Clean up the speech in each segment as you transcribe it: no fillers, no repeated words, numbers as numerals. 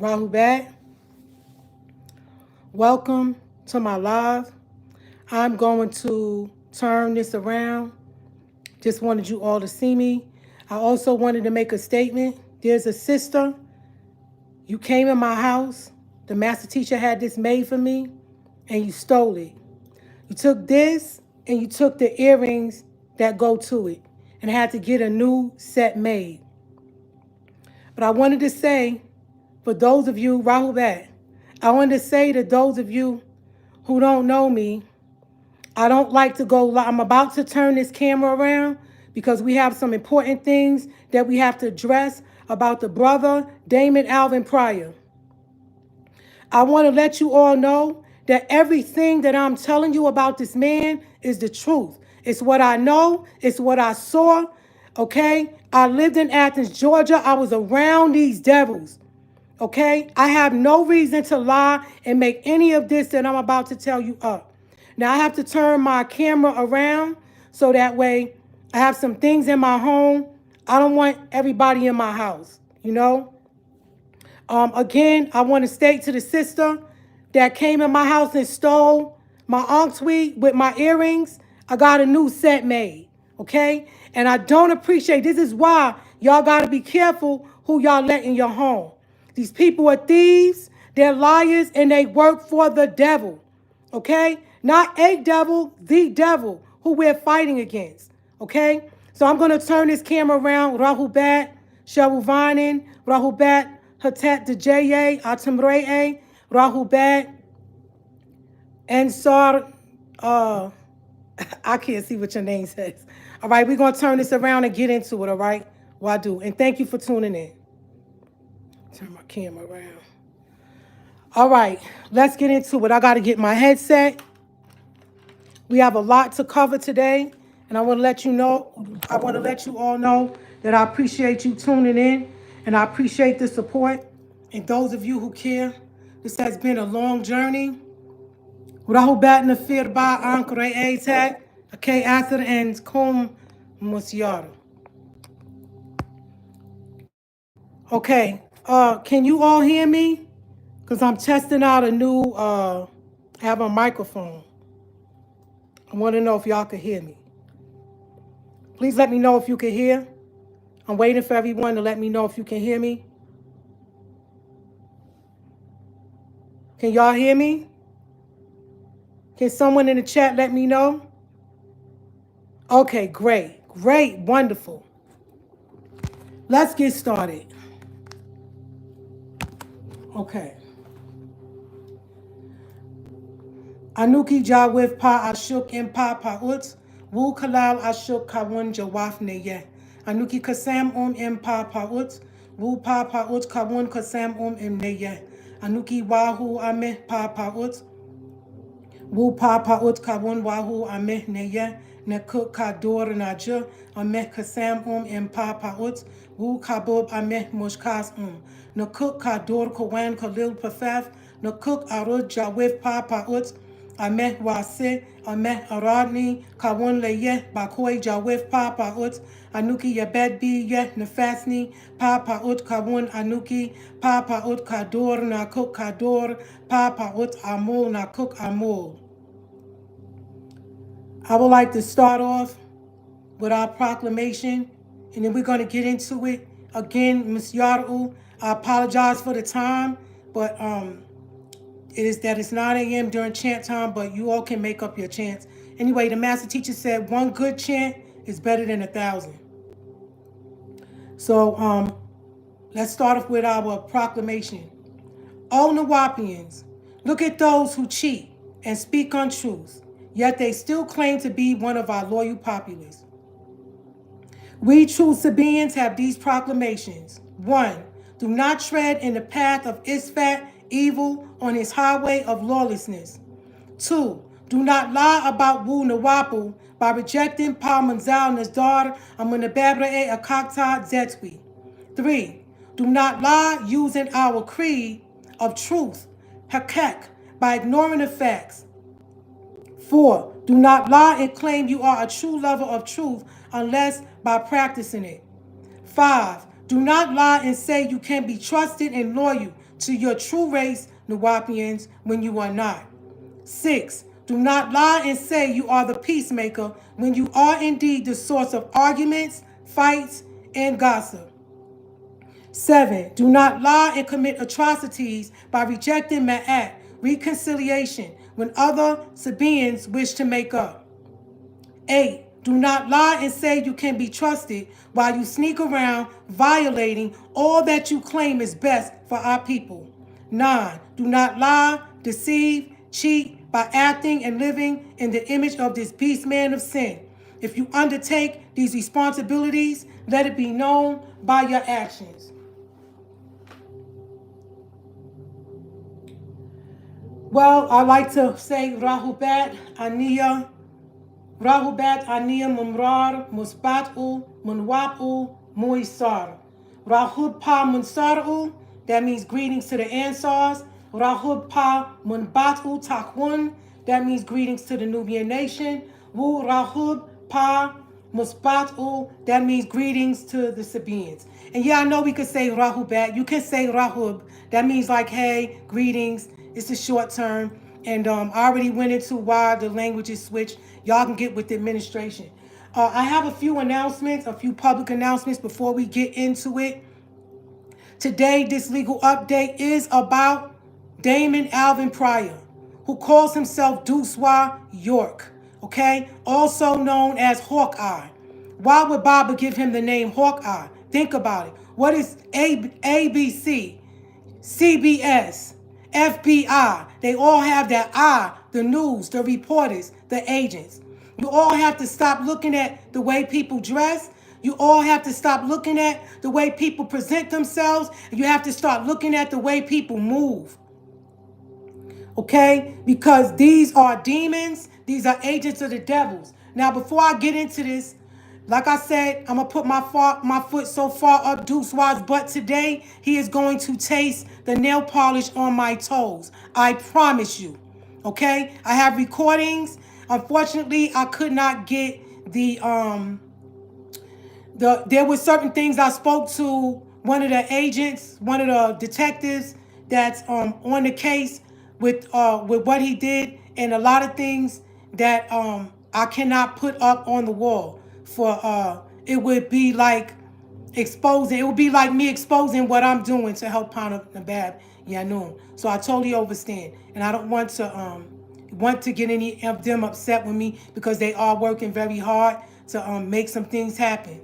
Rahubat. Welcome to my live. I'm going to turn this around. Just wanted you all to see me. I also wanted to make a statement. There's a sister. You came in my house. The master teacher had this made for me, and you stole it. You took this, and you took the earrings that go to it, and I had to get a new set made. But I wanted to say, for those of you, Rahubat, I wanted to say to those of you who don't know me, I don't like to go live. I'm about to turn this camera around because we have some important things that we have to address about the brother, Damon Alvin Pryor. I want to let you all know that everything that I'm telling you about this man is the truth. It's what I know. It's what I saw. Okay? I lived in Athens, Georgia. I was around these devils. Okay? I have no reason to lie and make any of this that I'm about to tell you up. Now, I have to turn my camera around so that way I have some things in my home. I don't want everybody in my house, you know? Again, I want to state to the sister that came in my house and stole my ensuite with my earrings. I got a new set made, okay? And I don't appreciate, this is why y'all got to be careful who y'all let in your home. These people are thieves, they're liars, and they work for the devil, okay? Not a devil, the devil who we're fighting against, okay? So I'm going to turn this camera around. Rahubat, Shavuvanin, Rahubat, Hatat Djeye, Atamreye, Rahubat, Ansar, I can't see what your name says. All right, we're going to turn this around and get into it, all right? Wadu. And thank you for tuning in. Turn my camera around. All right, let's get into it. I got to get my headset. We have a lot to cover today, and I want to let you know, I want to let you all know that I appreciate you tuning in, and I appreciate the support. And those of you who care, this has been a long journey. Rahubat Nafir Ba Ankre Atag, okay, Athar and Kum Musyara. Okay, can you all hear me? Because I'm testing out a new, I have a microphone. I want to know if y'all can hear me. Please let me know if you can hear. I'm waiting for everyone to let me know if you can hear me. Can y'all hear me? Can someone in the chat let me know? Okay, great, great, wonderful. Let's get started. Okay. Anuki Jawif Pa Ashuk in Pa Pa'ut, Wu Kalal Ashuk Kawun Jawaf Neye. Anuki Kasam in Pa Pa'ut, Wu Pa Pa'ut Kawun Kasam in Neye. Anuki Wahu Ameh Pa Pa'ut, Wu Pa Pa'ut Kawun Wahu Ameh Neye. Nekuk Kador Naja, Ameh Kasam in Pa Pa'ut, Wu Kabub Ameh Mushkas Nekuk Kador Kawan Kalil Pafaf, Nekuk Arud Jawif Pa Pa'ut, Ameh Wase, Ameh Aradni, Kawun Leye, Bakoi Jawif Pa Pa'ut, Anuki Yabed Bi Yeh Nefasni, Pa Pa'ut Kawun Anuki, Pa Pa'ut Kador Nakuk Kador, Pa Pa'ut Amul Nakuk Amul. I would like to start off with our proclamation, and then we're going to get into it. Again, Ms. Yaru, I apologize for the time, but it is that it's 9 a.m. during chant time, but you all can make up your chants. Anyway, the master teacher said one good chant is better than 1,000. So let's start off with our proclamation. O Nawapians, look at those who cheat and speak untruths, yet they still claim to be one of our loyal populace. We true Sabaeans have these proclamations. 1. Do not tread in the path of Isfat, evil, on his highway of lawlessness. 2. Do not lie about Wu Nawapu by rejecting Pa Manzal Nazdar Amunababrae Akakta Zetwi. 3. Do not lie using our creed of truth, Hakek, by ignoring the facts. 4. Do not lie and claim you are a true lover of truth unless by practicing it. 5. Do not lie and say you can be trusted and loyal to your true race, Nuwapians, when you are not. 6. Do not lie and say you are the peacemaker when you are indeed the source of arguments, fights, and gossip. 7. Do not lie and commit atrocities by rejecting ma'at, reconciliation, when other Sabaeans wish to make up. 8. Do not lie and say you can be trusted while you sneak around violating all that you claim is best for our people. 9. Do not lie, deceive, cheat by acting and living in the image of this beast man of sin. If you undertake these responsibilities, let it be known by your actions. Well, I like to say Rahubat Aniya. Rahubat Aniya Mumrar Musbatu Munwapu Muisar. Rahub Pa Munsaru, that means greetings to the Ansars. Rahub Pa Munbatu Takwun, that means greetings to the Nubian nation. Wu Rahub Pa Musbatu, that means greetings to the Sabaeans. And yeah, I know we could say Rahubat. You can say Rahub. That means like, hey, greetings. It's a short term. And I already went into why the language is switched. Y'all can get with the administration. I have a few announcements, a few public announcements before we get into it. Today, this legal update is about Damon Alvin Pryor, who calls himself Duswa York, okay? Also known as Hawkeye. Why would Baba give him the name Hawkeye? Think about it. What is ABC, CBS, FBI? They all have that I, the news, the reporters, the agents. You all have to stop looking at the way people dress. You all have to stop looking at the way people present themselves. And you have to start looking at the way people move. Okay? Because these are demons. These are agents of the devils. Now, before I get into this, like I said, I'm going to put my foot so far up Deuce's butt today, he is going to taste the nail polish on my toes. I promise you. Okay? I have recordings. Unfortunately, I could not get there were certain things I spoke to one of the agents, one of the detectives that's on the case with what he did, and a lot of things that I cannot put up on the wall for it would be like exposing. It would be like me exposing what I'm doing to help Pana Nabab Yanun. So I totally understand, and I don't want to get any of them upset with me because they are working very hard to make some things happen.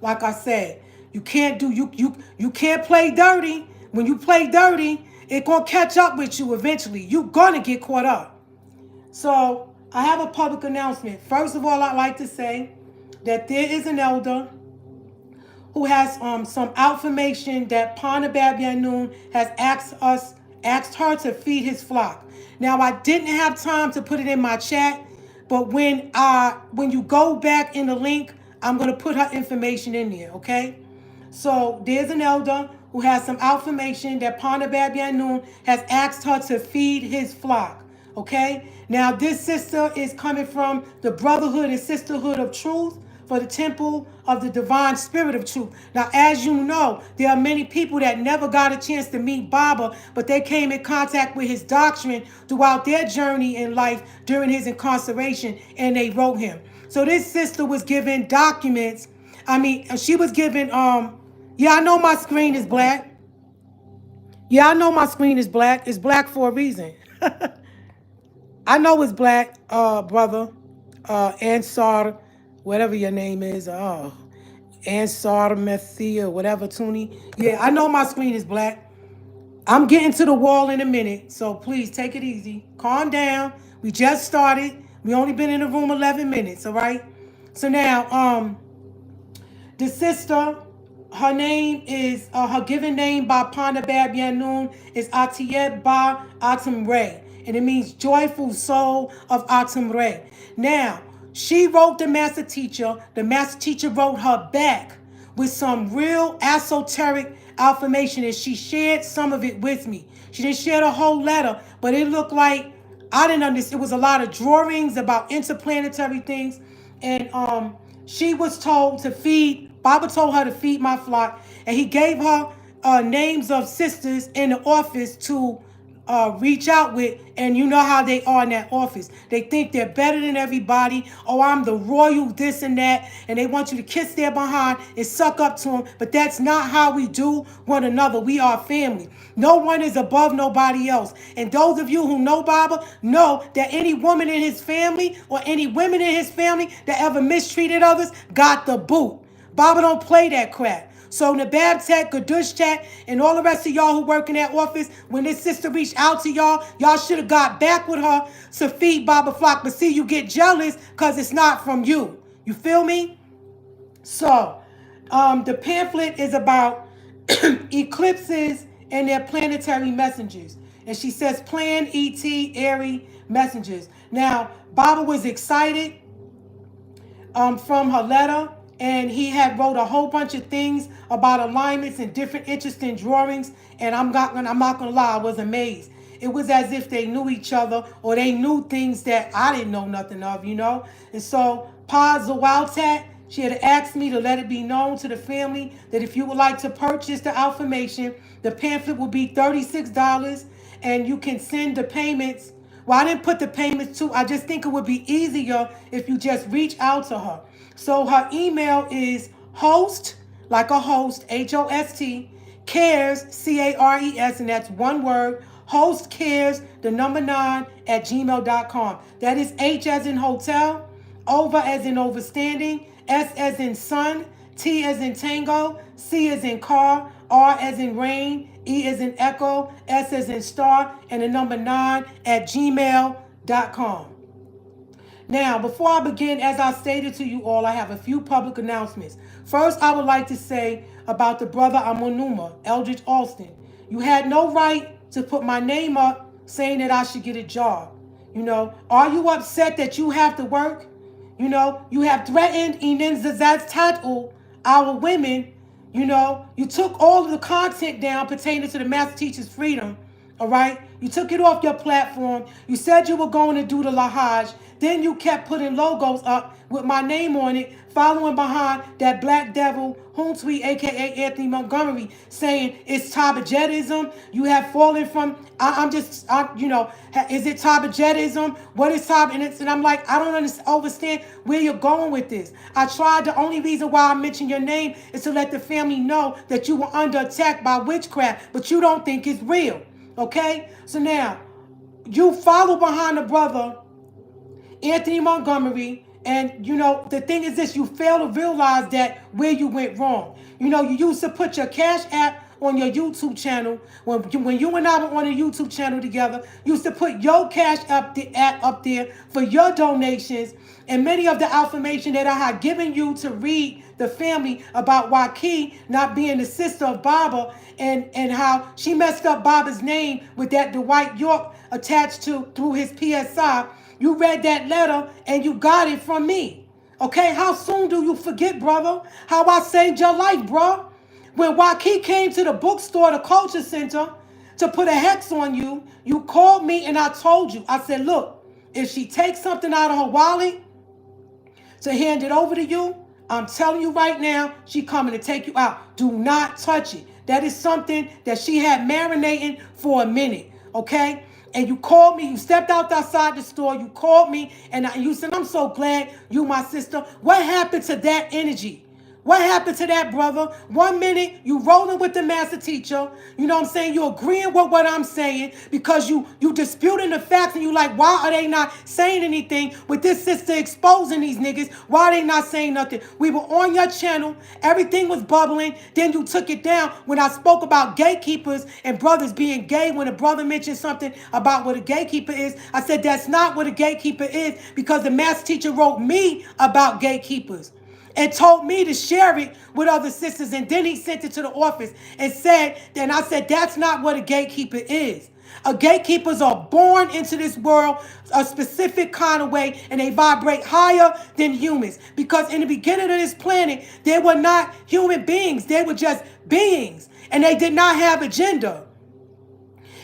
Like I said, you can't play dirty. When you play dirty, it's gonna catch up with you eventually. You're gonna get caught up. So I have a public announcement. First of all, I'd like to say that there is an elder who has some information that Pana Babyanun has asked her to feed his flock. Now, I didn't have time to put it in my chat, but when you go back in the link, I'm going to put her information in there, okay? So there's an elder who has some information that Pana Babyanun has asked her to feed his flock, okay? Now, this sister is coming from the Brotherhood and Sisterhood of Truth for the Temple of the Divine Spirit of Truth. Now, as you know, there are many people that never got a chance to meet Baba, but they came in contact with his doctrine throughout their journey in life during his incarceration, and they wrote him. So this sister was given documents. I mean, she was given, yeah, I know my screen is black. Yeah, I know my screen is black. It's black for a reason. I know it's black, brother, Ansar, whatever your name is, Ansar Methia, whatever, Toonie. Yeah, I know my screen is black. I'm getting to the wall in a minute, so please take it easy. Calm down. We just started. We only been in the room 11 minutes, all right? So now, the sister, her name is, her given name by Pana Babyanun is Atiyet Ba Atum Ray, and it means joyful soul of Atum Ray. Now, she wrote the master teacher wrote her back with some real esoteric information, and she shared some of it with me. She didn't share the whole letter, but it looked like, I didn't understand. It was a lot of drawings about interplanetary things. And she was told to feed, Baba told her to feed my flock. And he gave her names of sisters in the office to reach out with, and you know how they are in that office. They think they're better than everybody. Oh, I'm the royal this and that, and they want you to kiss their behind and suck up to them. But that's not how we do one another. We are family. No one is above nobody else. And those of you who know Baba know that any woman in his family or any women in his family that ever mistreated others got the boot. Baba don't play that crap. So Tabitjet, Tabitjet, and all the rest of y'all who work in that office, when this sister reached out to y'all, y'all should have got back with her to feed Baba Flock. But see, you get jealous because it's not from you. You feel me? So the pamphlet is about eclipses and their planetary messengers. And she says plan, ET, airy messengers. Now, Baba was excited from her letter, and he had wrote a whole bunch of things about alignments and different interesting drawings, and I'm not gonna lie, I was amazed. It was as if they knew each other, or they knew things that I didn't know nothing of, you know. And so Pa Zawaltat, she had asked me to let it be known to the family that if you would like to purchase the affirmation, the pamphlet will be $36, and you can send the payments. Well, I didn't put the payments to. I just think it would be easier if you just reach out to her. So her email is host, like a host, HOST, cares, CARES, and that's one word, host cares, the number 9 at gmail.com. That is H as in hotel, over as in overstanding, S as in sun, T as in tango, C as in car, R as in rain, E as in echo, S as in star, and the number 9 at gmail.com. Now, before I begin, as I stated to you all, I have a few public announcements. First, I would like to say about the brother Amonuma, Eldridge Alston. You had no right to put my name up saying that I should get a job. You know, are you upset that you have to work? You know, you have threatened Inenzazatatu, our women. You know, you took all of the content down pertaining to the Master Teacher's freedom. All right? You took it off your platform. You said you were going to do the Lahaj. Then you kept putting logos up with my name on it, following behind that black devil, Hoonsweet, a.k.a. Anthony Montgomery, saying it's Tabitjetism. You have fallen from, you know, is it Tabitjetism? What is Tabitjet? And I'm like, I don't understand where you're going with this. I tried, the only reason why I mentioned your name is to let the family know that you were under attack by witchcraft, but you don't think it's real. Okay? So now, you follow behind the brother, Anthony Montgomery, and, you know, the thing is this, you fail to realize that where you went wrong. You know, you used to put your Cash App on your YouTube channel. When you and I were on a YouTube channel together, you used to put your Cash App up there for your donations, and many of the affirmation that I had given you to read the family about Waki not being the sister of Baba, and how she messed up Baba's name with that Dwight York attached to through his PSI. You read that letter and you got it from me. Okay, how soon do you forget, brother, how I saved your life, bro? When Waki came to the bookstore, the culture center, to put a hex on you, you called me and I told you. I said, look, if she takes something out of her wallet to hand it over to you, I'm telling you right now, she coming to take you out. Do not touch it. That is something that she had marinating for a minute, okay? And you called me, you stepped outside the store, you called me, and you said, I'm so glad you my sister. What happened to that energy? What happened to that, brother? 1 minute, you rolling with the master teacher. You know what I'm saying? You agreeing with what I'm saying because you disputing the facts, and you like, why are they not saying anything with this sister exposing these niggas? Why are they not saying nothing? We were on your channel. Everything was bubbling. Then you took it down when I spoke about gatekeepers and brothers being gay. When a brother mentioned something about what a gatekeeper is, I said that's not what a gatekeeper is because the master teacher wrote me about gatekeepers and told me to share it with other sisters. And then he sent it to the office and said, then I said, that's not what a gatekeeper is. A gatekeepers are born into this world a specific kind of way, and they vibrate higher than humans. Because in the beginning of this planet, they were not human beings. They were just beings, and they did not have agenda.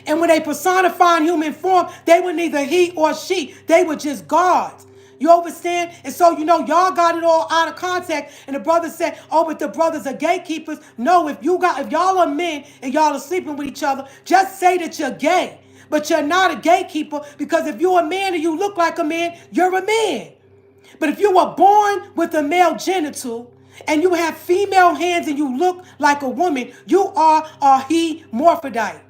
And when they personified human form, they were neither he or she. They were just gods. You understand? And so, y'all got it all out of context. And the brother said, oh, but the brothers are gatekeepers. No, if y'all are men and y'all are sleeping with each other, just say that you're gay. But you're not a gatekeeper, because if you're a man and you look like a man, you're a man. But if you were born with a male genital and you have female hands and you look like a woman, you are a hermaphrodite.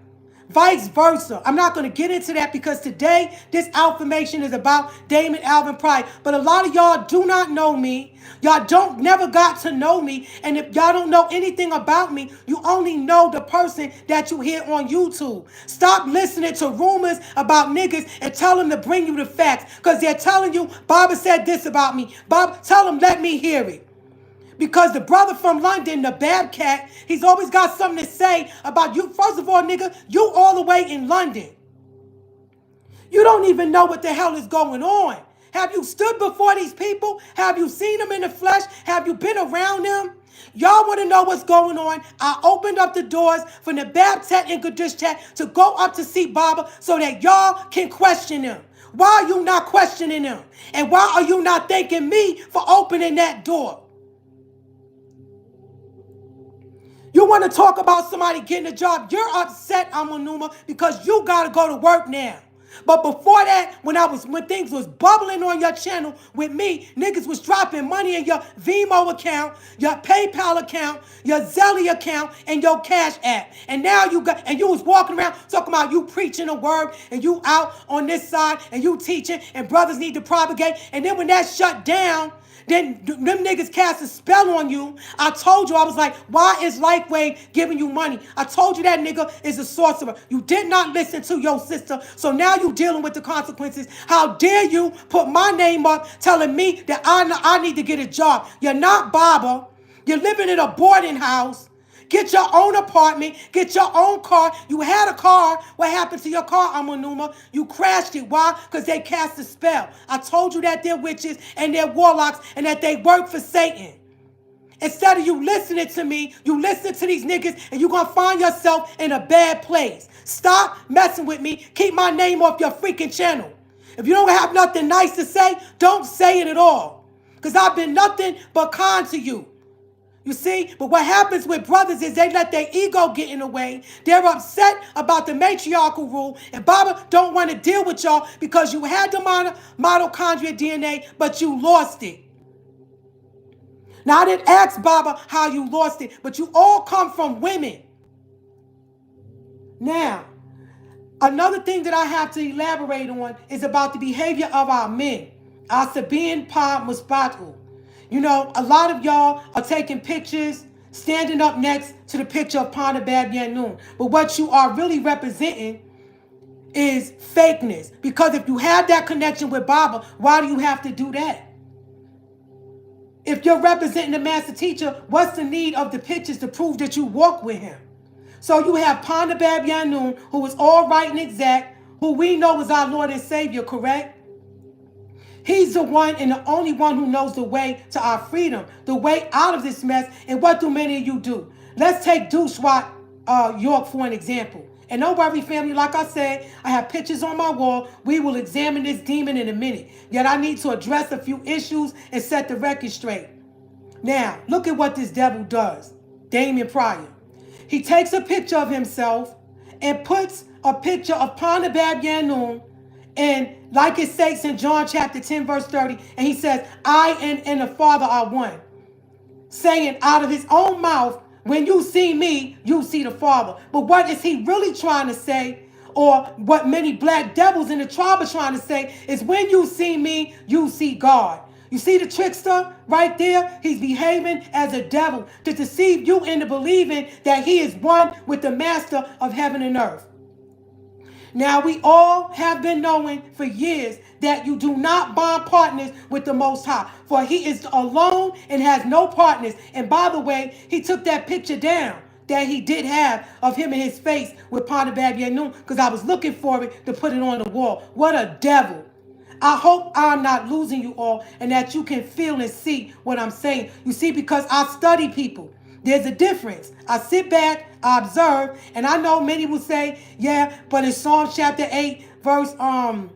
Vice versa. I'm not going to get into that because today this information is about Damon Alvin Pryor. But a lot of y'all do not know me. Y'all never got to know me. And if y'all don't know anything about me, you only know the person that you hear on YouTube. Stop listening to rumors about niggas and tell them to bring you the facts. Because they're telling you, Baba said this about me. Bob, tell them, let me hear it. Because the brother from London, the Babcat, he's always got something to say about you. First of all, nigga, you all the way in London. You don't even know what the hell is going on. Have you stood before these people? Have you seen them in the flesh? Have you been around them? Y'all want to know what's going on? I opened up the doors for the Babcat and Tabitjet to go up to see Baba so that y'all can question them. Why are you not questioning them? And why are you not thanking me for opening that door? You want to talk about somebody getting a job? You're upset, Amanuma, because you got to go to work now. But before that, when things was bubbling on your channel with me, niggas was dropping money in your Venmo account, your PayPal account, your Zelle account, and your Cash App. And now you was walking around talking about you preaching a word, and you out on this side, and you teaching, and brothers need to propagate. And then when that shut down, then them niggas cast a spell on you. I told you, I was like, why is Lifeway giving you money? I told you that nigga is a sorcerer. You did not listen to your sister, so now you dealing with the consequences. How dare you put my name up telling me that I need to get a job? You're not Baba. You're living in a boarding house. Get your own apartment. Get your own car. You had a car. What happened to your car, Amanuma? You crashed it. Why? Because they cast a spell. I told you that they're witches and they're warlocks and that they work for Satan. Instead of you listening to me, you listen to these niggas and you're going to find yourself in a bad place. Stop messing with me. Keep my name off your freaking channel. If you don't have nothing nice to say, don't say it at all. Because I've been nothing but kind to you. You see, but what happens with brothers is they let their ego get in the way. They're upset about the matriarchal rule, and Baba don't want to deal with y'all because you had the mitochondria DNA, but you lost it. Now, I didn't ask Baba how you lost it, but you all come from women. Now, another thing that I have to elaborate on is about the behavior of our men. Asabin Pa Musbatu. You know, a lot of y'all are taking pictures, standing up next to the picture of Ponda Bab Yanun. But what you are really representing is fakeness. Because if you have that connection with Baba, why do you have to do that? If you're representing the master teacher, what's the need of the pictures to prove that you walk with him? So you have Ponda Bab Yanun, who is all right and exact, who we know is our Lord and Savior, correct? He's the one and the only one who knows the way to our freedom, the way out of this mess. And what do many of you do? Let's take Duswat York for an example. And don't worry, family, like I said, I have pictures on my wall. We will examine this demon in a minute. Yet I need to address a few issues and set the record straight. Now, look at what this devil does. Damon Pryor. He takes a picture of himself and puts a picture of Ponda Bab Yanun, and like it states in John chapter 10, verse 30, and he says, I and the Father are one. Saying out of his own mouth, when you see me, you see the Father. But what is he really trying to say, or what many black devils in the tribe are trying to say, is when you see me, you see God. You see the trickster right there? He's behaving as a devil to deceive you into believing that he is one with the master of heaven and earth. Now, we all have been knowing for years that you do not bond partners with the Most High, for he is alone and has no partners. And by the way, he took that picture down that he did have of him in his face with Ponda Bab Yanun, because I was looking for it to put it on the wall. What a devil. I hope I'm not losing you all and that you can feel and see what I'm saying. You see, because I study people. There's a difference. I sit back, I observe, and I know many will say, yeah, but in Psalms chapter 8, Psalms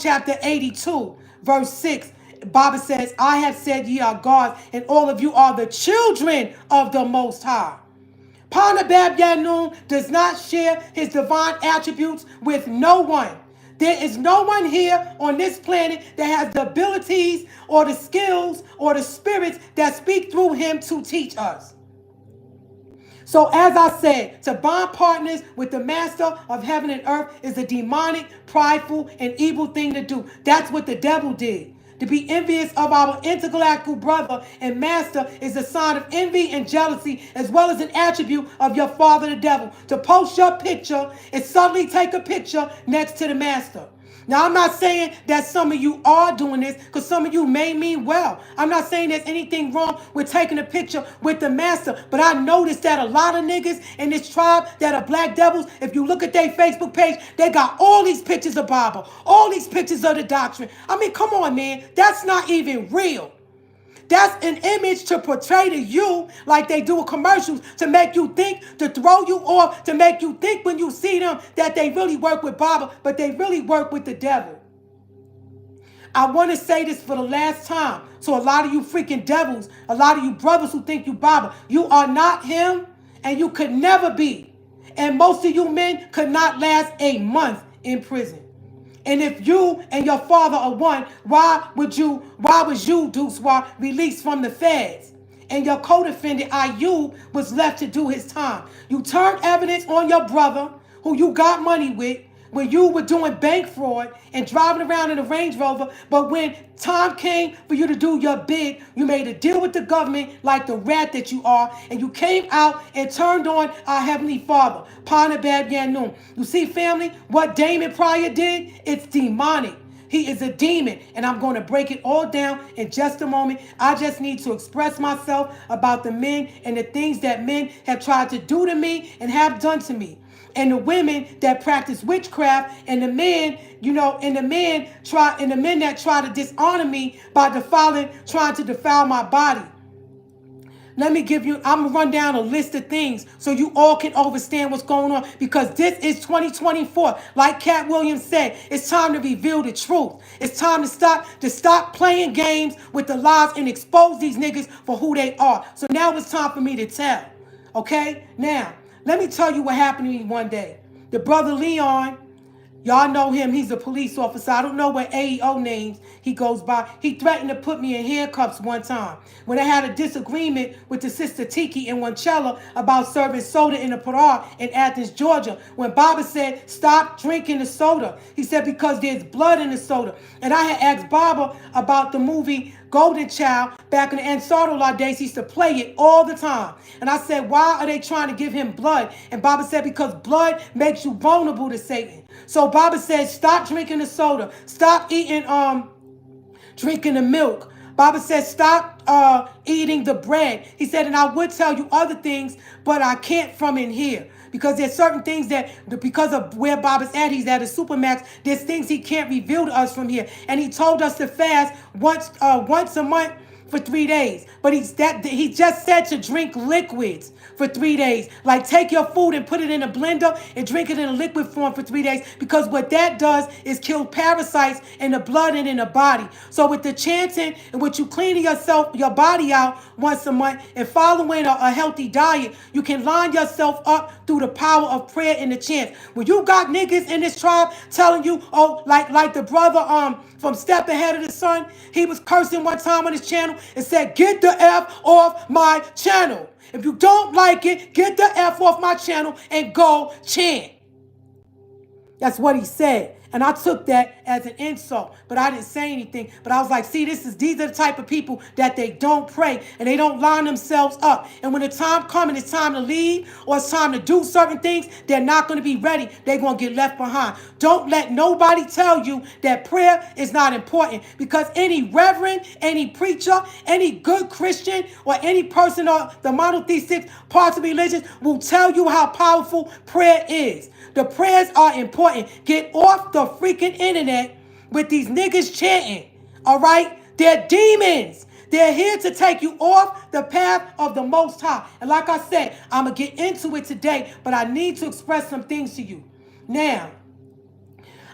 chapter 82, verse 6, Bible says, I have said ye are gods, and all of you are the children of the Most High. Panabab Yanun does not share his divine attributes with no one. There is no one here on this planet that has the abilities or the skills or the spirits that speak through him to teach us. So as I said, to bond partners with the master of heaven and earth is a demonic, prideful, and evil thing to do. That's what the devil did. To be envious of our intergalactic brother and master is a sign of envy and jealousy, as well as an attribute of your father, the devil. To post your picture and suddenly take a picture next to the master. Now, I'm not saying that some of you are doing this, because some of you may mean well. I'm not saying there's anything wrong with taking a picture with the master, but I noticed that a lot of niggas in this tribe that are black devils, if you look at their Facebook page, they got all these pictures of Bible, all these pictures of the doctrine. I mean, come on, man. That's not even real. That's an image to portray to you like they do with commercials, to make you think, to throw you off, to make you think when you see them that they really work with Bible, but they really work with the devil. I want to say this for the last time. So a lot of you freaking devils, a lot of you brothers who think you Bible, you are not him, and you could never be. And most of you men could not last a month in prison. And if you and your father are one, why was you, Duswa, released from the feds? And your co-defendant, Ayub, was left to do his time. You turned evidence on your brother, who you got money with, when you were doing bank fraud and driving around in a Range Rover. But when time came for you to do your bid, you made a deal with the government like the rat that you are, and you came out and turned on our Heavenly Father. Panabab Yanun. You see, family, what Damon Pryor did, it's demonic. He is a demon, and I'm going to break it all down in just a moment. I just need to express myself about the men and the things that men have tried to do to me and have done to me. And the women that practice witchcraft, and the men, and the men that try to dishonor me by trying to defile my body. Let me give you, I'm going to run down a list of things so you all can understand what's going on, because this is 2024. Like Cat Williams said, it's time to reveal the truth. It's time to stop playing games with the lies and expose these niggas for who they are. So now it's time for me to tell. Okay? Now, let me tell you what happened to me one day. The brother Leon, y'all know him. He's a police officer. I don't know what AEO names he goes by. He threatened to put me in handcuffs one time when I had a disagreement with the sister Tiki in Wanchella about serving soda in the Pryor in Athens, Georgia. When Baba said, stop drinking the soda. He said, because there's blood in the soda. And I had asked Baba about the movie Golden Child. Back in the Ansarullah days, he used to play it all the time. And I said, why are they trying to give him blood? And Baba said, because blood makes you vulnerable to Satan. So Baba said, stop drinking the soda. Stop eating, drinking the milk. Baba said, stop eating the bread. He said, and I would tell you other things, but I can't from in here. Because there's certain things that, because of where Baba's at, he's at a supermax, there's things he can't reveal to us from here. And he told us to fast once a month for 3 days. But he just said to drink liquids for 3 days. Like take your food and put it in a blender and drink it in a liquid form for 3 days. Because what that does is kill parasites in the blood and in the body. So with the chanting and with you cleaning your body out once a month and following a healthy diet, you can line yourself up through the power of prayer and the chants. When you got niggas in this tribe telling you, oh, like the brother from Step Ahead of the Sun, he was cursing one time on his channel and said, get the F off my channel. If you don't like it, get the F off my channel and go chant. That's what he said. And I took that as an insult, but I didn't say anything. But I was like, see, these are the type of people that they don't pray and they don't line themselves up. And when the time comes and it's time to leave or it's time to do certain things, they're not going to be ready. They're going to get left behind. Don't let nobody tell you that prayer is not important, because any reverend, any preacher, any good Christian, or any person of the monotheistic parts of religion will tell you how powerful prayer is. The prayers are important. Get off the freaking internet with these niggas chanting, all right? They're demons. They're here to take you off the path of the Most High. And like I said, I'm going to get into it today, but I need to express some things to you. Now,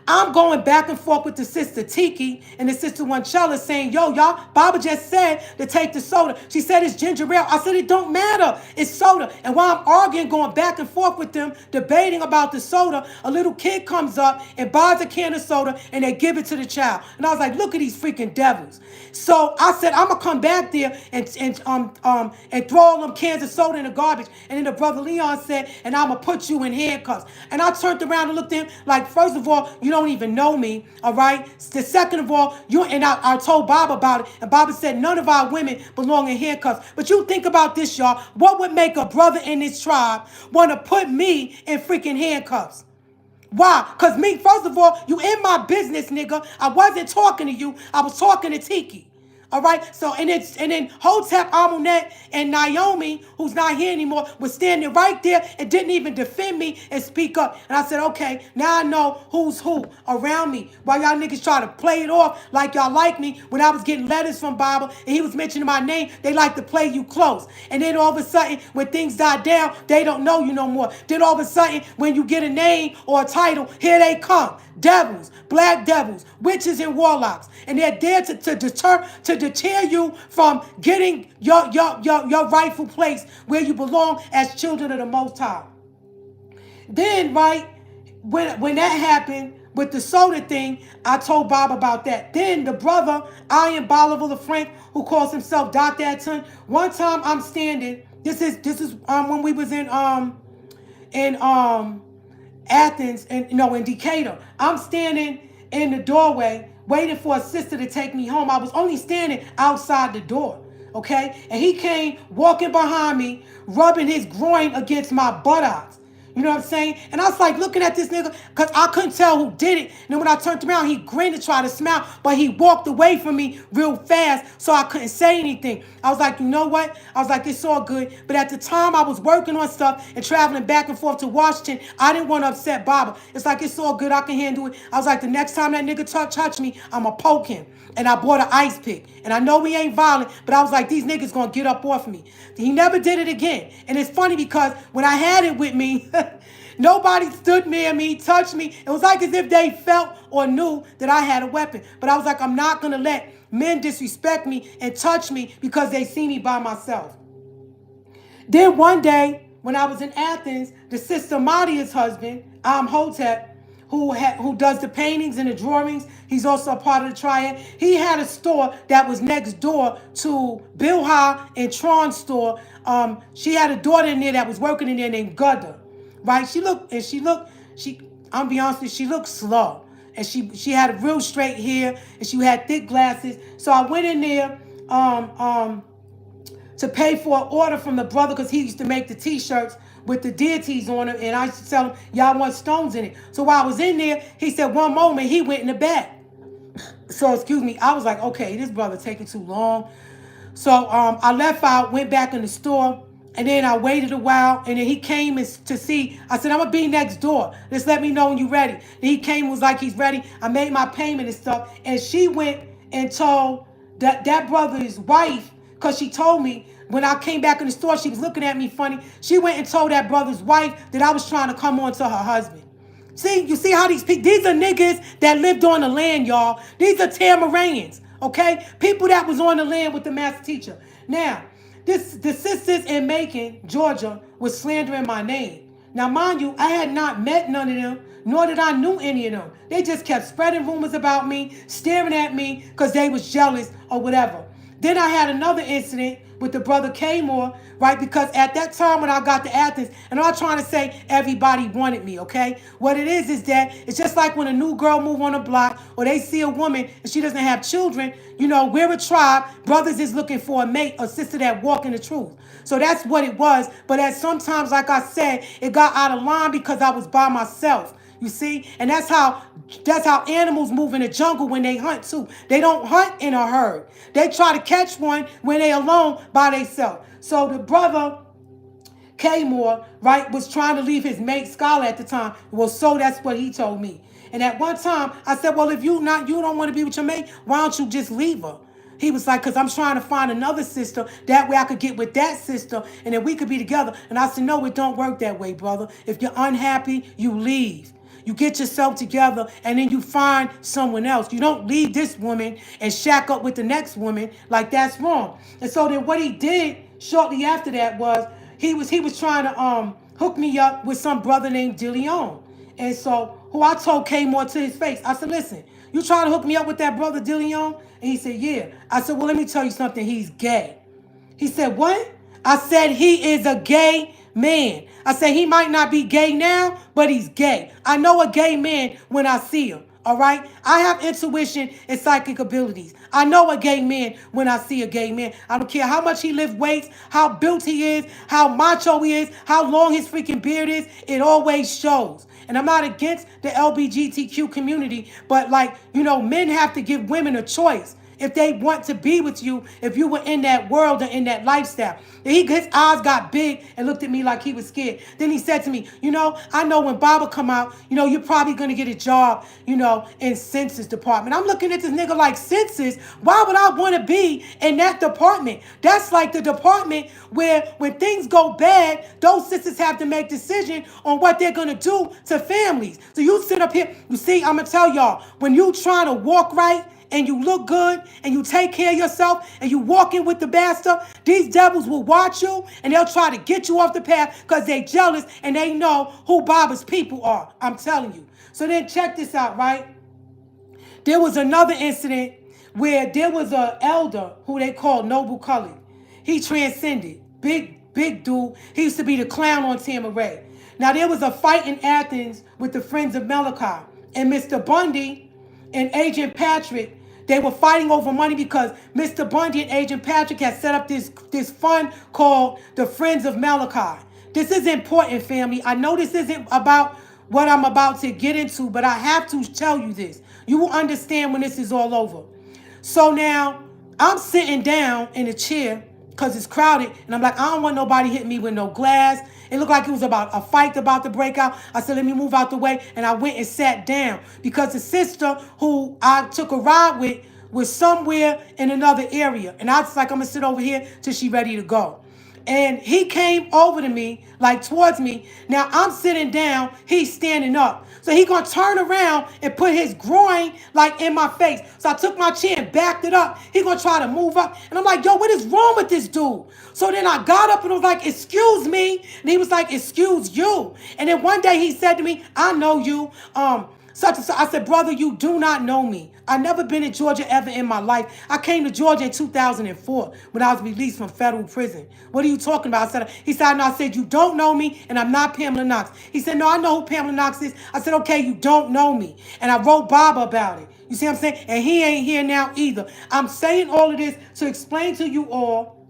I'm going back and forth with the sister Tiki and the sister Wanchella saying, yo, y'all, Baba just said to take the soda. She said it's ginger ale. I said it don't matter. It's soda. And while I'm arguing, going back and forth with them, debating about the soda, a little kid comes up and buys a can of soda and they give it to the child. And I was like, look at these freaking devils. So I said, I'm gonna come back there and throw all them cans of soda in the garbage. And then the brother Leon said, and I'm gonna put you in handcuffs. And I turned around and looked at him like, first of all, you don't even know me, all right? The second of all, I told Bob about it, and Bob said none of our women belong in handcuffs. But you think about this, y'all. What would make a brother in this tribe want to put me in freaking handcuffs? Why? Because me, first of all, you in my business, nigga. I wasn't talking to you. I was talking to Tiki. All right. So and then Hotep, Amunet, and Naomi, who's not here anymore, was standing right there and didn't even defend me and speak up. And I said, okay, now I know who's who around me. While y'all niggas try to play it off like y'all like me, when I was getting letters from Bible and he was mentioning my name, they like to play you close. And then all of a sudden, when things die down, they don't know you no more. Then all of a sudden, when you get a name or a title, here they come. Devils, black devils, witches and warlocks. And they're there to deter you from getting your rightful place where you belong as children of the Most High. Then, right, when that happened with the soda thing, I told Bob about that. Then the brother, Ian Bolivar LaFranc, who calls himself Dr. Atton, one time I'm standing, this is when we was in Athens and in Decatur. I'm standing in the doorway waiting for a sister to take me home. I was only standing outside the door, okay? And he came walking behind me, rubbing his groin against my buttocks. You know what I'm saying? And I was like looking at this nigga because I couldn't tell who did it. And then when I turned around, he grinned and tried to smile, but he walked away from me real fast, so I couldn't say anything. I was like, you know what? I was like, it's all good. But at the time, I was working on stuff and traveling back and forth to Washington. I didn't want to upset Baba. It's like, it's all good. I can handle it. I was like, the next time that nigga touch me, I'm going to poke him. And I bought an ice pick. And I know we ain't violent, but I was like, these niggas going to get up off me. He never did it again. And it's funny because when I had it with me, nobody stood near me, touched me. It was like as if they felt or knew that I had a weapon. But I was like, I'm not going to let men disrespect me and touch me because they see me by myself. Then one day, when I was in Athens, the sister Madia's husband, Hotep, who does the paintings and the drawings, he's also a part of the triad. He had a store that was next door to Bilha and Tron's store. She had a daughter in there that was working in there named Gudda, right? I'm be honest with you, she looked slow. And she had real straight hair and she had thick glasses. So I went in there to pay for an order from the brother because he used to make the t-shirts with the deities on them, and I used to tell him, y'all want stones in it. So while I was in there, he said one moment, he went in the back. So, excuse me, I was like, okay, this brother taking too long. So I left out, went back in the store, and then I waited a while, and then he came to see. I said, I'm going to be next door. Just let me know when you're ready. Then he came and was like, he's ready. I made my payment and stuff, and she went and told that brother's wife, because she told me, when I came back in the store, she was looking at me funny. She went and told that brother's wife that I was trying to come on to her husband. See, you see how these people, these are niggas that lived on the land, y'all. These are Tamaranians, okay? People that was on the land with the master teacher. Now, the sisters in Macon, Georgia, was slandering my name. Now, mind you, I had not met none of them, nor did I knew any of them. They just kept spreading rumors about me, staring at me because they was jealous or whatever. Then I had another incident with the brother K-Moore, right? Because at that time when I got to Athens, and I'm not trying to say everybody wanted me, okay? What it is that it's just like when a new girl move on a block or they see a woman and she doesn't have children, we're a tribe. Brothers is looking for a mate, a sister that walk in the truth. So that's what it was. But at sometimes, like I said, it got out of line because I was by myself. You see? And that's how animals move in the jungle when they hunt too. They don't hunt in a herd. They try to catch one when they alone by themselves. So the brother K-Moore, right, was trying to leave his mate Scholar at the time. Well, so that's what he told me. And at one time, I said, well, if you don't want to be with your mate, why don't you just leave her? He was like, because I'm trying to find another sister. That way I could get with that sister and then we could be together. And I said, no, it don't work that way, brother. If you're unhappy, you leave. you get yourself together, and then you find someone else. You don't leave this woman and shack up with the next woman. Like, that's wrong. And so then what he did shortly after that was he was trying to hook me up with some brother named DeLeon. And so, who I told came on to his face. I said, listen, you trying to hook me up with that brother DeLeon? And he said, yeah. I said, well, let me tell you something. He's gay. He said, what? I said, he is a gay man. I said, he might not be gay now, but he's gay. I know a gay man when I see him. All right? I have intuition and psychic abilities. I know a gay man when I see a gay man. I don't care how much he lifts weights, how built he is, how macho he is, how long his freaking beard is. It always shows. And I'm not against the LGBTQ community, but like, men have to give women a choice. If they want to be with you, if you were in that world and in that lifestyle. His eyes got big and looked at me like he was scared. Then he said to me, I know when Baba come out, you're probably going to get a job, in census department. I'm looking at this nigga like, census? Why would I want to be in that department? That's like the department where when things go bad, those sisters have to make decisions on what they're going to do to families. So you sit up here, you see, I'm going to tell y'all, when you trying to walk right, and you look good, and you take care of yourself, and you walk in with the bastard, these devils will watch you, and they'll try to get you off the path because they're jealous, and they know who Baba's people are. I'm telling you. So then check this out, right? There was another incident where there was an elder who they called Noble Cully. He transcended. Big dude. He used to be the clown on Tamaray. Now, there was a fight in Athens with the Friends of Malachi, and Mr. Bundy and Agent Patrick, they were fighting over money because Mr. Bundy and Agent Patrick had set up this fund called the Friends of Malachi. This is important, family. I know this isn't about what I'm about to get into, but I have to tell you this. You will understand when this is all over. So now, I'm sitting down in a chair because it's crowded, and I'm like, I don't want nobody hitting me with no glass. It looked like it was about a fight about to break out. I said, let me move out the way, and I went and sat down because the sister who I took a ride with was somewhere in another area, and I was like, I'm going to sit over here till she ready to go. And he came over to me, like towards me. Now I'm sitting down, he's standing up. So he gonna turn around and put his groin like in my face. So I took my chair and backed it up. He gonna try to move up. And I'm like, yo, what is wrong with this dude? So then I got up and was like, excuse me. And he was like, excuse you. And then one day he said to me, I know you. Such and such. I said, brother, you do not know me. I've never been in Georgia ever in my life. I came to Georgia in 2004 when I was released from federal prison. What are you talking about? He said, no, I said, you don't know me, and I'm not Pamela Knox. He said, no, I know who Pamela Knox is. I said, okay, you don't know me. And I wrote Bob about it. You see what I'm saying? And he ain't here now either. I'm saying all of this to explain to you all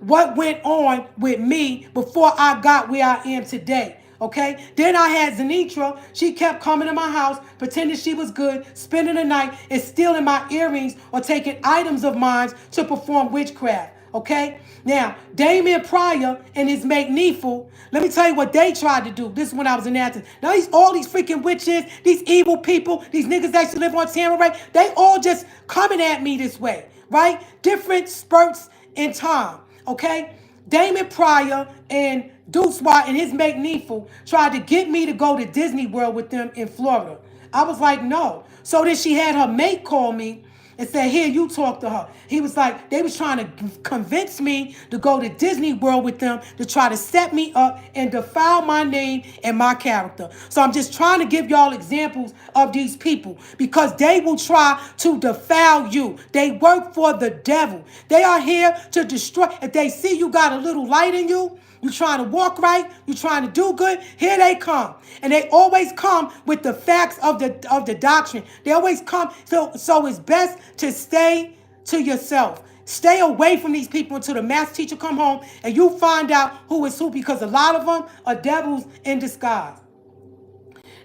what went on with me before I got where I am today. Okay? Then I had Zanitra. She kept coming to my house, pretending she was good, spending the night, and stealing my earrings or taking items of mine to perform witchcraft. Okay? Now, Damon Pryor and his mate Neeful, let me tell you what they tried to do. This is when I was in Athens. Now, all these freaking witches, these evil people, these niggas that used to live on Tamaray, they all just coming at me this way, right? Different spurts in time. Okay? Damon Pryor and Deuce Watt and his mate Neeful tried to get me to go to Disney World with them in Florida. I was like, no. So then she had her mate call me and said, here, you talk to her. He was like, they was trying to convince me to go to Disney World with them to try to set me up and defile my name and my character. So I'm just trying to give y'all examples of these people because they will try to defile you. They work for the devil. They are here to destroy. If they see you got a little light in you, you trying to walk right, you trying to do good, here they come. And they always come with the facts of the doctrine. They always come. So it's best to stay to yourself. Stay away from these people until the math teacher come home and you find out who is who, because a lot of them are devils in disguise.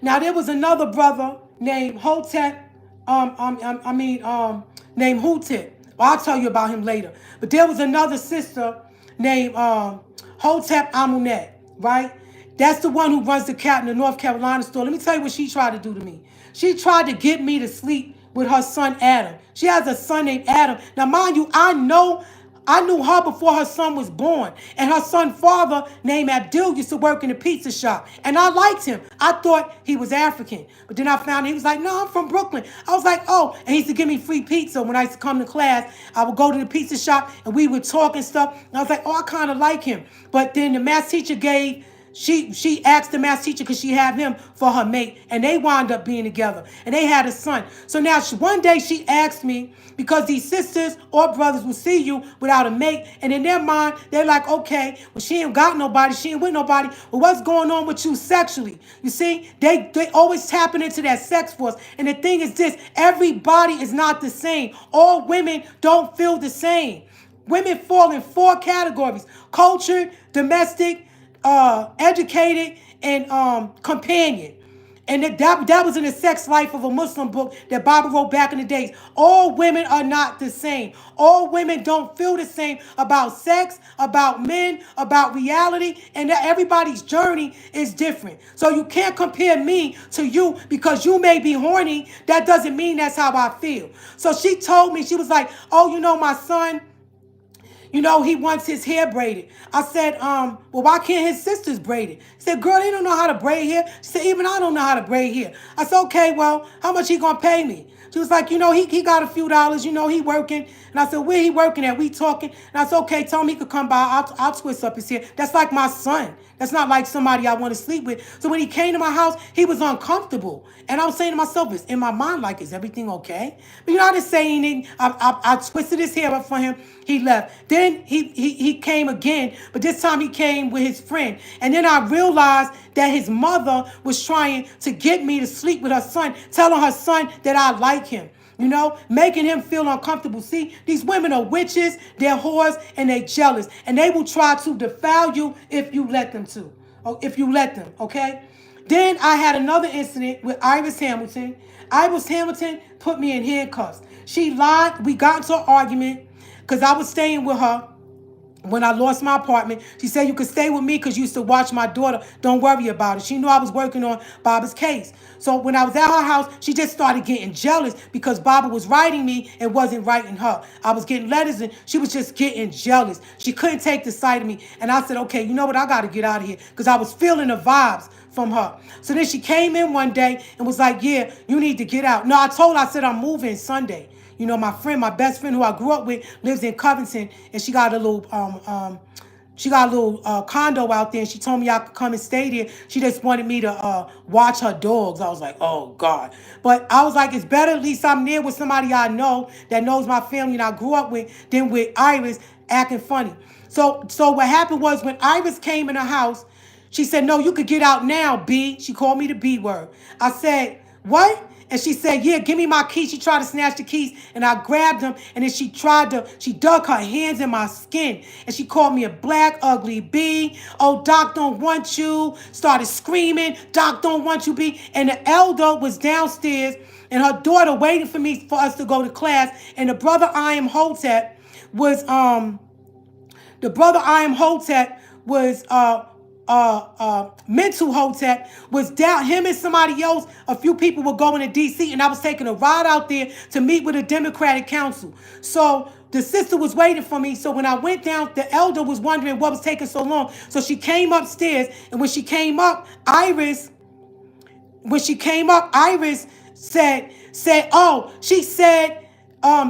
Now there was another brother named Hotep, named Hutep. Well, I'll tell you about him later. But there was another sister named Hotep Amunet, right? That's the one who runs the Captain of North Carolina store. Let me tell you what she tried to do to me. She tried to get me to sleep with her son Adam. She has a son named Adam. Now, mind you, I know I knew her before her son was born. And her son's father, named Abdul, used to work in a pizza shop. And I liked him. I thought he was African. But then I found he was like, no, I'm from Brooklyn. I was like, oh. And he used to give me free pizza when I used to come to class. I would go to the pizza shop and we would talk and stuff. And I was like, oh, I kind of like him. But then the math teacher she asked the math teacher because she had him for her mate, and they wound up being together, and they had a son. So now one day she asked me, because these sisters or brothers will see you without a mate, and in their mind, they're like, okay, well, she ain't got nobody, she ain't with nobody, but what's going on with you sexually? You see, they always tapping into that sex force, and the thing is this, everybody is not the same. All women don't feel the same. Women fall in 4 categories: cultured, domestic, educated, and companion. And that was in the sex life of a Muslim book that Baba wrote back in the days. All women are not the same. All women don't feel the same about sex, about men, about reality, and that everybody's journey is different. So you can't compare me to you because you may be horny. That doesn't mean that's how I feel. So she told me, she was like, oh, my son, he wants his hair braided. I said, well, why can't his sisters braid it? She said, girl, they don't know how to braid hair. She said, even I don't know how to braid hair. I said, okay, well, how much he gonna pay me? She was like, he got a few dollars, he working. And I said, where he working at? We talking. And I said, okay, tell him he could come by. I'll twist up his hair. That's like my son. That's not like somebody I want to sleep with. So when he came to my house, he was uncomfortable. And I was saying to myself, in my mind, like, is everything okay? But I didn't say anything. I twisted his hair up for him. He left. Then he came again, but this time he came with his friend. And then I realized that his mother was trying to get me to sleep with her son, telling her son that I like him. Making him feel uncomfortable. See, these women are witches, they're whores, and they're jealous. And they will try to defile you if you let them to. Or if you let them, okay? Then I had another incident with Iris Hamilton. Iris Hamilton put me in handcuffs. She lied. We got into an argument because I was staying with her. When I lost my apartment, she said, you could stay with me because you used to watch my daughter. Don't worry about it. She knew I was working on Baba's case. So when I was at her house, she just started getting jealous because Baba was writing me and wasn't writing her. I was getting letters and she was just getting jealous. She couldn't take the sight of me. And I said, okay, you know what? I got to get out of here because I was feeling the vibes from her. So then she came in one day and was like, yeah, you need to get out. No, I told her, I said, I'm moving Sunday. My best friend who I grew up with lives in Covington, and she got a little condo out there, and she told me I could come and stay there. She just wanted me to watch her dogs. I was like, oh God. But I was like, it's better at least I'm near with somebody I know that knows my family and I grew up with than with Iris acting funny. So what happened was when Iris came in the house, she said, no, you could get out now, B. She called me the B word. I said, what? And she said, yeah, give me my keys. She tried to snatch the keys, and I grabbed them, and then she dug her hands in my skin, and she called me a black, ugly B. Oh, Doc don't want you. Started screaming, Doc don't want you, B. And the elder was downstairs, and her daughter waiting for us to go to class, and the brother I am Hotep was, Mental Hotep was down. Him and somebody else, a few people were going to D.C. and I was taking a ride out there to meet with a Democratic council. So the sister was waiting for me. So when I went down, the elder was wondering what was taking so long. So she came upstairs, and when she came up, Iris said,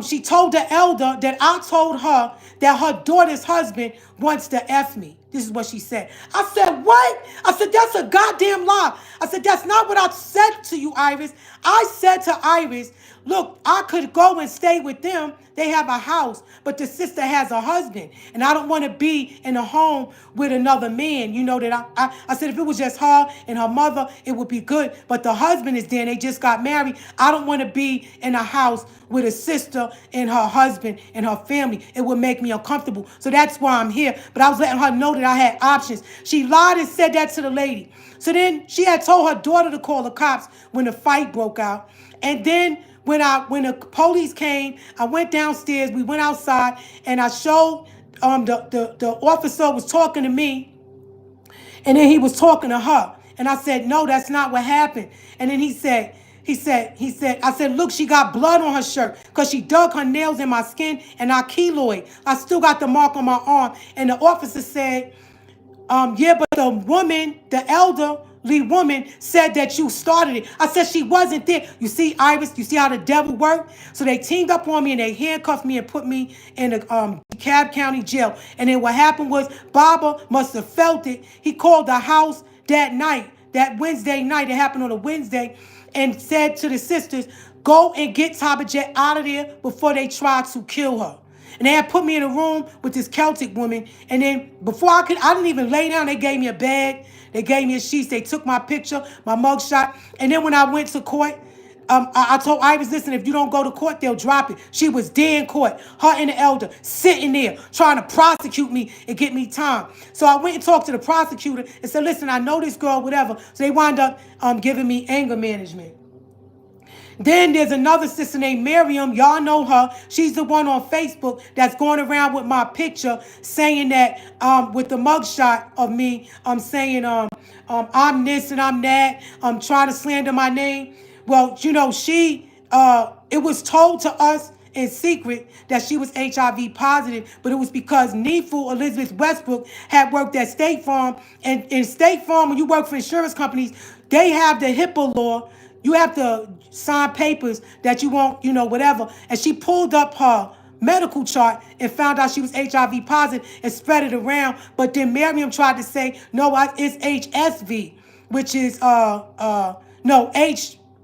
she told the elder that I told her that her daughter's husband wants to F me. This is what she said. I said, what? I said, that's a goddamn lie. I said, that's not what I said to you, Iris. I said to Iris, look, I could go and stay with them. They have a house, but the sister has a husband. And I don't want to be in a home with another man. I said, if it was just her and her mother, it would be good. But the husband is there and they just got married. I don't want to be in a house with a sister and her husband and her family. It would make me uncomfortable. So that's why I'm here. But I was letting her know that I had options. She lied and said that to the lady. So then she had told her daughter to call the cops when the fight broke out. And then when the police came, I went downstairs, we went outside, and I showed the officer was talking to me, and then he was talking to her. And I said, no, that's not what happened. And then he said, I said, look, she got blood on her shirt because she dug her nails in my skin and I keloid. I still got the mark on my arm. And the officer said, yeah, but the woman, the elderly woman, said that you started it. I said she wasn't there. You see, Iris, you see how the devil worked? So they teamed up on me and they handcuffed me and put me in the DeKalb County jail. And then what happened was Baba must have felt it. He called the house that night, that Wednesday night. It happened on a Wednesday, and said to the sisters, go and get Tabitjet out of there before they try to kill her. And they had put me in a room with this Celtic woman. And then before I didn't even lay down. They gave me a bed. They gave me a sheet. They took my picture, my mugshot. And then when I went to court, I told Iris, listen, if you don't go to court, they'll drop it. She was there in court, her and the elder, sitting there trying to prosecute me and get me time. So I went and talked to the prosecutor and said, listen, I know this girl, whatever. So they wound up giving me anger management. Then there's another sister named Miriam. Y'all know her. She's the one on Facebook that's going around with my picture saying that, with the mugshot of me, saying I'm this and I'm that, trying to slander my name. Well, you know, it was told to us in secret that she was HIV positive, but it was because Nefu, Elizabeth Westbrook, had worked at State Farm. And in State Farm, when you work for insurance companies, they have the HIPAA law. You have to sign papers that you won't, you know, whatever. And she pulled up her medical chart and found out she was HIV positive and spread it around. But then Miriam tried to say, no, it's HSV, which is,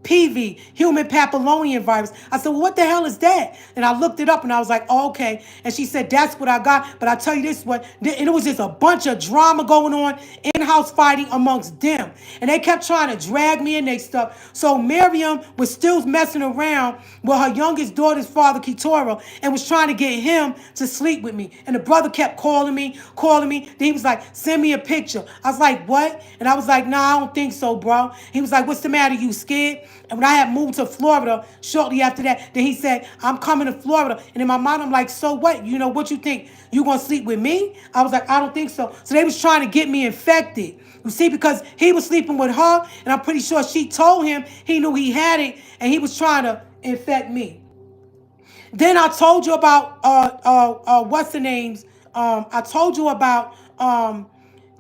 HPV, human papillomavirus. I said, well, what the hell is that? And I looked it up and I was like, oh, okay. And she said, that's what I got. But I tell you this one, and it was just a bunch of drama going on, in-house fighting amongst them. And they kept trying to drag me in their stuff. So Miriam was still messing around with her youngest daughter's father, Keturah, and was trying to get him to sleep with me. And the brother kept calling me. Then he was like, send me a picture. I was like, what? And I was like, nah, I don't think so, bro. He was like, what's the matter? You scared? And when I had moved to Florida shortly after that, then he said, I'm coming to Florida. And in my mind, I'm like, so what? You know, what you think? You gonna sleep with me? I was like, I don't think so. So they was trying to get me infected. You see, because he was sleeping with her, and I'm pretty sure she told him he knew he had it, and he was trying to infect me. Then I told you about what's the names? I told you about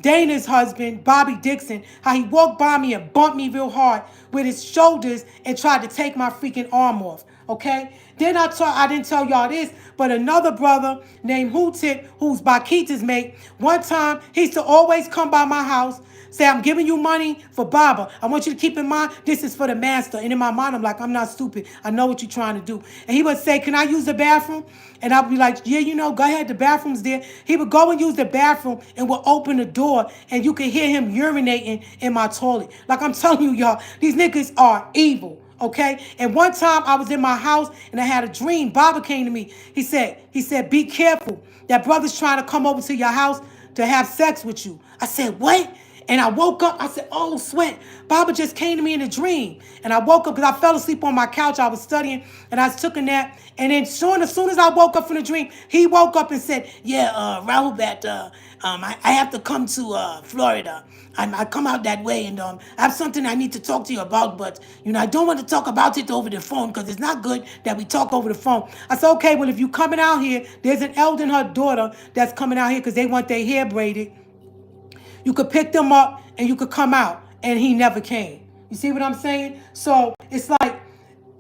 Dana's husband, Bobby Dixon, how he walked by me and bumped me real hard with his shoulders and tried to take my freaking arm off. Okay? Then I didn't tell y'all this, but another brother named Hootit, who's Bakita's mate, one time he used to always come by my house, say, I'm giving you money for Baba. I want you to keep in mind, this is for the master. And in my mind, I'm like, I'm not stupid. I know what you're trying to do. And he would say, can I use the bathroom? And I'd be like, yeah, you know, go ahead. The bathroom's there. He would go and use the bathroom and would open the door and you could hear him urinating in my toilet. Like I'm telling you, y'all, these niggas are evil. Okay. And one time I was in my house and I had a dream. Baba came to me. He said, be careful. That brother's trying to come over to your house to have sex with you. I said, what? And I woke up. I said, oh, sweat. Baba just came to me in a dream. And I woke up because I fell asleep on my couch. I was studying and I took a nap. And then as soon as I woke up from the dream, he woke up and said, yeah, Rahul, I have to come to Florida. I come out that way and I have something I need to talk to you about. But, you know, I don't want to talk about it over the phone because it's not good that we talk over the phone. I said, okay, well, if you're coming out here, there's an elder and her daughter that's coming out here because they want their hair braided. You could pick them up and you could come out. And he never came. You see what I'm saying? So it's like,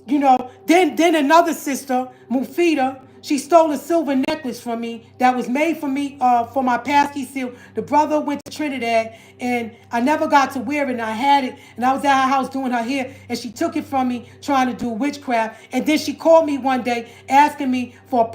you know, then another sister, Mufida, she stole a silver necklace from me that was made for me for my passkey seal. The brother went to Trinidad and I never got to wear it and I had it and I was at her house doing her hair and she took it from me trying to do witchcraft. And then she called me one day asking me for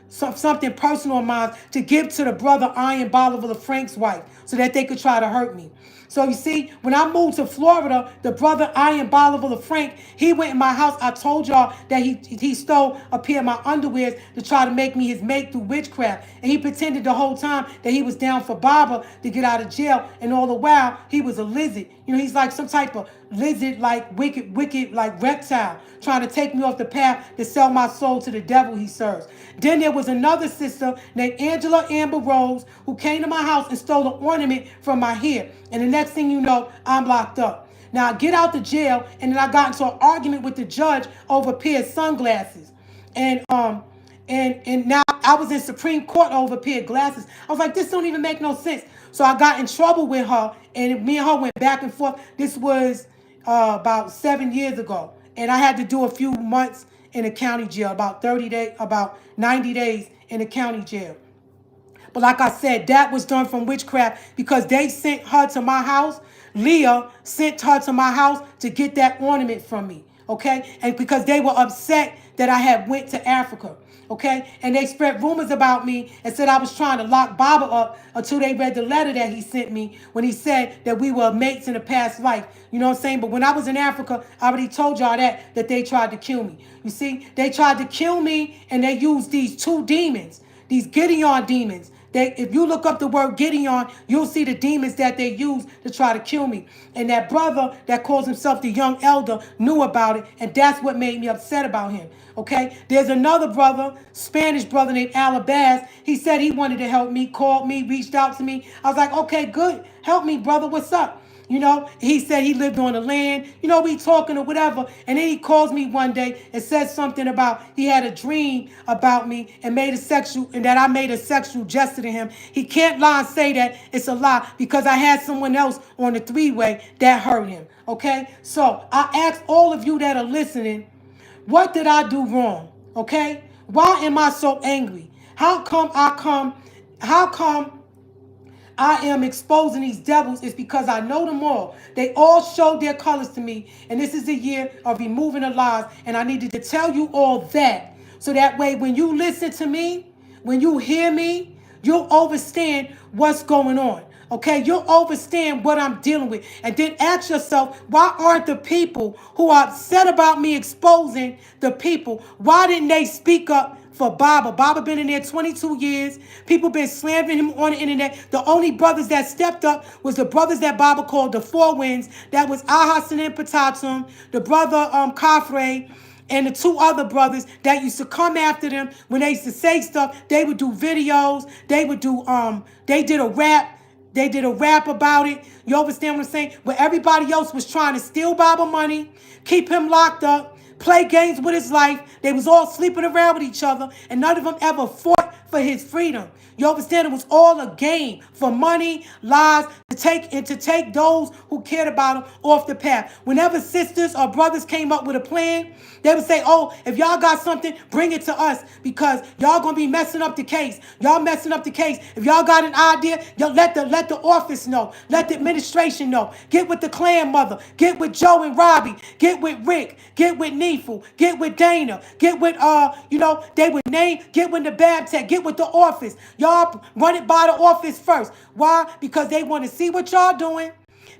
something personal of mine to give to the brother Iron Bolivar Frank's wife so that they could try to hurt me. So you see, when I moved to Florida, the brother Iron Bolivar Frank, he went in my house. I told y'all that he stole a pair of my underwears to try to make me his mate through witchcraft. And he pretended the whole time that he was down for Baba to get out of jail. And all the while, he was a lizard. You know, he's like some type of lizard, like wicked, like reptile, trying to take me off the path to sell my soul to the devil he serves. Then there was another sister named Angela Amber Rose who came to my house and stole an ornament from my hair. And the next thing you know, I'm locked up. Now I get out the jail, and then I got into an argument with the judge over a pair of sunglasses. And now I was in Supreme Court over a pair of glasses. I was like, this don't even make no sense. So I got in trouble with her, and me and her went back and forth. This was about 7 years ago, and I had to do a few months in the county jail, about 30 days, about 90 days in the county jail. But like I said, that was done from witchcraft because they sent her to my house. Leah sent her to my house to get that ornament from me, okay? And because they were upset that I had went to Africa, okay? And they spread rumors about me and said I was trying to lock Baba up until they read the letter that he sent me when he said that we were mates in a past life. You know what I'm saying? But when I was in Africa, I already told y'all that they tried to kill me. You see, they tried to kill me, and they used these two demons, these Gideon demons. If you look up the word Gideon, you'll see the demons that they use to try to kill me. And that brother that calls himself the young elder knew about it, and that's what made me upset about him. Okay? There's another brother, Spanish brother named Alabaz. He said he wanted to help me, called me, reached out to me. I was like, okay, good. Help me, brother. What's up? You know, he said he lived on the land. You know, we talking or whatever. And then he calls me one day and says something about he had a dream about me and that I made a sexual gesture to him. He can't lie and say that it's a lie because I had someone else on the three-way that hurt him. Okay? So I ask all of you that are listening, what did I do wrong? Okay? Why am I so angry? How come I am exposing these devils? Is because I know them all. They all showed their colors to me. And this is a year of removing the lies. And I needed to tell you all that. So that way, when you listen to me, when you hear me, you'll understand what's going on. Okay, you'll understand what I'm dealing with. And then ask yourself, why aren't the people who are upset about me exposing the people, why didn't they speak up for Baba? Baba been in there 22 years. People been slandering him on the internet. The only brothers that stepped up was the brothers that Baba called the Four Winds. That was Ahasanin Patatum, the brother Kafre, and the two other brothers that used to come after them when they used to say stuff. They would do videos. They would do they did a rap. They did a rap about it. You understand what I'm saying? Where everybody else was trying to steal Baba money, keep him locked up, play games with his life. They was all sleeping around with each other, and none of them ever fought for his freedom. You understand? It was all a game for money, lies, to take those who cared about him off the path. Whenever sisters or brothers came up with a plan, they would say, oh, if y'all got something, bring it to us because y'all going to be messing up the case. Y'all messing up the case. If y'all got an idea, y'all let the office know. Let the administration know. Get with the clan mother. Get with Joe and Robbie. Get with Rick. Get with Neeful. Get with Dana. Get with, they would name, get with the Babtech. Get with the office. Y'all run it by the office first. Why? Because they want to see what y'all doing,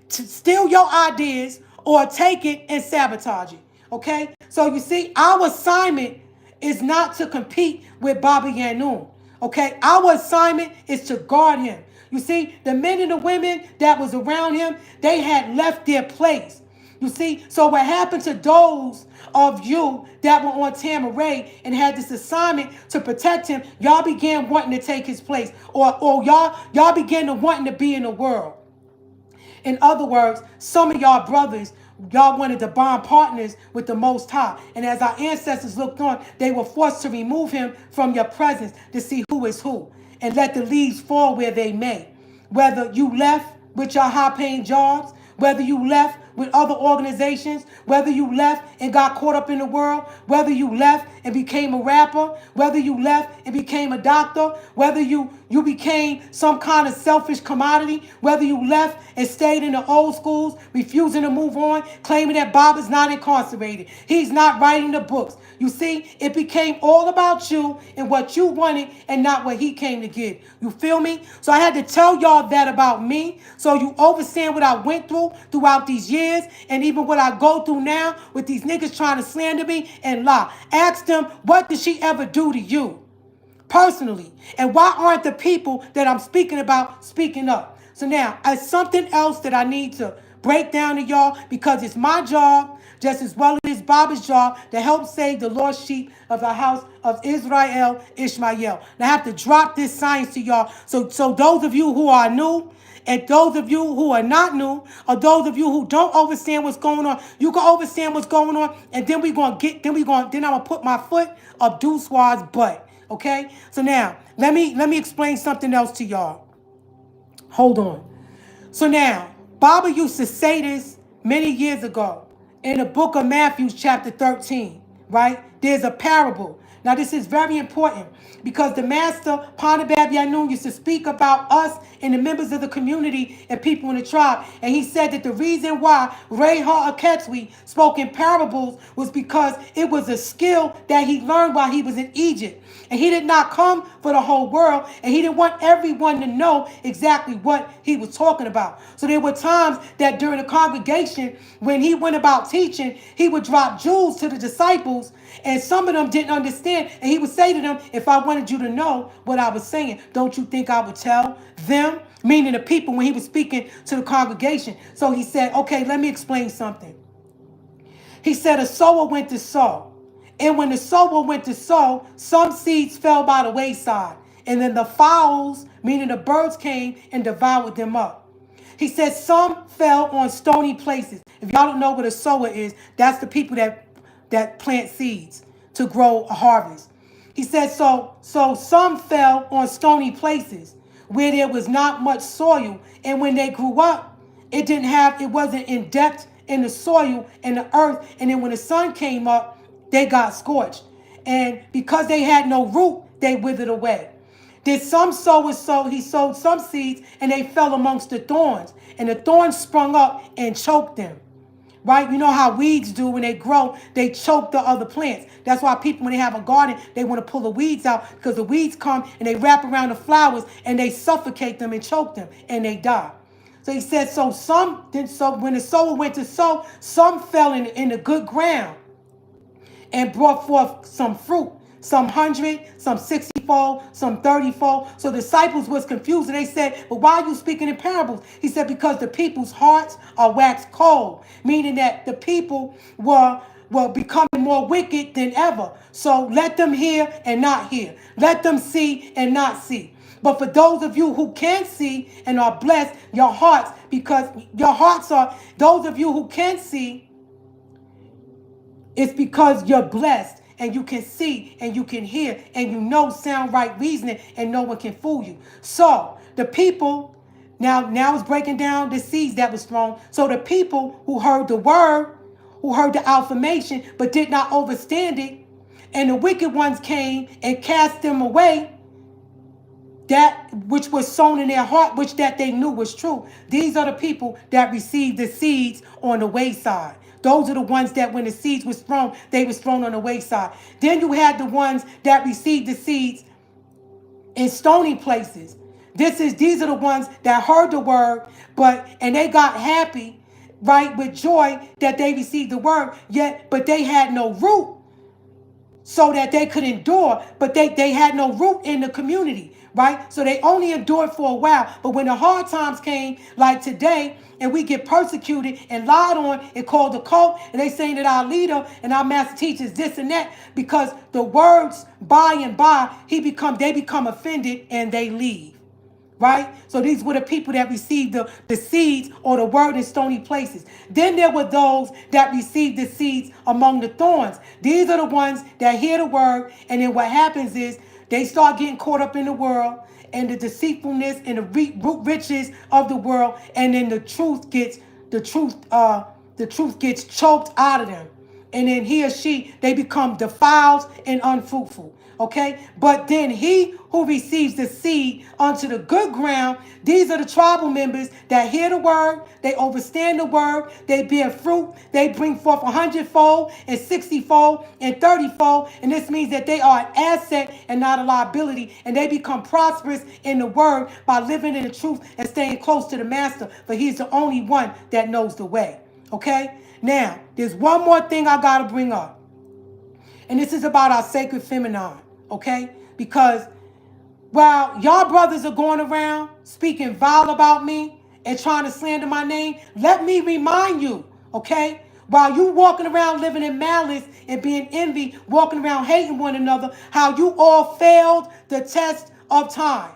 to steal your ideas or take it and sabotage it. Okay? So you see, our assignment is not to compete with Baba Yanun. Okay? Our assignment is to guard him. You see, the men and the women that was around him, they had left their place. You see, so what happened to those of you that were on Tamaray and had this assignment to protect him, y'all began wanting to take his place, or y'all began to wanting to be in the world. In other words, some of y'all brothers, y'all wanted to bond partners with the Most High. And as our ancestors looked on, they were forced to remove him from your presence to see who is who and let the leaves fall where they may. Whether you left with your high-paying jobs, whether you left with other organizations, whether you left and got caught up in the world, whether you left and became a rapper, whether you left and became a doctor, whether you became some kind of selfish commodity, whether you left and stayed in the old schools, refusing to move on, claiming that Bob is not incarcerated. He's not writing the books. You see, it became all about you and what you wanted and not what he came to give. You feel me? So I had to tell y'all that about me so you understand what I went through throughout these years and even what I go through now with these niggas trying to slander me and lie. Ask them, what did she ever do to you personally? And why aren't the people that I'm speaking about speaking up? So now, it's something else that I need to break down to y'all because it's my job, just as well as Baba's job, to help save the lost sheep of the house of Israel, Ishmael. Now, I have to drop this science to y'all. So those of you who are new And those of you who are not new, or those of you who don't understand what's going on, you can understand what's going on, and then I'm gonna put my foot up Deuce's butt. Okay? So now, let me explain something else to y'all. Hold on. So now, Baba used to say this many years ago in the book of Matthew, chapter 13, right? There's a parable. Now, this is very important because the master, Panabab Yanun, used to speak about us and the members of the community and people in the tribe. And he said that the reason why Ray Ha-Aketswi spoke in parables was because it was a skill that he learned while he was in Egypt. And he did not come for the whole world, and he didn't want everyone to know exactly what he was talking about. So there were times that during the congregation, when he went about teaching, he would drop jewels to the disciples, and some of them didn't understand. And he would say to them, if I wanted you to know what I was saying, don't you think I would tell them? Meaning the people when he was speaking to the congregation. So he said, okay, let me explain something. He said a sower went to sow. And when the sower went to sow, some seeds fell by the wayside. And then the fowls, meaning the birds, came and devoured them up. He said some fell on stony places. If y'all don't know what a sower is, that's the people that plant seeds to grow a harvest. He said so some fell on stony places where there was not much soil. And when they grew up, it wasn't in depth in the soil and the earth. And then when the sun came up, they got scorched. And because they had no root, they withered away. Did some sowers sow? He sowed some seeds and they fell amongst the thorns. And the thorns sprung up and choked them. Right? You know how weeds do when they grow, they choke the other plants. That's why people, when they have a garden, they want to pull the weeds out because the weeds come and they wrap around the flowers and they suffocate them and choke them and they die. So he said, so when the sower went to sow, some fell in the good ground and brought forth some fruit, some 100, some 60-fold, some 30-fold. So the disciples was confused and they said, but why are you speaking in parables? He said, because the people's hearts are waxed cold, meaning that the people were becoming more wicked than ever. So let them hear and not hear. Let them see and not see. But for those of you who can see and are blessed, your hearts, because your hearts are, those of you who can see, it's because you're blessed and you can see and you can hear and you know sound right reasoning and no one can fool you. So the people, now it's breaking down the seeds that was thrown. So the people who heard the word, who heard the affirmation, but did not understand it, and the wicked ones came and cast them away, that which was sown in their heart, which that they knew was true. These are the people that received the seeds on the wayside. Those are the ones that when the seeds was thrown, they was thrown on the wayside. Then you had the ones that received the seeds in stony places. These are the ones that heard the word, and they got happy, right, with joy that they received the word, but they had no root so that they could endure, but they had no root in the community. Right? So they only endured for a while. But when the hard times came, like today, and we get persecuted and lied on and called a cult, and they saying that our leader and our master teacher is this and that, because the words by and by, they become offended and they leave. Right? So these were the people that received the seeds or the word in stony places. Then there were those that received the seeds among the thorns. These are the ones that hear the word, and then what happens is, they start getting caught up in the world and the deceitfulness and the root riches of the world, and then the truth gets choked out of them, and then he or she, they become defiled and unfruitful. Okay, but then he who receives the seed onto the good ground, these are the tribal members that hear the word, they understand the word, they bear fruit, they bring forth 100-fold and 60-fold and 30-fold, and this means that they are an asset and not a liability, and they become prosperous in the word by living in the truth and staying close to the master, for he's the only one that knows the way. Okay, now there's one more thing I gotta bring up, and this is about our sacred feminine. Okay, because while y'all brothers are going around speaking vile about me and trying to slander my name, let me remind you, okay, while you walking around living in malice and being envy, walking around hating one another, how you all failed the test of time.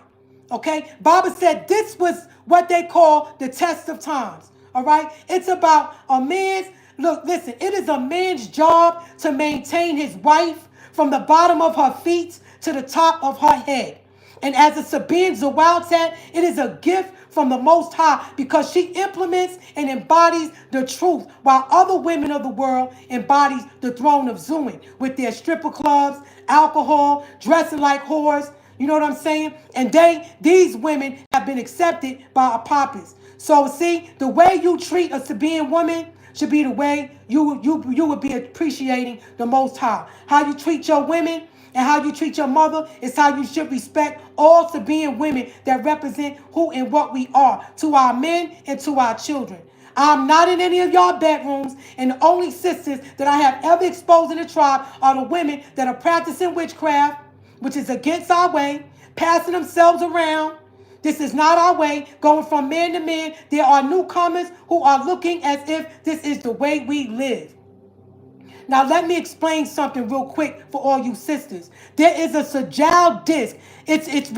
Okay, Baba said this was what they call the test of times. All right? It's about a man's, look, listen, it is a man's job to maintain his wife from the bottom of her feet to the top of her head. And as a Sabine Zawal said, it is a gift from the Most High because she implements and embodies the truth while other women of the world embodies the throne of Zuin with their stripper clubs, alcohol, dressing like whores. You know what I'm saying? And these women have been accepted by Apophis. So see, the way you treat a Sabaean woman should be the way you would be appreciating the Most High. How you treat your women and how you treat your mother is how you should respect all Sabaean women that represent who and what we are to our men and to our children. I'm not in any of y'all bedrooms, and the only sisters that I have ever exposed in the tribe are the women that are practicing witchcraft, which is against our way, passing themselves around. This is not our way, going from man to man. There are newcomers who are looking as if this is the way we live. Now, let me explain something real quick for all you sisters. There is a Zelle disc. It's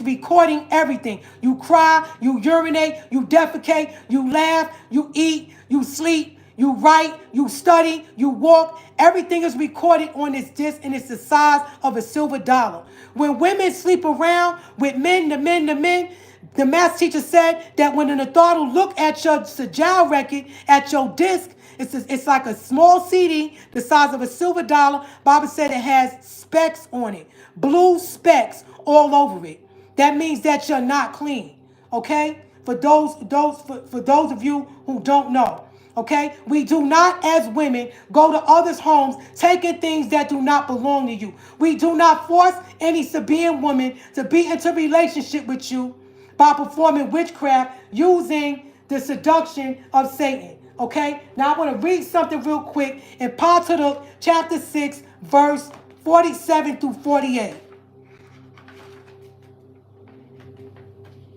recording everything. You cry, you urinate, you defecate, you laugh, you eat, you sleep, you write, you study, you walk. Everything is recorded on this disc, and it's the size of a silver dollar. When women sleep around with men, the math teacher said that when an authority look at your Zelle record, at your disc, it's like a small CD the size of a silver dollar. Baba said it has specks on it, blue specks all over it. That means that you're not clean. Okay? For those of you who don't know. Okay? We do not, as women, go to others' homes taking things that do not belong to you. We do not force any Sabaean woman to be into relationship with you by performing witchcraft using the seduction of Satan. Okay? Now I want to read something real quick in Pentateuch chapter 6, verse 47 through 48.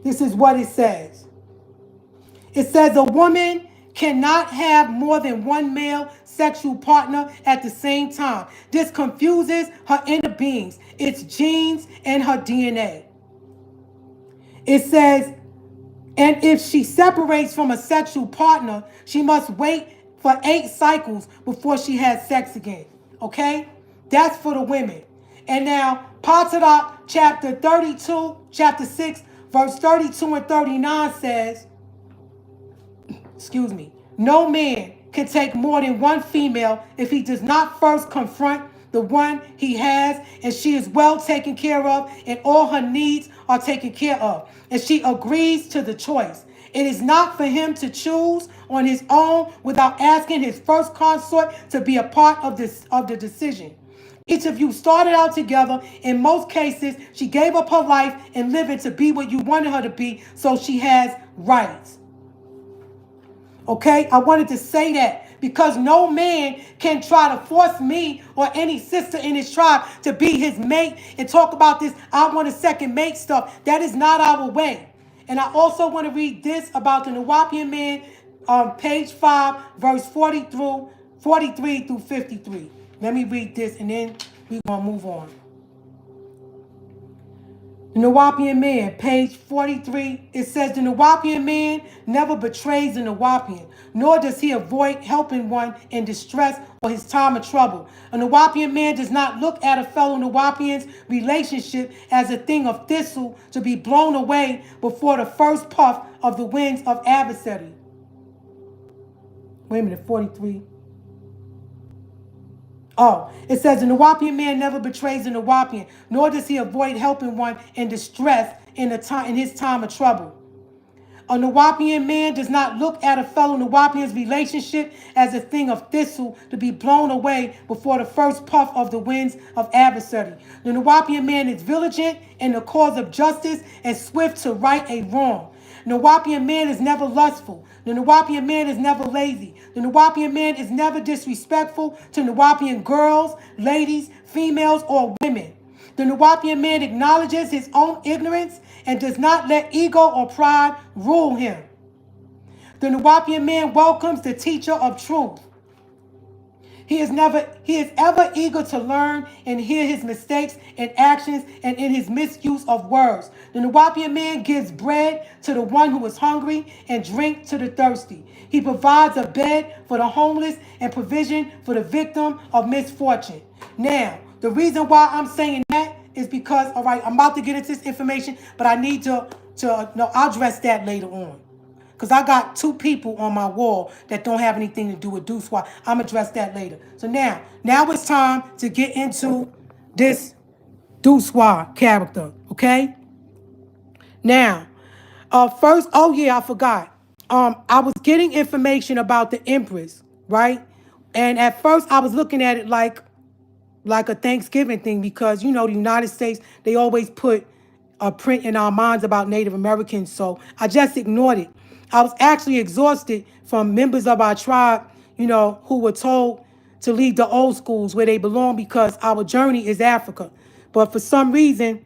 This is what it says. It says a woman cannot have more than one male sexual partner at the same time. This confuses her inner beings, its genes, and her DNA. It says, and if she separates from a sexual partner, she must wait for 8 cycles before she has sex again. Okay? That's for the women. And now, Pentateuch chapter 6, verse 32 and 39 says, no man can take more than one female if he does not first confront the one he has, and she is well taken care of, and all her needs are taken care of, and she agrees to the choice. It is not for him to choose on his own without asking his first consort to be a part of the decision. Each of you started out together. In most cases, she gave up her life and living to be what you wanted her to be, so she has rights. Okay, I wanted to say that because no man can try to force me or any sister in his tribe to be his mate and talk about this I want a second mate stuff. That is not our way. And I also want to read this about the Nawapian man on page 5, verse 43 through 53. Let me read this and then we're going to move on. The Nawapian man, page 43, it says, the Nawapian man never betrays the Nawapian, nor does he avoid helping one in distress or his time of trouble. A Nawapian man does not look at a fellow Nawapian's relationship as a thing of thistle to be blown away before the first puff of the winds of adversity. Wait a minute, 43. Oh, it says, the Nawapian man never betrays the Nawapian, nor does he avoid helping one in distress in his time of trouble. A Nawapian man does not look at a fellow Nawapian's relationship as a thing of thistle to be blown away before the first puff of the winds of adversity. The Nawapian man is vigilant in the cause of justice and swift to right a wrong. The Nawapian man is never lustful. The Nawapian man is never lazy. The Nawapian man is never disrespectful to Nawapian girls, ladies, females, or women. The Nawapian man acknowledges his own ignorance and does not let ego or pride rule him. The Nawapian man welcomes the teacher of truth. He is ever eager to learn and hear his mistakes and actions and in his misuse of words. The Nuwapian man gives bread to the one who is hungry and drink to the thirsty. He provides a bed for the homeless and provision for the victim of misfortune. Now, the reason why I'm saying that is because, all right, I'm about to get into this information, but I need no, I'll address that later on. Because I got two people on my wall that don't have anything to do with Duswa. I'm going to address that later. So now it's time to get into this Duswa character, okay? Now, first, oh yeah, I forgot. I was getting information about the Empress, right? And at first I was looking at it like a Thanksgiving thing because, you know, the United States, they always put a print in our minds about Native Americans. So I just ignored it. I was actually exhausted from members of our tribe, you know, who were told to leave the old schools where they belong because our journey is Africa. But for some reason,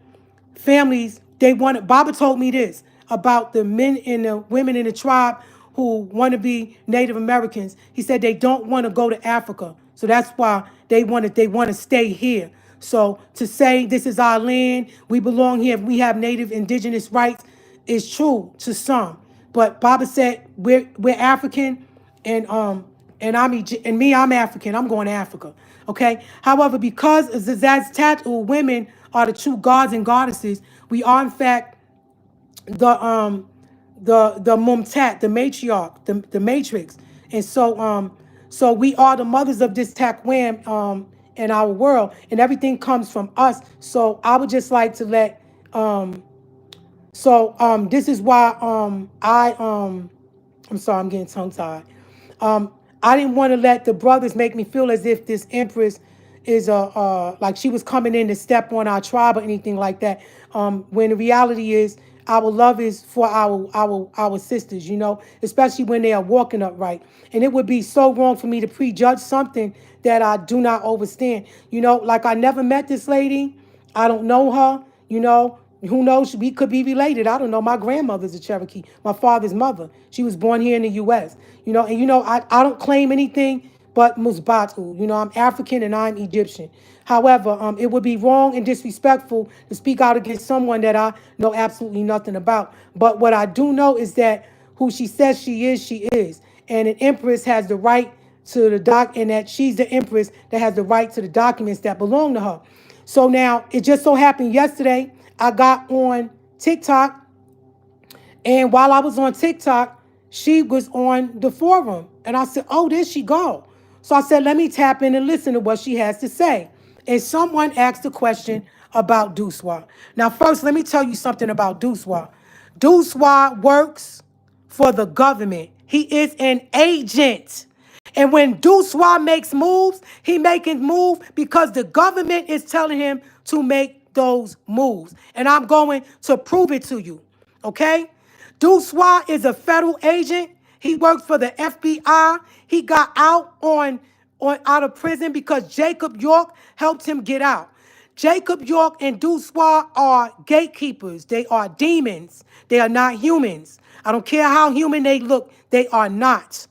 families, they wanted, Baba told me this about the men and the women in the tribe who want to be Native Americans. He said they don't want to go to Africa. So that's why they want to stay here. So to say this is our land, we belong here, we have Native indigenous rights is true to some. But Baba said we're African I'm African. I'm going to Africa. Okay. However, because Zazatatu women are the true gods and goddesses, we are in fact the Mumtat, the matriarch, the matrix. And so we are the mothers of this Takwam in our world, and everything comes from us. So I would just like to let this is why I'm sorry, I'm getting tongue tied. I didn't want to let the brothers make me feel as if this Empress is like she was coming in to step on our tribe or anything like that. When the reality is our love is for our sisters, you know, especially when they are walking upright. And it would be so wrong for me to prejudge something that I do not understand. You know, like I never met this lady. I don't know her, you know. Who knows? We could be related. I don't know. My grandmother's a Cherokee. My father's mother. She was born here in the U.S. You know, and you know, I don't claim anything but Musbatu. You know, I'm African and I'm Egyptian. However, it would be wrong and disrespectful to speak out against someone that I know absolutely nothing about. But what I do know is that who she says she is. And an empress has the right to the and that she's the empress that has the right to the documents that belong to her. So now, it just so happened yesterday, I got on TikTok, and while I was on TikTok, she was on the forum. And I said, oh, there she go. So I said, let me tap in and listen to what she has to say. And someone asked a question about Duswa. Now, first, let me tell you something about Duswa. Duswa works for the government. He is an agent. And when Duswa makes moves, he making move because the government is telling him to make those moves. And I'm going to prove it to you. Okay? Duswa is a federal agent. He works for the FBI. He got out out of prison because Jacob York helped him get out. Jacob York and Duswa are gatekeepers. They are demons. They are not humans. I don't care how human they look. They are not.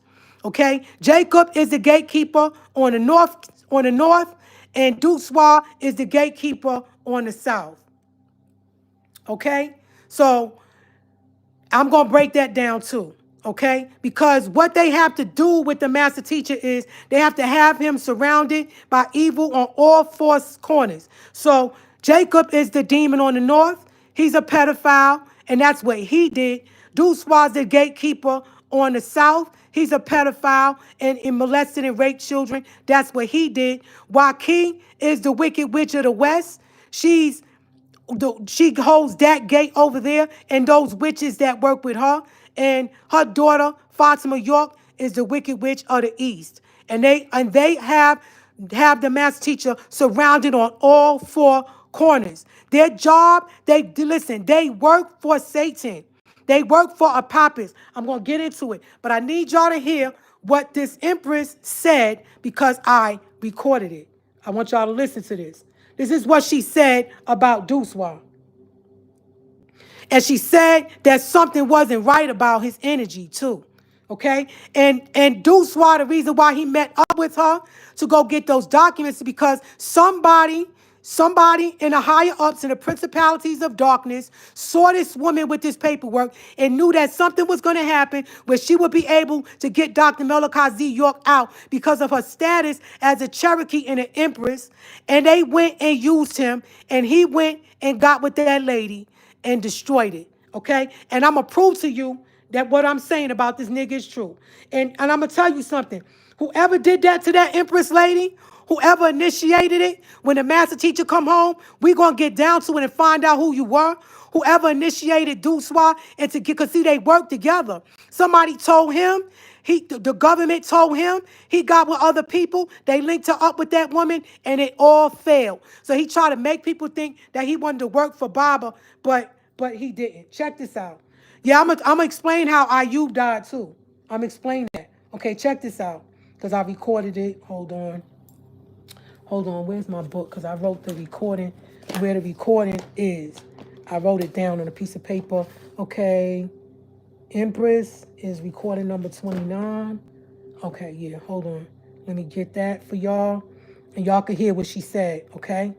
Okay? Jacob is the gatekeeper on the north, and Duswa is the gatekeeper on the south. Okay? So I'm going to break that down too. Okay? Because what they have to do with the master teacher is they have to have him surrounded by evil on all four corners. So Jacob is the demon on the north. He's a pedophile, and that's what he did. Duswa's the gatekeeper on the south. He's a pedophile and molested and raped children. That's what he did. Joaquin is the wicked witch of the west. She holds that gate over there and those witches that work with her. And her daughter, Fatima York, is the wicked witch of the east. And they have the master teacher surrounded on all four corners. Their job, they work for Satan. They work for a Apophis. I'm going to get into it. But I need y'all to hear what this empress said because I recorded it. I want y'all to listen to this. This is what she said about Duswa. And she said that something wasn't right about his energy, too. Okay? And Duswa, the reason why he met up with her to go get those documents is because somebody in the higher ups in the principalities of darkness saw this woman with this paperwork and knew that something was going to happen where she would be able to get Dr. Malachi Z. York out because of her status as a Cherokee and an empress. And they went and used him, and he went and got with that lady and destroyed it. Okay? And I'm going to prove to you that what I'm saying about this nigga is true. And I'm going to tell you something. Whoever did that to that empress lady, whoever initiated it, when the master teacher come home, we going to get down to it and find out who you were. Whoever initiated Duswa, and to get, because see, they work together. Somebody told him, the government told him, he got with other people, they linked her up with that woman, and it all failed. So he tried to make people think that he wanted to work for Baba, but he didn't. Check this out. Yeah, I'm gonna explain how Ayub died too. I'm explaining that. Okay, check this out. Because I recorded it. Hold on. Where's my book? Because I wrote the recording where the recording is. I wrote it down on a piece of paper. Okay. Empress is recording number 29. Okay, yeah, hold on. Let me get that for y'all. And y'all can hear what she said, okay?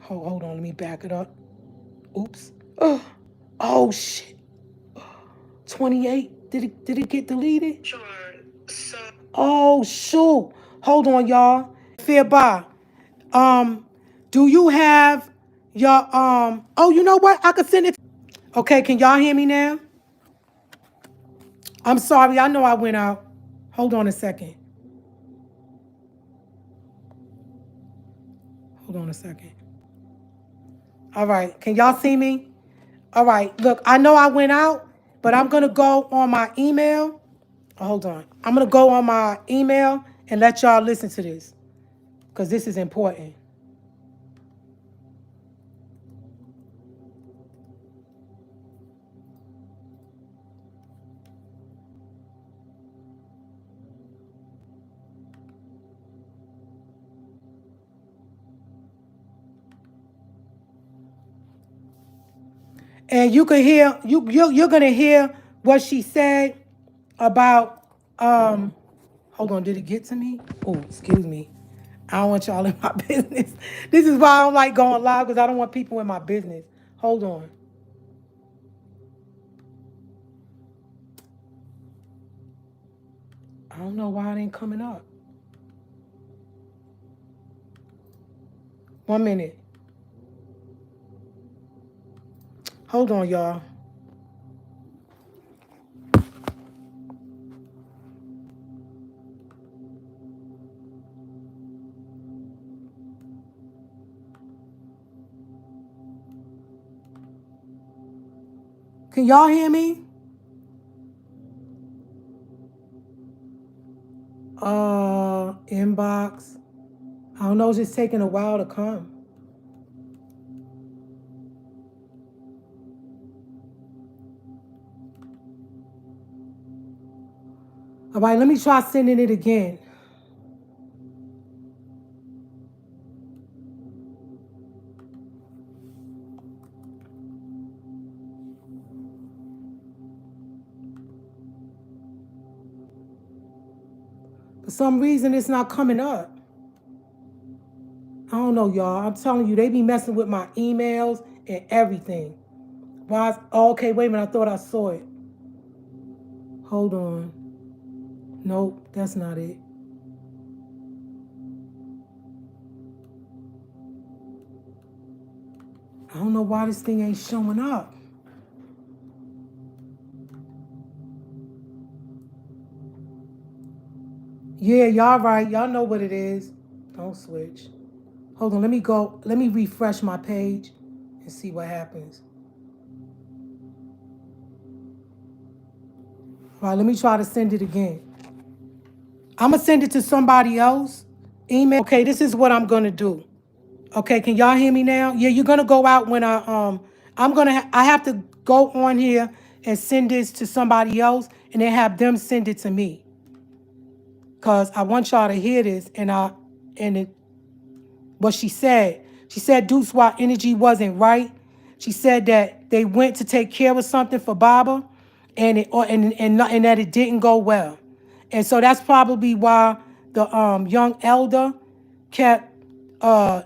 Hold on, let me back it up. Oops. Oh shit. 28. Did it get deleted? Sure. So. Oh shoot. Hold on, y'all. Fearby. Do you have your oh, you know what? I could send it. Okay, can y'all hear me now? I'm sorry, I know I went out. Hold on a second. Hold on a second. All right, can y'all see me? All right, look, I know I went out, but I'm going to go on my email. Oh, hold on. I'm going to go on my email and let y'all listen to this because this is important. And you can hear, you're going to hear what she said about, hold on, did it get to me? Oh, excuse me. I don't want y'all in my business. This is why I don't like going live, because I don't want people in my business. Hold on. I don't know why it ain't coming up. 1 minute. Hold on, y'all. Can y'all hear me? Inbox. I don't know, it's just taking a while to come. All right, let me try sending it again. For some reason, it's not coming up. I don't know, y'all. I'm telling you, they be messing with my emails and everything. Why? Oh, okay, wait a minute. I thought I saw it. Hold on. Nope, that's not it. I don't know why this thing ain't showing up. Yeah, y'all right. Y'all know what it is. Don't switch. Hold on, let me go. Let me refresh my page and see what happens. All right, let me try to send it again. I'm going to send it to somebody else. Email. Okay, this is what I'm going to do. Okay, can y'all hear me now? Yeah, you're going to go out when I have to go on here and send this to somebody else and then have them send it to me. Cuz I want y'all to hear this what she said. She said Duswa energy wasn't right. She said that they went to take care of something for Baba and that it didn't go well. And so that's probably why the young elder kept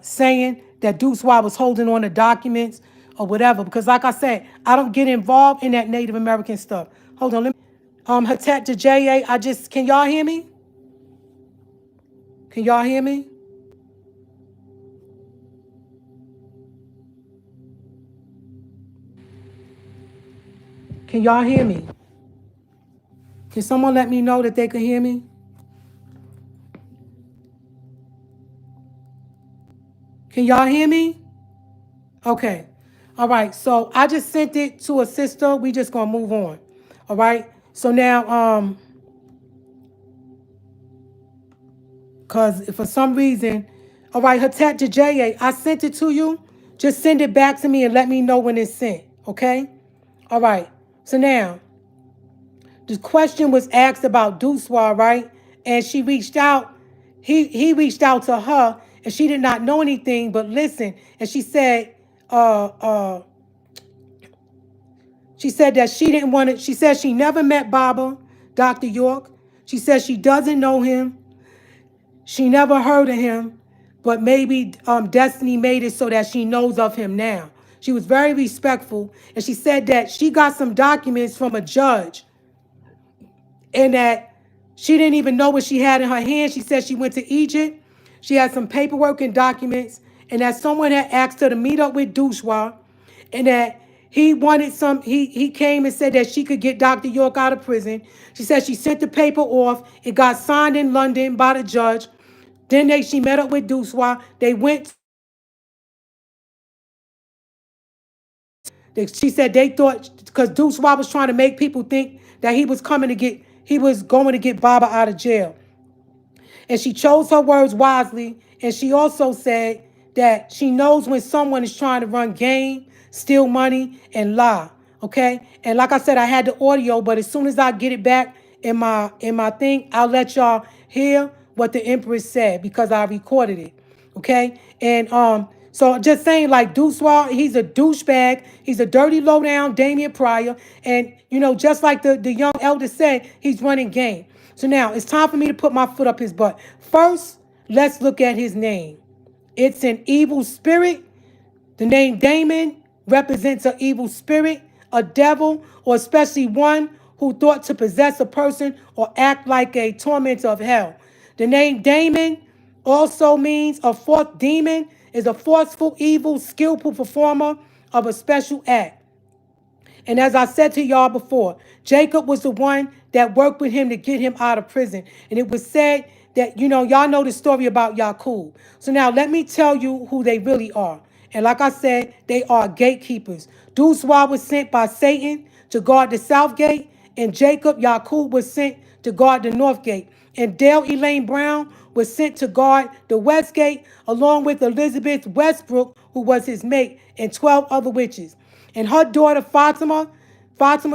saying that Deuce Wild was holding on to documents or whatever. Because like I said, I don't get involved in that Native American stuff. Hold on, let me Hatet to JA. Can y'all hear me? Can y'all hear me? Can y'all hear me? Can someone let me know that they can hear me? Can y'all hear me? Okay. All right. So I just sent it to a sister. We just gonna move on. All right. So now, cause for some reason, all right, Hatet to JA, I sent it to you. Just send it back to me and let me know when it's sent. Okay. All right. So now, the question was asked about Duswa, right? And she reached out. He reached out to her, and she did not know anything. But listen, and uh, uh, she said that she didn't want it. She said she never met Baba, Dr. York. She said she doesn't know him. She never heard of him, but maybe Destiny made it so that she knows of him now. She was very respectful, and she said that she got some documents from a judge and that she didn't even know what she had in her hand. She said she went to Egypt. She had some paperwork and documents, and that someone had asked her to meet up with Dushwa, and that he wanted some. He came and said that she could get Dr. York out of prison. She said she sent the paper off. It got signed in London by the judge. Then she met up with Dushwa. They went. She said they thought because Dushwa was trying to make people think that he was going to get Baba out of jail. And she chose her words wisely. And she also said that she knows when someone is trying to run game, steal money, and lie. Okay? And like I said, I had the audio, but as soon as I get it back in my thing, I'll let y'all hear what the Empress said because I recorded it. Okay? And so just saying, like, Duswa, he's a douchebag. He's a dirty, low-down Damon Pryor. And, just like the young elder said, he's running game. So now it's time for me to put my foot up his butt. First, let's look at his name. It's an evil spirit. The name Damon represents an evil spirit, a devil, or especially one who thought to possess a person or act like a tormentor of hell. The name Damon also means a fourth demon is a forceful, evil, skillful performer of a special act. And as I said to y'all before, Jacob was the one that worked with him to get him out of prison. And it was said that, y'all know the story about Yaqub. So now let me tell you who they really are. And like I said, they are gatekeepers. Duswa was sent by Satan to guard the south gate, and Yaqub was sent to guard the north gate. And Dale Elaine Brown was sent to guard the west gate, along with Elizabeth Westbrook, who was his mate, and 12 other witches. And her daughter Fatima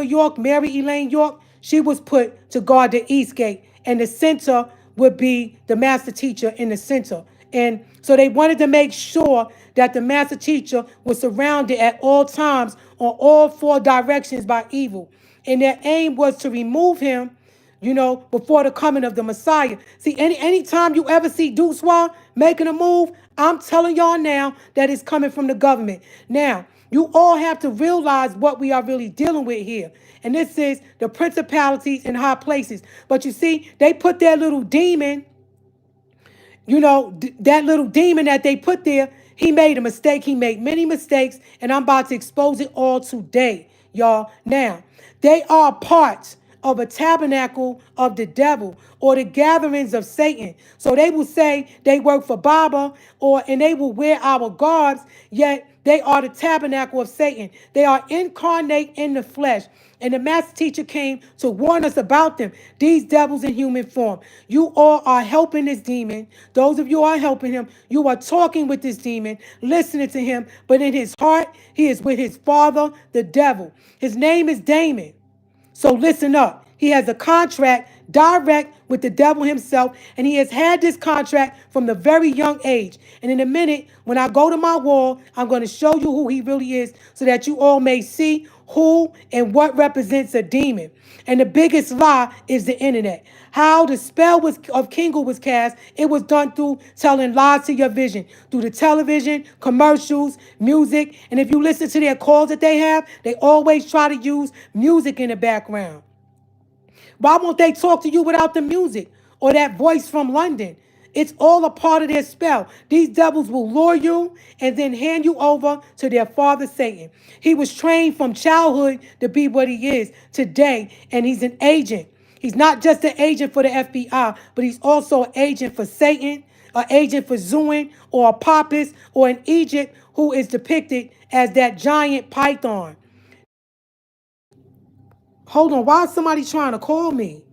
York, Mary Elaine York, she was put to guard the east gate. And the center would be the master teacher in the center. And so they wanted to make sure that the master teacher was surrounded at all times on all four directions by evil. And their aim was to remove him, before the coming of the Messiah. See, anytime you ever see Duswa making a move, I'm telling y'all now that it's coming from the government. Now, you all have to realize what we are really dealing with here. And this is the principalities in high places. But you see, they put their little demon, that little demon that they put there, he made a mistake. He made many mistakes. And I'm about to expose it all today, y'all. Now, they are parts of a tabernacle of the devil or the gatherings of Satan. So they will say they work for Baba and they will wear our garbs, yet they are the tabernacle of Satan. They are incarnate in the flesh. And the master teacher came to warn us about them, these devils in human form. You all are helping this demon. Those of you are helping him. You are talking with this demon, listening to him. But in his heart, he is with his father, the devil. His name is Damon. So listen up. He has a contract direct with the devil himself, and he has had this contract from the very young age. And in a minute, when I go to my wall, I'm going to show you who he really is so that you all may see who and what represents a demon. And the biggest lie is the internet. How the spell of Kingle was cast, it was done through telling lies to your vision, through the television, commercials, music. And if you listen to their calls that they have, they always try to use music in the background. Why won't they talk to you without the music or that voice from London? It's all a part of their spell. These devils will lure you and then hand you over to their father, Satan. He was trained from childhood to be what he is today, and he's an agent. He's not just an agent for the FBI, but he's also an agent for Satan, an agent for Zuin, or a Papist, or an Egypt who is depicted as that giant python. Hold on, why is somebody trying to call me?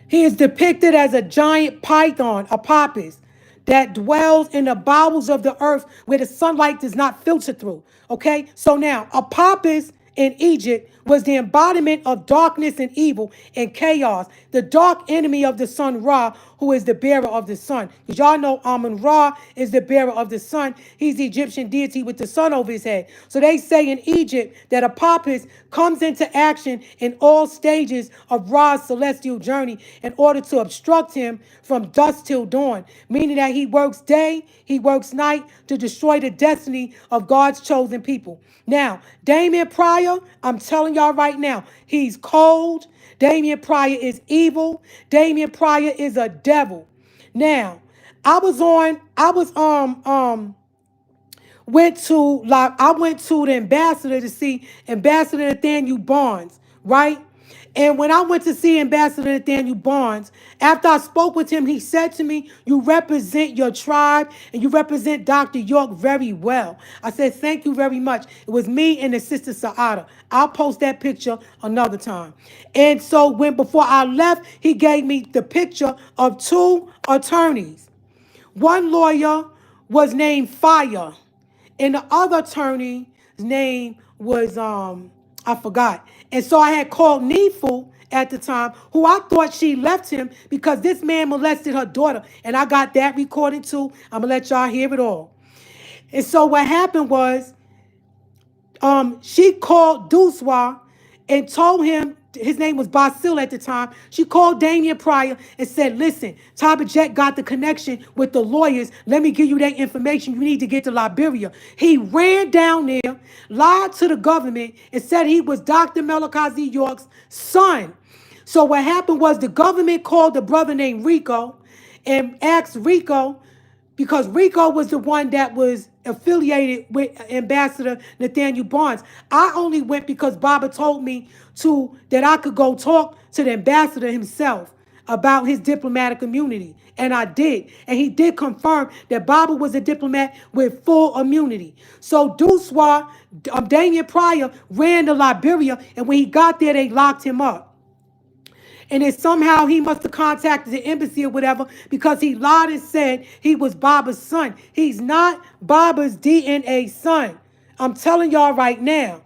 He is depicted as a giant python, a Papist, that dwells in the bowels of the earth where the sunlight does not filter through. Okay? So now, a Papist in Egypt was the embodiment of darkness and evil and chaos, the dark enemy of the sun Ra, who is the bearer of the sun. Because y'all know Amun Ra is the bearer of the sun. He's the Egyptian deity with the sun over his head. So they say in Egypt that a Papist comes into action in all stages of Ra's celestial journey in order to obstruct him from dusk till dawn, meaning that he works day, he works night to destroy the destiny of God's chosen people. Now, Damon Pryor, I'm telling y'all right now, he's cold. Damon Pryor is evil. Damon Pryor is a devil. Now, I went to the ambassador to see Ambassador Nathaniel Barnes, right? And when I went to see Ambassador Nathaniel Barnes, after I spoke with him, he said to me, "You represent your tribe and you represent Dr. York very well." I said, "Thank you very much." It was me and the sister Saada. I'll post that picture another time. And so before I left, he gave me the picture of two attorneys. One lawyer was named Fire, and the other attorney's name was I forgot. And so I had called Neeful at the time, who I thought she left him because this man molested her daughter. And I got that recording too. I'm gonna let y'all hear it all. And so what happened was she called Duswa and told him, his name was Basil at the time. She called Damon Pryor and said, "Listen, Tabitjet got the connection with the lawyers. Let me give you that information. You need to get to Liberia." He ran down there, lied to the government, and said he was Dr. Melikazi York's son. So what happened was the government called the brother named Rico and asked Rico, because Rico was the one that was affiliated with Ambassador Nathaniel Barnes. I only went because Baba told me that I could go talk to the ambassador himself about his diplomatic immunity. And I did. And he did confirm that Baba was a diplomat with full immunity. So Duswa, Damon Pryor, ran to Liberia, and when he got there, they locked him up. And then somehow he must have contacted the embassy or whatever because he lied and said he was Baba's son. He's not Baba's DNA son. I'm telling y'all right now.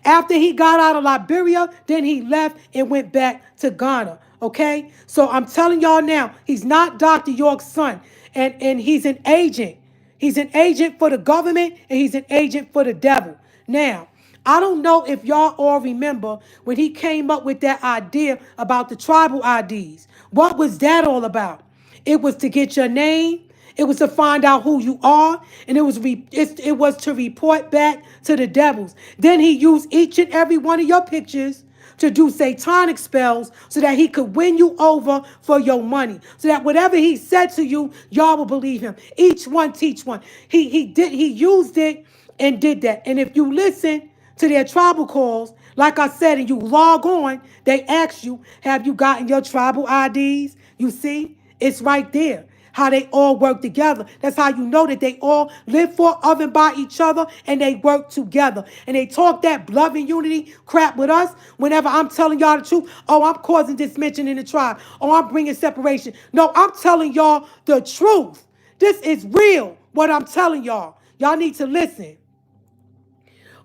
After he got out of Liberia, then he left and went back to Ghana. Okay? So I'm telling y'all now, he's not Dr. York's son. And he's an agent. He's an agent for the government and he's an agent for the devil. Now, I don't know if y'all all remember when he came up with that idea about the tribal IDs. What was that all about? It was to get your name. It was to find out who you are. And it was to report back to the devils. Then he used each and every one of your pictures to do satanic spells so that he could win you over for your money. So that whatever he said to you, y'all will believe him. Each one teach one. He used it and did that. And if you listen to their tribal calls, like I said, and you log on, they ask you, have you gotten your tribal IDs? You see, it's right there, how they all work together. That's how you know that they all live for, of, and by each other, and they work together. And they talk that love and unity crap with us whenever I'm telling y'all the truth. Oh, I'm causing dissension in the tribe. Oh, I'm bringing separation. No, I'm telling y'all the truth. This is real, what I'm telling y'all. Y'all need to listen.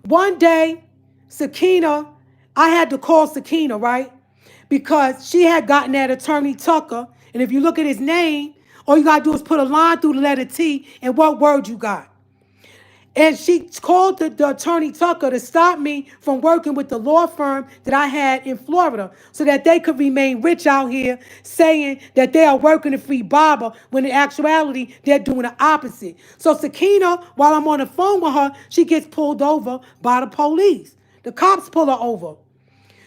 One day, Sakina, I had to call Sakina, right? Because she had gotten that attorney Tucker. And if you look at his name, all you got to do is put a line through the letter T and what word you got. And she called the attorney Tucker to stop me from working with the law firm that I had in Florida so that they could remain rich out here saying that they are working to free Baba when in actuality they're doing the opposite. So Sakina, while I'm on the phone with her, she gets pulled over by the police. The cops pull her over.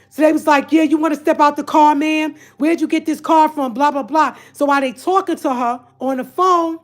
So they was like, yeah, you want to step out the car, ma'am? Where'd you get this car from? Blah, blah, blah. So while they talking to her on the phone,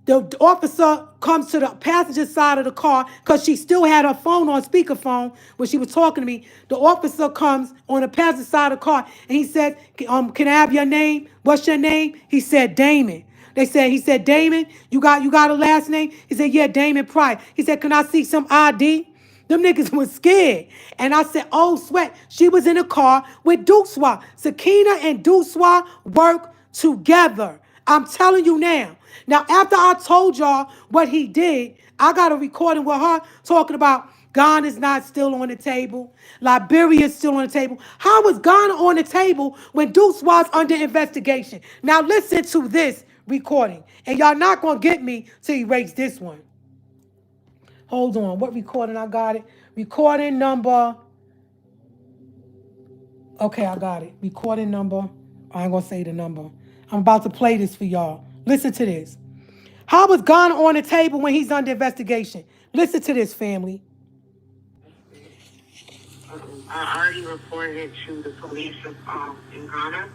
the officer comes to the passenger side of the car because she still had her phone on speakerphone when she was talking to me. The officer comes on the passenger side of the car and he said, can I have your name? What's your name? He said, Damon. He said, Damon, you got a last name? He said, yeah, Damon Pryor. He said, can I see some ID? Them niggas was scared. And I said, oh, sweat. She was in a car with Duswa. Sakina and Duswa work together. I'm telling you now. Now, after I told y'all what he did, I got a recording with her talking about Ghana is not still on the table. Liberia is still on the table. How was Ghana on the table when Deuce was under investigation? Now, listen to this recording. And y'all not going to get me to erase this one. Hold on. What recording? I got it. Recording number. Okay, I got it. Recording number. I ain't going to say the number. I'm about to play this for y'all. Listen to this. How was Ghana on the table when he's under investigation? Listen to this, family. I already reported it to the police in Ghana,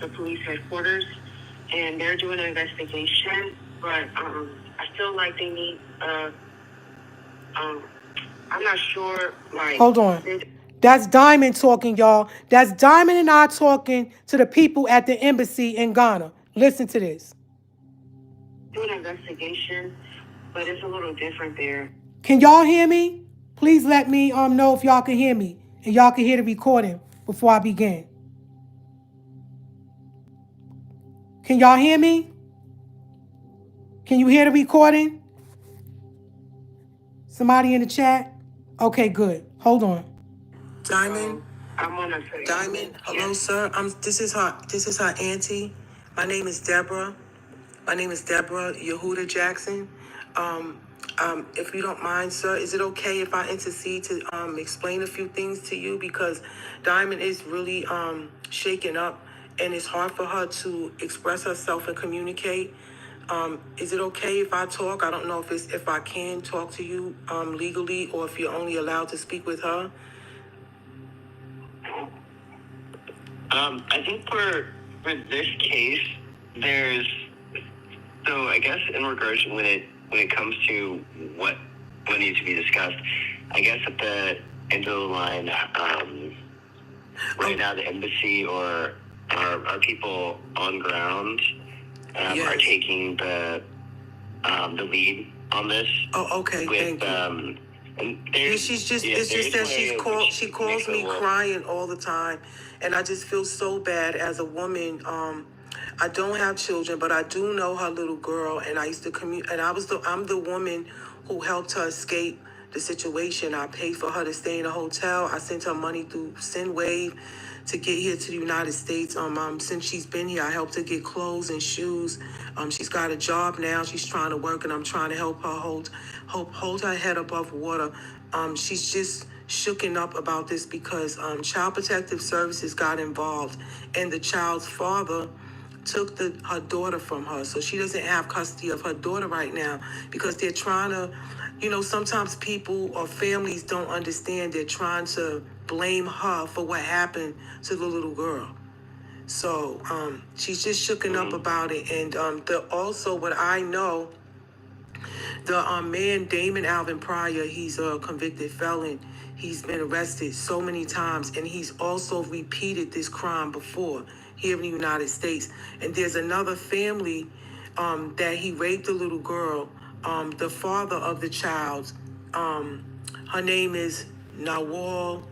the police headquarters, and they're doing an investigation. But I feel like they need. I'm not sure. Like, hold on. That's Diamond talking, y'all. That's Diamond and I talking to the people at the embassy in Ghana. Listen to this. Do an investigation, but it's a little different there. Can y'all hear me? Please let me know if y'all can hear me and y'all can hear the recording before I begin. Can y'all hear me? Can you hear the recording? Somebody in the chat? Okay, good. Hold on. Diamond. I'm on a Diamond. Hello, yes. Sir. This is her auntie. My name is Deborah. Yehuda Jackson. If you don't mind, sir, is it okay if I intercede to explain a few things to you? Because Diamond is really shaken up, and it's hard for her to express herself and communicate. Is it okay if I talk? I don't know if I can talk to you legally, or if you're only allowed to speak with her. I think for this case, so I guess in regards when it comes to what needs to be discussed, I guess at the end of the line, right now the embassy or our people on ground yes. are taking the lead on this. Oh, okay, thank you. And she's just she calls me crying all the time, and I just feel so bad as a woman. I don't have children, but I do know her little girl, and I used to and I'm the woman who helped her escape the situation. I paid for her to stay in a hotel. I sent her money through SendWave to get here to the United States. Since she's been here, I helped her get clothes and shoes. She's got a job now. She's trying to work, and I'm trying to help her hold her head above water. She's just shooken up about this because Child Protective Services got involved, and the child's father took her daughter from her. So she doesn't have custody of her daughter right now because they're trying to, sometimes people or families don't understand. They're trying to blame her for what happened to the little girl. So she's just shooken up about it. And also what I know, the man, Damon Alvin Pryor, he's a convicted felon. He's been arrested so many times, and he's also repeated this crime before here in the United States. And there's another family that he raped a little girl. The father of the child, her name is Nawal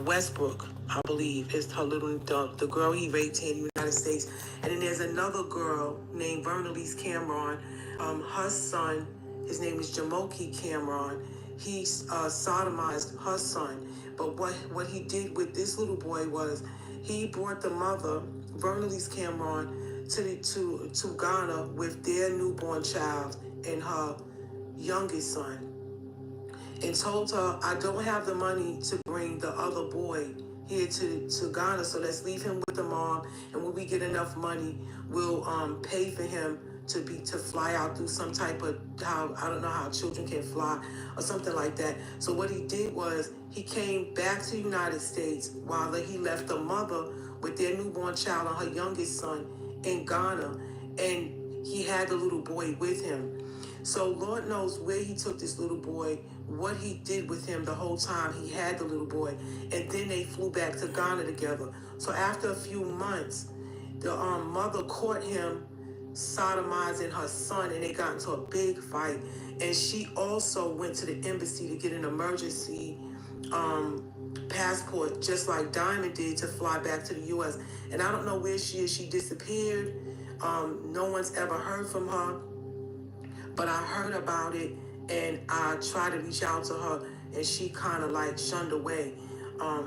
Westbrook, I believe, is her the girl he raped here in the United States. And then there's another girl named Vernalise Cameron. Her son, his name is Jamoki Cameron. He sodomized her son. But what he did with this little boy was he brought the mother, Vernalise Cameron, to Ghana with their newborn child and her youngest son and told her, I don't have the money to bring the other boy here to Ghana, so let's leave him with the mom, and when we get enough money, we'll pay for him to fly out through some type of, how I don't know how children can fly or something like that. So what he did was he came back to the United States while he left the mother with their newborn child and her youngest son in Ghana, and he had the little boy with him. So Lord knows where he took this little boy, what he did with him the whole time he had the little boy, and then they flew back to Ghana together. So after a few months, the mother caught him sodomizing her son, and they got into a big fight. And she also went to the embassy to get an emergency passport, just like Diamond did, to fly back to the U.S. And I don't know where she is. She disappeared. No one's ever heard from her. But I heard about it, and I tried to reach out to her, and she kind of like shunned away. I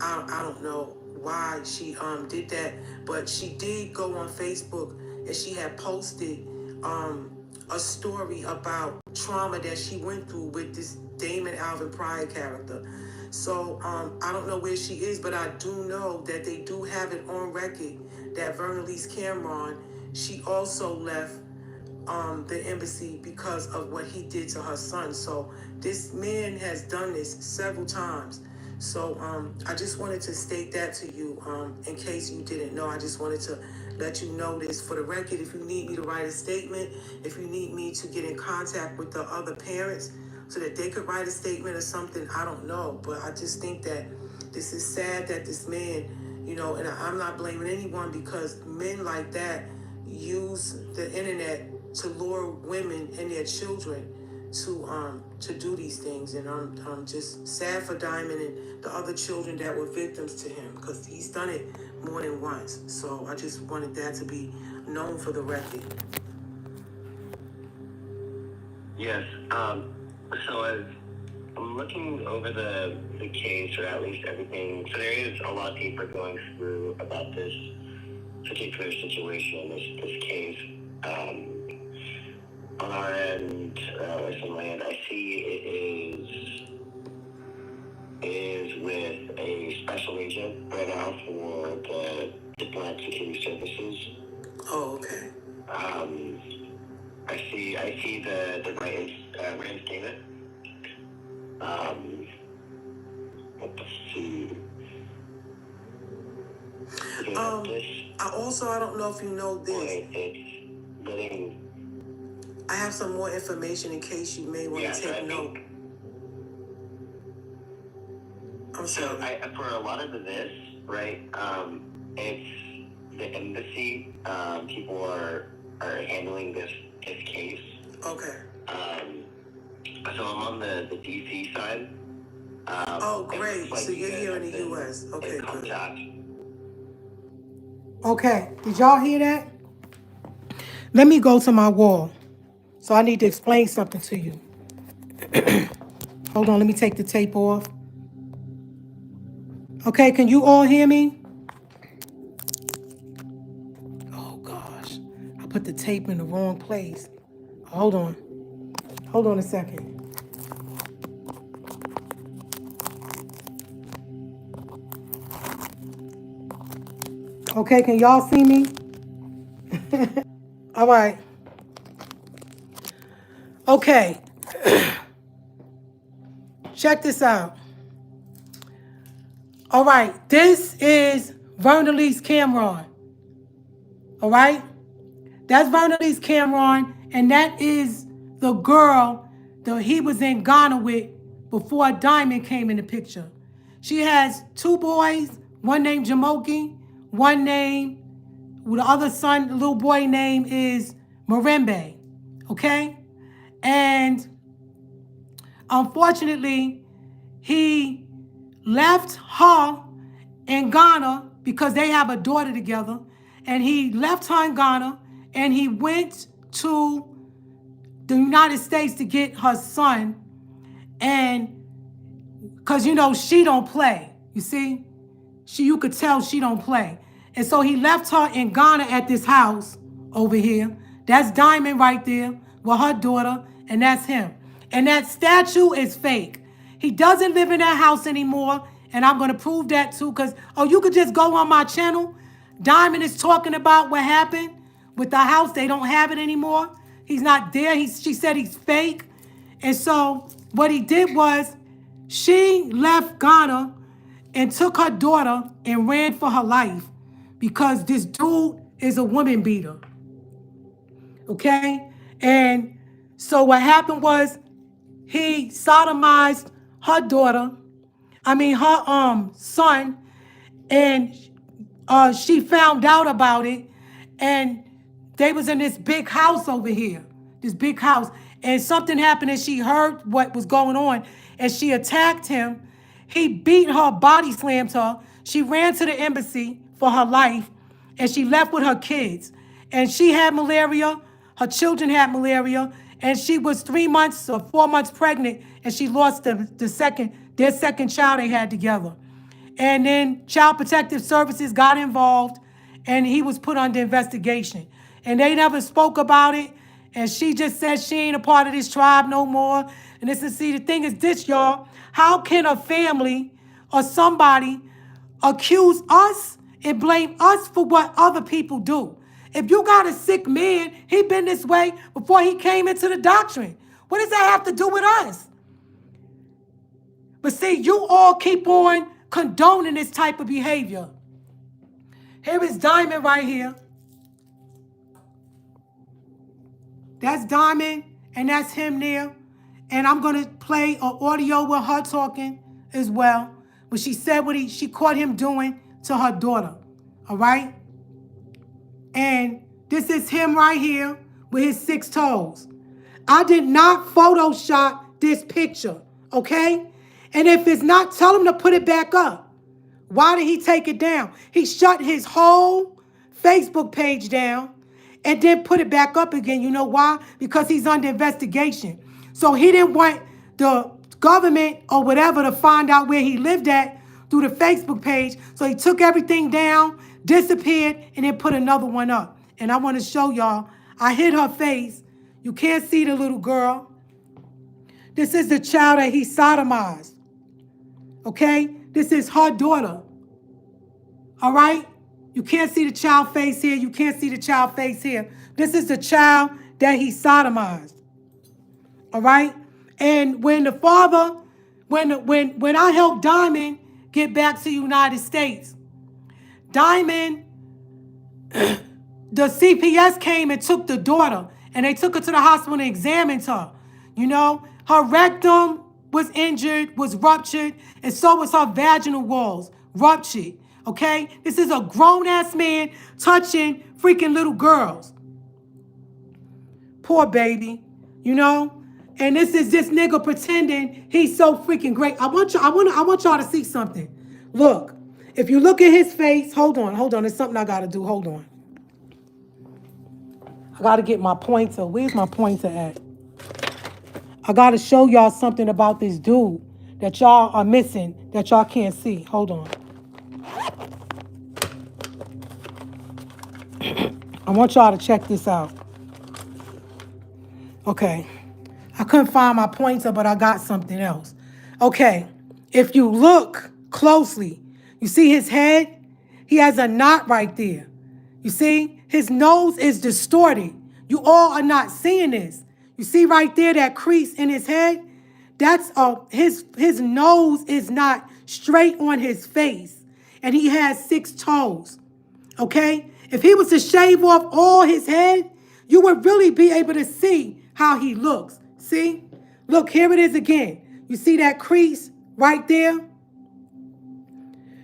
don't know why she did that, but she did go on Facebook, and she had posted a story about trauma that she went through with this Damon Pryor character. So I don't know where she is, but I do know that they do have it on record that Vernalise Cameron, she also left the embassy because of what he did to her son. So this man has done this several times. So I just wanted to state that to you in case you didn't know. I just wanted to let you know this for the record. If you need me to write a statement, if you need me to get in contact with the other parents so that they could write a statement or something, I don't know. But I just think that this is sad that this man, you know, and I'm not blaming anyone, because men like that use the internet to lure women and their children to do these things. And I'm just sad for Diamond and the other children that were victims to him, because he's done it more than once. So I just wanted that to be known for the record. Yes. So as I'm looking over the case, or at least everything, so there is a lot of people going through about this particular situation, this case. On our end, with some land, I see it is with a special agent right now for the Diplomatic Security Services. Oh, okay. I see the reinstatement. Let's see. I don't know if you know this. It's letting. I have some more information in case you may want to take note. I'm sorry. So for a lot of this, right, it's the embassy. People are handling this case. Okay. So I'm on the DC side. Oh, great. So you're here in the U.S. Okay, good. Okay, did y'all hear that? Let me go to my wall. So I need to explain something to you. Hold on, let me take the tape off. Okay, can you all hear me? Oh gosh, I put the tape in the wrong place. Hold on a second. Okay, can y'all see me? All right. Okay. Check this out. All right. This is Vernalise Cameron. All right. That's Vernalise Cameron, and that is the girl that he was in Ghana with before Diamond came in the picture. She has two boys, one named Jamoki, one name, the other son, the little boy name is Marimbe. Okay? And unfortunately, he left her in Ghana because they have a daughter together. And he left her in Ghana and he went to the United States to get her son. And because, you know, she don't play. You see? You could tell she don't play. And so he left her in Ghana at this house over here. That's Diamond right there with her daughter And that's him. And that statue is fake. He doesn't live in that house anymore. And I'm going to prove that too. Because, you could just go on my channel. Diamond is talking about what happened with the house. They don't have it anymore. He's not there. She said he's fake. And so what he did was she left Ghana and took her daughter and ran for her life because this dude is a woman beater. Okay? And so what happened was he sodomized her son, and she found out about it, and they was in this big house over here, this big house, and something happened and she heard what was going on, and she attacked him. He beat her, body slammed her. She ran to the embassy for her life, and she left with her kids. And she had malaria, her children had malaria, and she was 3 months or 4 months pregnant, and she lost their second child they had together. And then Child Protective Services got involved, and he was put under investigation. And they never spoke about it, and she just said she ain't a part of this tribe no more. And the thing is this, y'all. How can a family or somebody accuse us and blame us for what other people do? If you got a sick man, he been this way before he came into the doctrine. What does that have to do with us? But see, you all keep on condoning this type of behavior. Here is Diamond right here. That's Diamond, and that's him there. And I'm going to play an audio with her talking as well. But she said what she caught him doing to her daughter. All right? And this is him right here with his 6 toes. I did not Photoshop this picture, okay? And if it's not, tell him to put it back up. Why did he take it down? He shut his whole Facebook page down and then put it back up again. You know why? Because he's under investigation. So he didn't want the government or whatever to find out where he lived at through the Facebook page. So he took everything down, disappeared, and then put another one up. And I want to show y'all. I hid her face. You can't see the little girl. This is the child that he sodomized. Okay? This is her daughter. All right? You can't see the child face here. You can't see the child face here. This is the child that he sodomized. All right? And when the father, when I helped Diamond get back to the United States, Diamond, the CPS came and took the daughter, and they took her to the hospital and examined her. You know, her rectum was injured, was ruptured, and so was her vaginal walls, ruptured. Okay? This is a grown-ass man touching freaking little girls. Poor baby, you know? And this is this nigga pretending he's so freaking great. I want y'all to see something. Look, if you look at his face, hold on. There's something I gotta do. Hold on. I gotta get my pointer. Where's my pointer at? I gotta show y'all something about this dude that y'all are missing, that y'all can't see. Hold on. I want y'all to check this out. Okay. I couldn't find my pointer, but I got something else. Okay. If you look closely, you see his head? He has a knot right there. You see? His nose is distorted. You all are not seeing this. You see right there that crease in his head? That's his nose is not straight on his face. And he has 6 toes. Okay? If he was to shave off all his head, you would really be able to see how he looks. See? Look, here it is again. You see that crease right there?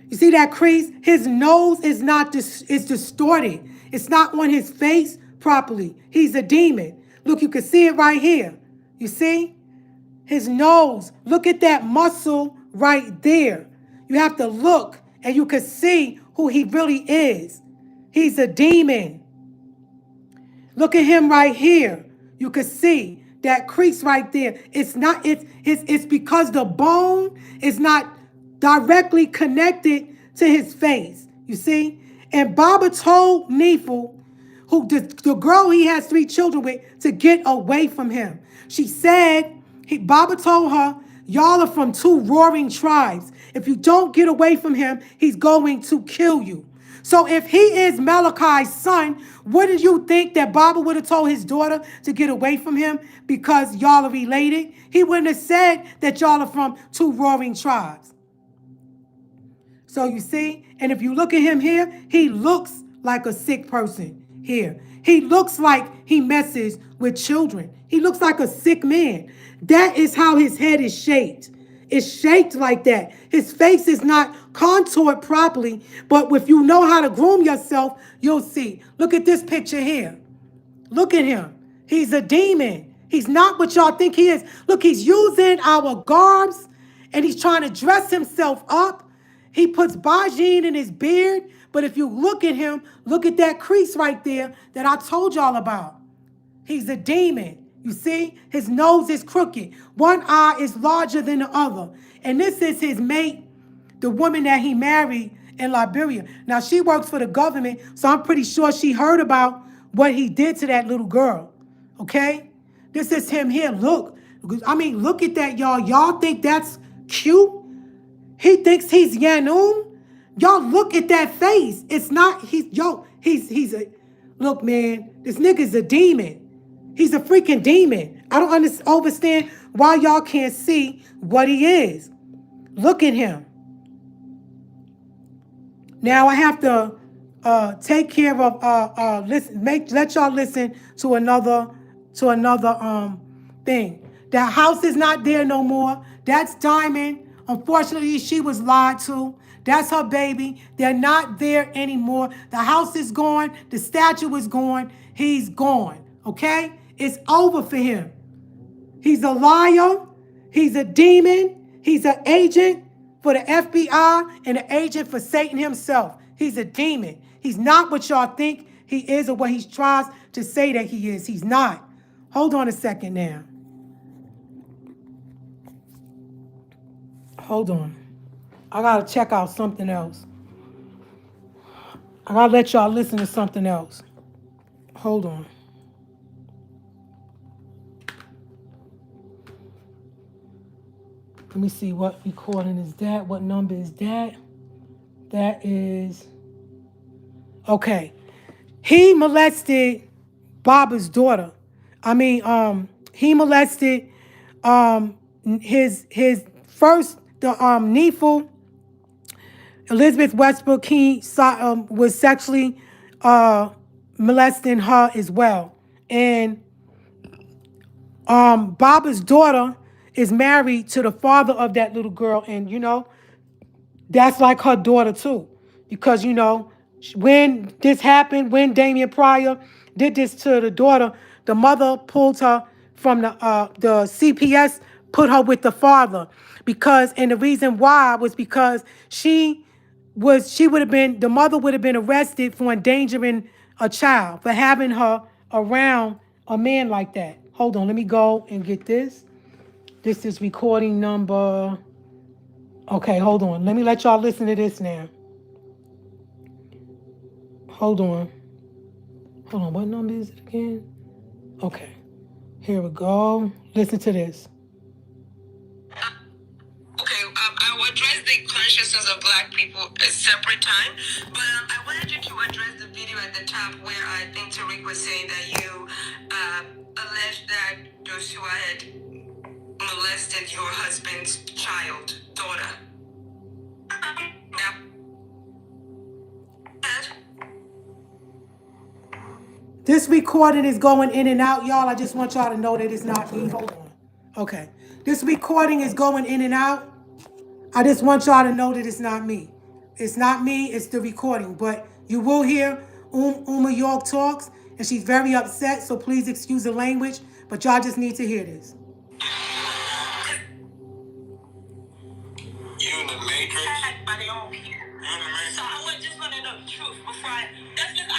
You see that crease? His nose is not is distorted. It's not on his face properly. He's a demon. Look, you can see it right here. You see? His nose. Look at that muscle right there. You have to look and you can see who he really is. He's a demon. Look at him right here. You can see that crease right there. It's because the bone is not directly connected to his face. You see? And Baba told Nephil, the girl he has 3 children with, to get away from him. She said, Baba told her, y'all are from 2 warring tribes. If you don't get away from him, he's going to kill you. So if he is Malachi's son, wouldn't you think that Baba would have told his daughter to get away from him because y'all are related? He wouldn't have said that y'all are from 2 warring tribes. So you see, and if you look at him here, he looks like a sick person here. He looks like he messes with children. He looks like a sick man. That is how his head is shaped. It's shaped like that. His face is not contoured properly, but if you know how to groom yourself, you'll see. Look at this picture here. Look at him. He's a demon. He's not what y'all think he is. Look, he's using our garbs, and he's trying to dress himself up. He puts bajine in his beard, but if you look at him, look at that crease right there that I told y'all about. He's a demon. You see, his nose is crooked. One eye is larger than the other. And this is his mate, the woman that he married in Liberia. Now, she works for the government, so I'm pretty sure she heard about what he did to that little girl. Okay? This is him here. Look. I mean, look at that, y'all. Y'all think that's cute? He thinks he's Yanun? Y'all look at that face. It's not, he's a, look, man, this nigga's a demon. He's a freaking demon. I don't understand why y'all can't see what he is. Look at him. Now I have to take care of let y'all listen to another thing. That house is not there no more. That's Diamond. Unfortunately, she was lied to. That's her baby. They're not there anymore. The house is gone. The statue is gone. He's gone. Okay? It's over for him. He's a liar. He's a demon. He's an agent for the FBI and an agent for Satan himself. He's a demon. He's not what y'all think he is or what he tries to say that he is. He's not. Hold on a second now. Hold on. I got to check out something else. I got to let y'all listen to something else. Hold on. Let me see, what recording is that? What number is that? That is... Okay. He molested Baba's daughter. I mean, he molested his first, the Neefel, Elizabeth Westbrook, he was sexually molesting her as well. And Baba's daughter is married to the father of that little girl. And, you know, that's like her daughter, too. Because, you know, when this happened, when Damon Pryor did this to the daughter, the mother pulled her from the CPS, put her with the father. Because, and the reason why was because the mother would have been arrested for endangering a child, for having her around a man like that. Hold on, let me go and get this. This is recording number... Okay, hold on. Let me let y'all listen to this now. Hold on. Hold on, what number is it again? Okay, here we go. Listen to this. Okay, I will address the consciousness of Black people a separate time, but I wanted you to address the video at the top where I think Tariq was saying that you alleged that Joshua had molested your husband's daughter. This recording is going in and out, y'all. I just want y'all to know that it's not me. Hold on. Okay. This recording is going in and out. I just want y'all to know that it's not me. It's not me. It's the recording. But you will hear Uma York talks, and she's very upset, so please excuse the language. But y'all just need to hear this. You in the Matrix? So I just want to know the truth before I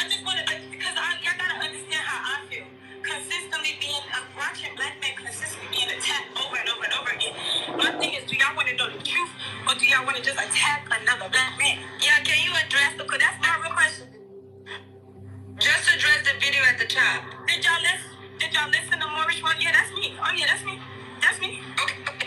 just want to, because I gotta understand how I feel. Consistently watching Black men consistently being attacked over and over and over again. My thing is, do y'all want to know the truth, or do y'all want to just attack another Black man? Yeah, can you address because that's my real question. Just address the the video at the top. Did y'all listen? Did y'all listen to Morris one? Yeah, that's me. Oh yeah, that's me. That's me.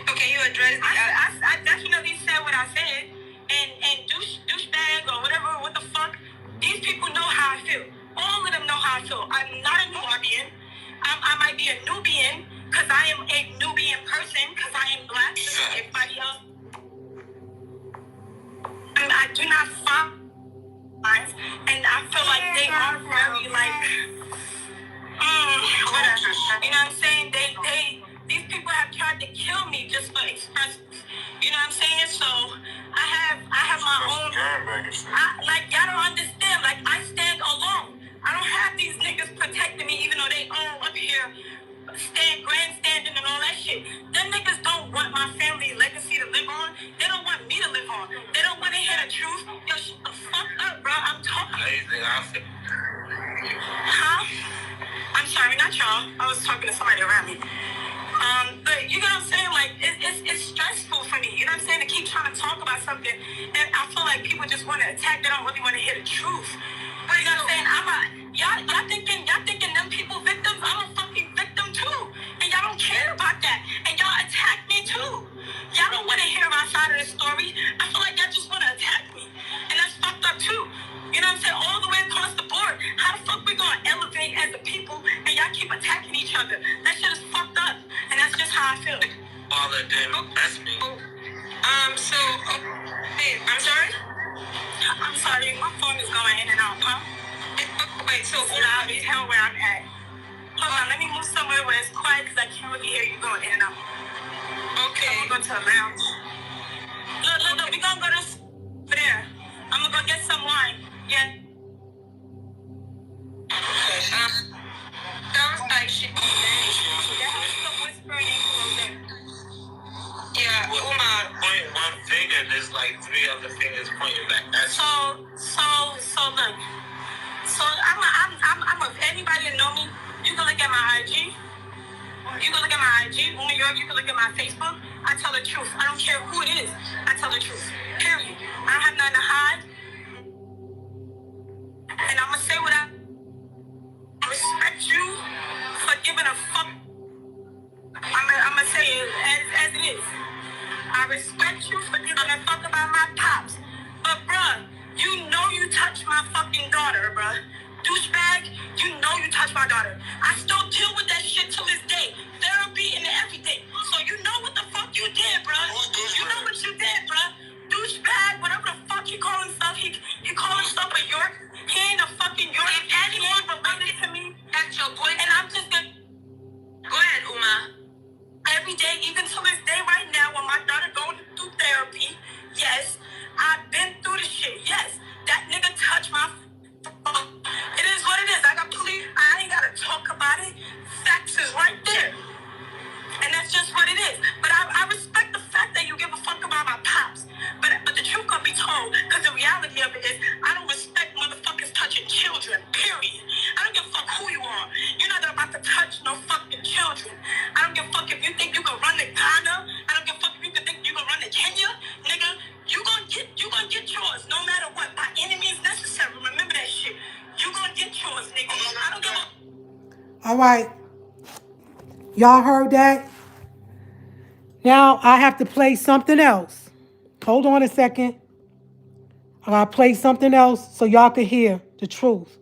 Okay, you addressed. I definitely said what I said. And douchebag or whatever. What the fuck? These people know how I feel. All of them know how I feel. I'm not a Nubian. I might be a Nubian because I am a Nubian person because I am black. Everybody else. And I do not find. And I feel like they are very like whatever. You know what I'm saying? These people have tried to kill me just for expressing. You know what I'm saying? So I have my own. Y'all don't understand. Like I stand alone. I don't have these niggas protecting me, even though they all up here grandstanding and all that shit. Them niggas don't want my family legacy to live on. They don't want me to live on. They don't want to hear the truth. Yo, shut the fuck up, bro. I'm talking. Huh? I'm sorry, not y'all. I was talking to somebody around me. But you know what I'm saying? Like, it's stressful for me. You know what I'm saying? To keep trying to talk about something, and I feel like people just want to attack. They don't really want to hear the truth. But you know what I'm saying? Y'all thinking them people victims? I'm a fucking victim too, and y'all don't care about that, and y'all attack me too. Y'all don't want to hear my side of the story. I feel like y'all just want to attack me, and that's fucked up too. You know what I'm saying? All the way across the board. How the fuck we gonna elevate as a people and y'all keep attacking each other? That shit is fucked up. And that's just how I feel. All that Damon, that's me. Hey, I'm sorry? I'm sorry, my phone is going in and out, huh? Wait, so loud as hell where I'm at. Hold on, let me move somewhere where it's quiet because I can't really hear you going in and out. Okay. I'm gonna go to a lounge. Look, we gonna go to over there. I'm gonna go get some wine. Yeah. Sounds like shit. Yeah, Uma. Point one finger, there's like three other fingers pointing back. So look. So I'm anybody that know me, you can look at my IG. You can look at my IG. Uma York, you can look at my Facebook. I tell the truth. I don't care who it is. I tell the truth. Period. I don't have nothing to hide. And I'm gonna say what I respect you for giving a fuck. I'm gonna say it as it is. I respect you for giving a fuck about my pops. But bruh, you know you touched my fucking daughter, bruh. Douchebag, you know you touched my daughter. I still deal with that shit till this day. Therapy and everything. So you know what the fuck you did, bruh. You know what you did, bruh. Douchebag, whatever the fuck he call himself. He call himself a York. He ain't a fucking York. And he ain't related to me. That's your point. And I'm just gonna... Go ahead, Uma. Every day, even to this day right now, when my daughter going through therapy, yes, I've been through the shit. Yes, that nigga touched my phone. It is what it is. I ain't gotta talk about it. Facts is right there. And that's just what it is. But I respect the fact that you give a fuck about my pops. But the truth can be told, because the reality of it is, I don't respect motherfuckers touching children, period. I don't give a fuck who you are. You're not about to touch no fucking children. I don't give a fuck if you think you can run to Ghana. I don't give a fuck if you think you can run to Kenya. Nigga, you gonna get yours, no matter what. By any means necessary. Remember that shit. You gonna get yours, nigga. I don't give a... All right. Y'all heard that? Now I have to play something else. Hold on a second. I gotta play something else so y'all can hear the truth.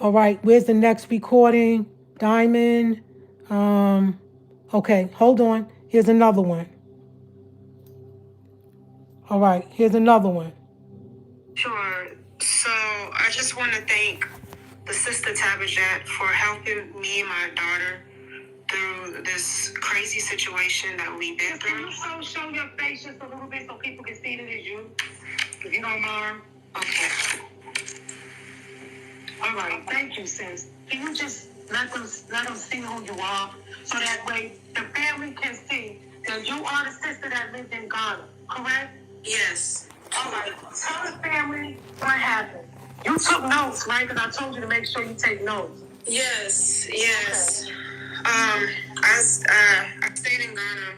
All right, where's the next recording? Diamond. Okay, hold on. Here's another one. All right, here's another one. Sure. So I just want to thank the sister Tabitjet for helping me and my daughter through this crazy situation that we've been through. Can you show your face just a little bit so people can see that it's you? If you don't mind. Okay. All right. Thank you, sis. Can you just let them see who you are so that way the family can see that you are the sister that lived in Ghana, correct? Yes. All right. Tell the family what happened. You took notes, right? Because I told you to make sure you take notes. Yes. Okay. I stayed in Ghana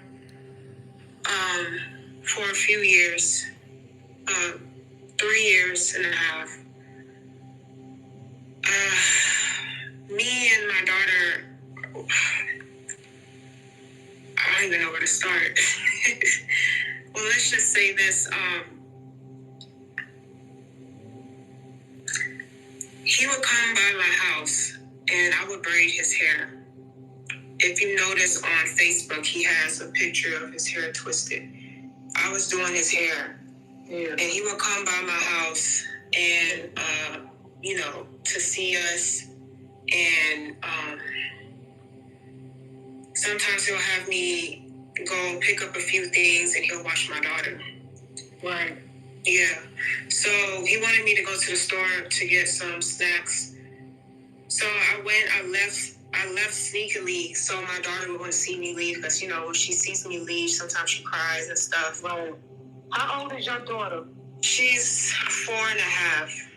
for a few years, 3 years and a half. Me and my daughter, I don't even know where to start. Well, let's just say this. He would come by my house and I would braid his hair. If you notice on Facebook, he has a picture of his hair twisted. I was doing his hair. Yeah. And he would come by my house and, to see us. And sometimes he'll have me go pick up a few things and he'll watch my daughter. Right. Yeah. So he wanted me to go to the store to get some snacks. So I left sneakily so my daughter wouldn't see me leave because, when she sees me leave, sometimes she cries and stuff. Right. How old is your daughter? She's 4.5.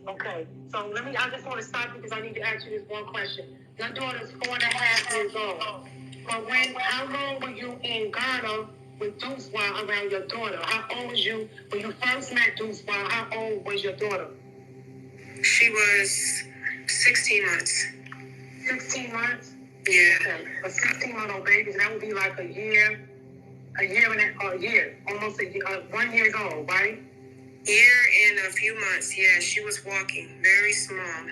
Okay. So I just want to stop you because I need to ask you this one question. Your daughter's 4.5 years old. But how long were you in Ghana with Duswa around your daughter? How old was you when you first met Duswa? How old was your daughter? She was 16 months. 16 months? Yeah. Okay. A 16-month-old baby, that would be like a year, almost a year, 1 year old, right? Year and a few months, yeah. She was walking, very small.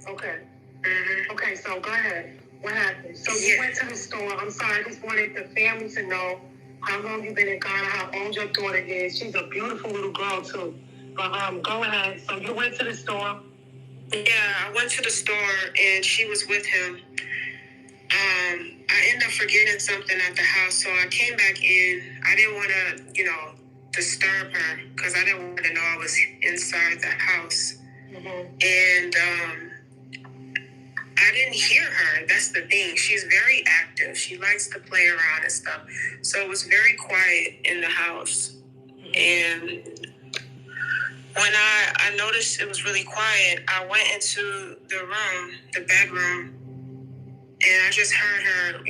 Okay. Mm-hmm. Okay, so go ahead. What happened? So you went to the store. I'm sorry, I just wanted the family to know how long you've been in Ghana, how old your daughter is. She's a beautiful little girl, too. But go ahead. So you went to the store. Yeah, I went to the store and she was with him. I ended up forgetting something at the house, so I came back in. I didn't want to, disturb her because I didn't want to know I was inside the house. Mm-hmm. And I didn't hear her. That's the thing. She's very active. She likes to play around and stuff. So it was very quiet in the house. Mm-hmm. And when I noticed it was really quiet, I went into the bedroom, and I just heard her,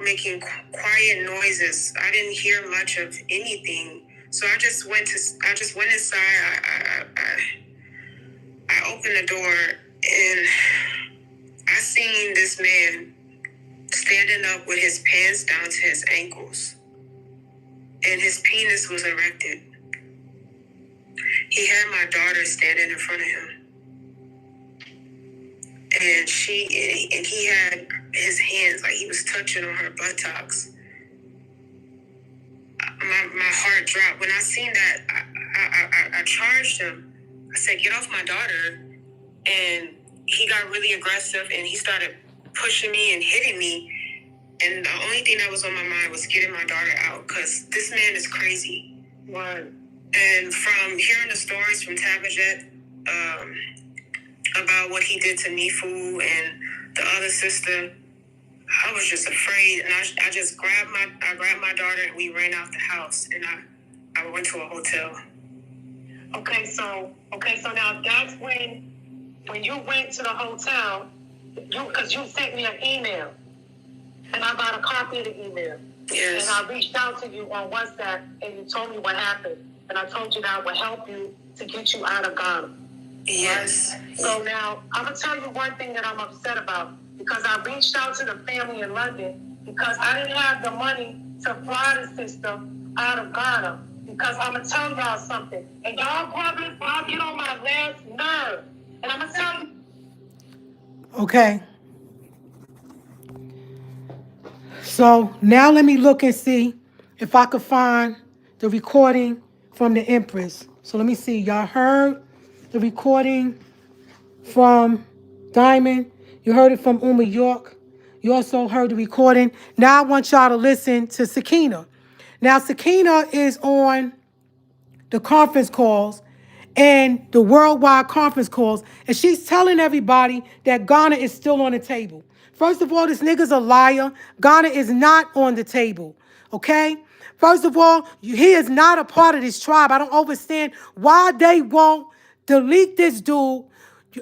making quiet noises. I didn't hear much of anything. So I just went inside. I opened the door and I seen this man standing up with his pants down to his ankles. And his penis was erected. He had my daughter standing in front of him. And he had his hands, like he was touching on her buttocks. My heart dropped. When I seen that, I charged him. I said, "Get off my daughter." And he got really aggressive and he started pushing me and hitting me. And the only thing that was on my mind was getting my daughter out because this man is crazy. Right. And from hearing the stories from Tabitjet about what he did to Nifu and the other sister, I was just afraid. And I just grabbed my daughter and we ran out the house and I went to a hotel. Okay, so now that's when you went to the hotel, because you sent me an email, and I got a copy of the email. Yes. And I reached out to you on WhatsApp, and you told me what happened, and I told you that I would help you to get you out of Ghana. Yes. Right? So now, I'm going to tell you one thing that I'm upset about, because I reached out to the family in London, because I didn't have the money to fly the sister out of Ghana. Because I'm going to tell y'all something. And y'all probably get on my last nerve. And I'm going to tell you. Okay. So now let me look and see if I could find the recording from the Empress. So let me see. Y'all heard the recording from Diamond. You heard it from Uma York. You also heard the recording. Now I want y'all to listen to Sakina. Now Sakina is on the conference calls and the worldwide conference calls, and she's telling everybody that Ghana is still on the table. First of all, this nigga's a liar. Ghana is not on the table, okay? First of all, he is not a part of this tribe. I don't understand why they won't delete this dude.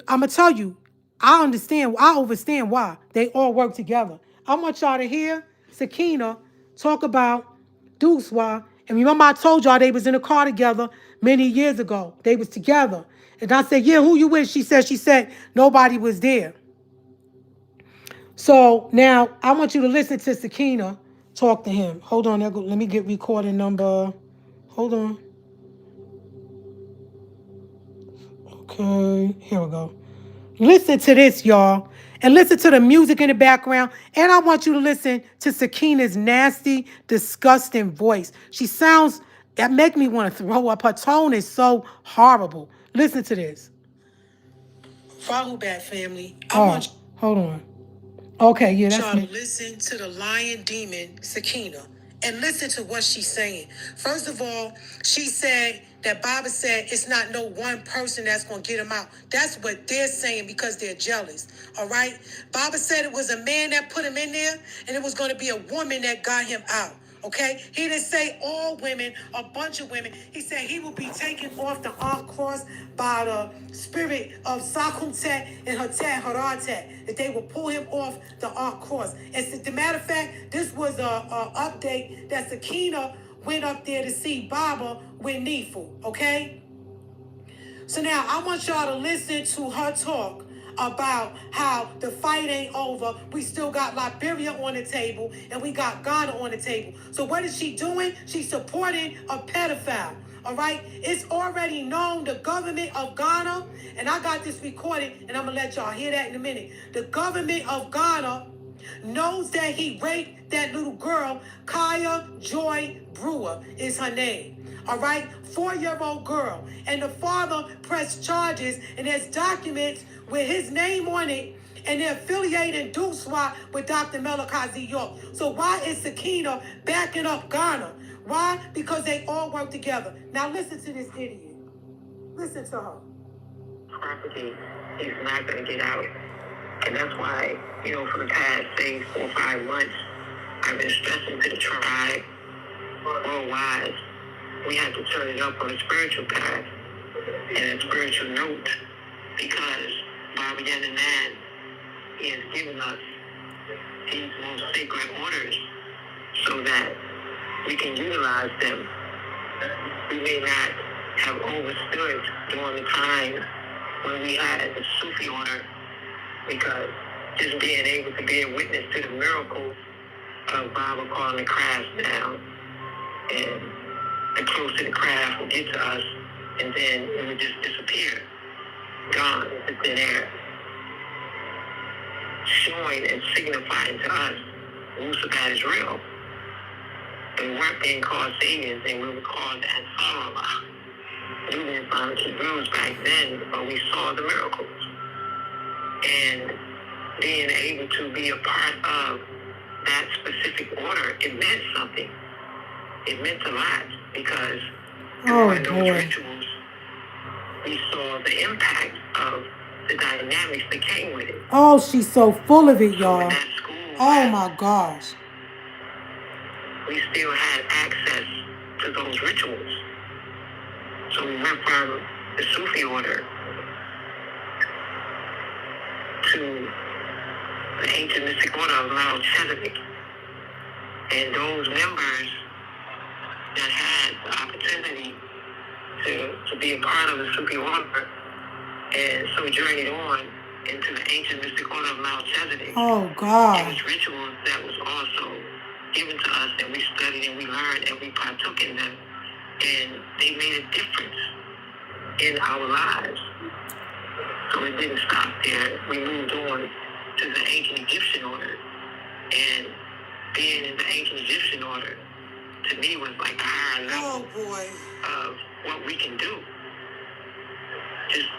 I'm going to tell you, I understand why. They all work together. I want y'all to hear Sakina talk about Duswa. And remember I told y'all they was in a car together many years ago. They was together. And I said, yeah, who you with? She said, nobody was there. So now I want you to listen to Sakina talk to him. Hold on, let me get recording number. Hold on. Okay, here we go. Listen to this, y'all. And listen to the music in the background. And I want you to listen to Sakina's nasty, disgusting voice. That make me want to throw up. Her tone is so horrible. Listen to this. Follow back, family. Hold on. Okay, yeah, that's me. Listen to the lion demon, Sakina, and listen to what she's saying. First of all, she said that Baba said it's not no one person that's going to get him out. That's what they're saying because they're jealous, all right? Baba said it was a man that put him in there, and it was going to be a woman that got him out. Okay? He didn't say all women, a bunch of women. He said he will be taken off the ark cross by the spirit of Sakumtet and Hatet Haratet. That they will pull him off the ark cross. As the matter of fact, this was a update that Sakina went up there to see Baba with Nefu. Okay? So now I want y'all to listen to her talk about how the fight ain't over. We still got Liberia on the table and we got Ghana on the table. So what is she doing? She's supporting a pedophile. All right? It's already known the government of Ghana, and I got this recorded and I'm going to let y'all hear that in a minute. The government of Ghana knows that he raped that little girl. Kaya Joy Brewer is her name. All right, 4-year-old girl. And the father pressed charges, and there's documents with his name on it, and they're affiliating Duswa with Dr. Melakazi York. So why is Sakina backing up Ghana? Why? Because they all work together. Now listen to this idiot. Listen to her. Property is not going to get out. And that's why, for the past, say, 4 or 5 months, I've been stressing to the tribe worldwide. We have to turn it up on a spiritual path and a spiritual note because Baba Yananan has given us these most sacred orders so that we can utilize them. We may not have overstood during the time when we had the Sufi order because just being able to be a witness to the miracles of Baba calling the crafts down and the closer the craft will get to us, and then it would just disappear, gone into thin air, showing and signifying to us Wusabat is real. We weren't being called saviors, and we were called Ansarullah. We didn't find the rules back then, but we saw the miracles. And being able to be a part of that specific order, it meant something. It meant a lot because during those rituals, we saw the impact of the dynamics that came with it. Oh, she's so full of it, y'all. Oh my gosh. We still had access to those rituals. So we went from the Sufi order to the ancient mystic order of Melchizedek. And those members that had the opportunity to be a part of the Sufi order and so journeyed on into the ancient mystic order of Melchizedek. Oh, God. And its rituals that was also given to us, and we studied and we learned and we partook in them. And they made a difference in our lives. So it didn't stop there. We moved on to the ancient Egyptian order. And being in the ancient Egyptian order, to me, was like a higher level of what we can do. Just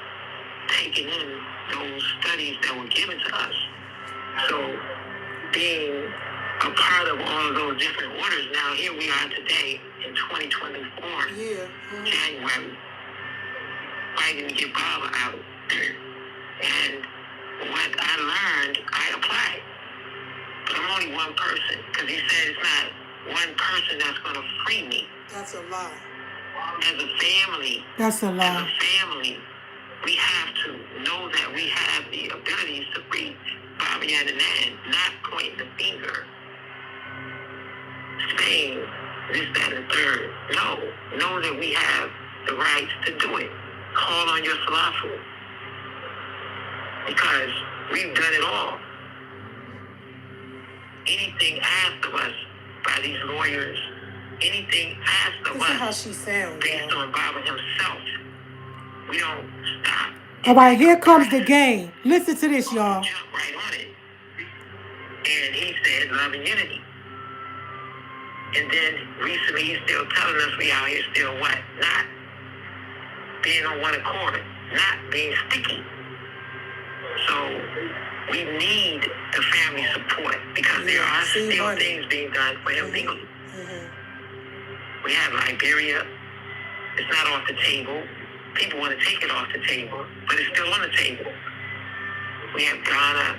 taking in those studies that were given to us. So being a part of all of those different orders, now here we are today in 2024, January, fighting to get Baba out. And what I learned, I applied. But I'm only one person, because he said it's not one person that's going to free me. That's a lie. As a family. That's a lie. As a family, we have to know that we have the abilities to free Baba Yananan, not pointing the finger, saying this, that, and the third. No, know that we have the rights to do it. call on your salafu. Because we've done it all. Anything asked of us by these lawyers, anything asked of us how she sounds, based on Baba himself, we don't stop. All right, here comes the game. Listen to this, y'all. Jump right on it. And he said love and unity. And then recently he's still telling us we out here still what? Not being on one accord, not being sticky. So we need the family support because there are still things being done for him legally. We have Liberia. It's not off the table. People want to take it off the table, but it's still on the table. We have Ghana.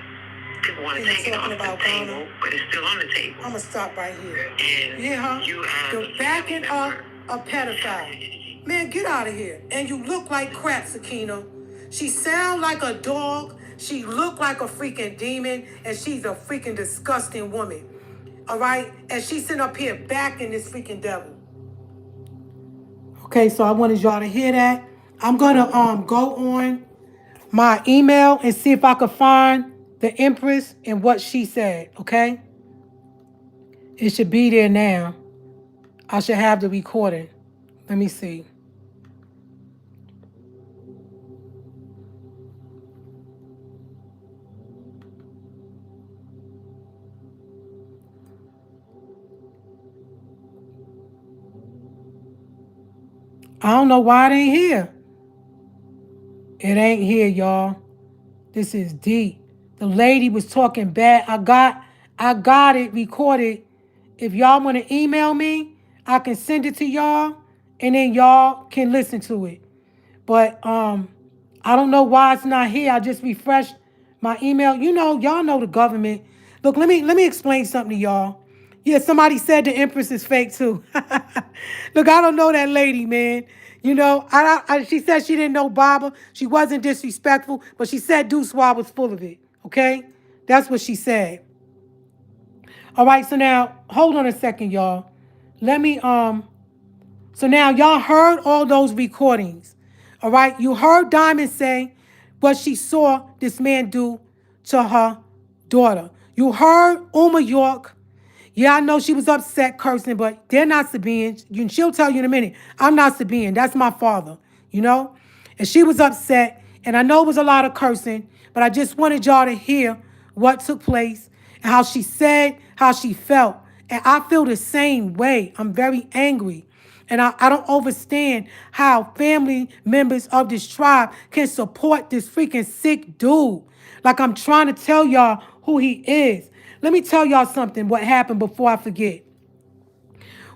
People want to take it off the table, but it's still on the table. I'm going to stop right here. And you have the backing up a pedophile. Man, get out of here. And you look like crap, Sakina. She sound like a dog. She look like a freaking demon. And she's a freaking disgusting woman. All right? And she's sitting up here backing this freaking devil. Okay, so I wanted y'all to hear that. I'm going to go on my email and see if I could find the Empress and what she said, okay? It should be there now. I should have the recording. Let me see. I don't know why it ain't here. It ain't here, y'all. This is deep. The lady was talking bad. I got it recorded. If y'all want to email me, I can send it to y'all, and then y'all can listen to it. But I don't know why it's not here. I just refreshed my email. You know, y'all know the government. Look, let me explain something to y'all. Yeah, somebody said the Empress is fake too. Look, I don't know that lady, man. You know, she said she didn't know Baba. She wasn't disrespectful, but she said Duswa was full of it. Okay? That's what she said. All right, so now, hold on a second, y'all. Let me, so now y'all heard all those recordings. All right? You heard Diamond say what she saw this man do to her daughter. You heard Uma York. Yeah, I know she was upset, cursing, but they're not Sabian. She'll tell you in a minute. I'm not Sabian. That's my father, you know? And she was upset, and I know it was a lot of cursing, but I just wanted y'all to hear what took place and how she said, how she felt. And I feel the same way. I'm very angry. And I don't understand how family members of this tribe can support this freaking sick dude. Like I'm trying to tell y'all who he is. Let me tell y'all something, what happened before I forget.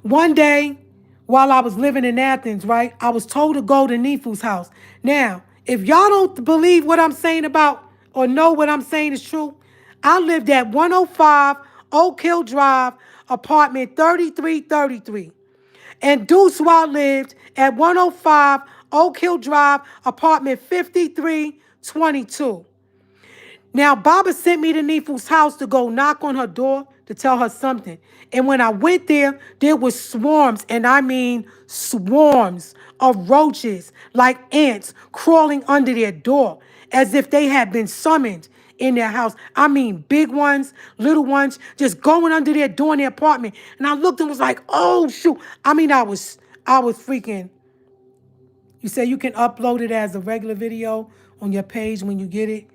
One day, while I was living in Athens, right, I was told to go to Nefu's house. Now, if y'all don't believe what I'm saying about or know what I'm saying is true, I lived at 105 Oak Hill Drive, apartment 3333. And Duswa lived at 105 Oak Hill Drive, apartment 5322. Now, Baba sent me to Nefu's house to go knock on her door to tell her something. And when I went there was swarms, and I mean swarms of roaches like ants crawling under their door as if they had been summoned in their house. I mean big ones, little ones, just going under their door in their apartment. And I looked and was like, oh, shoot. I mean, I was freaking. You say you can upload it as a regular video on your page when you get it?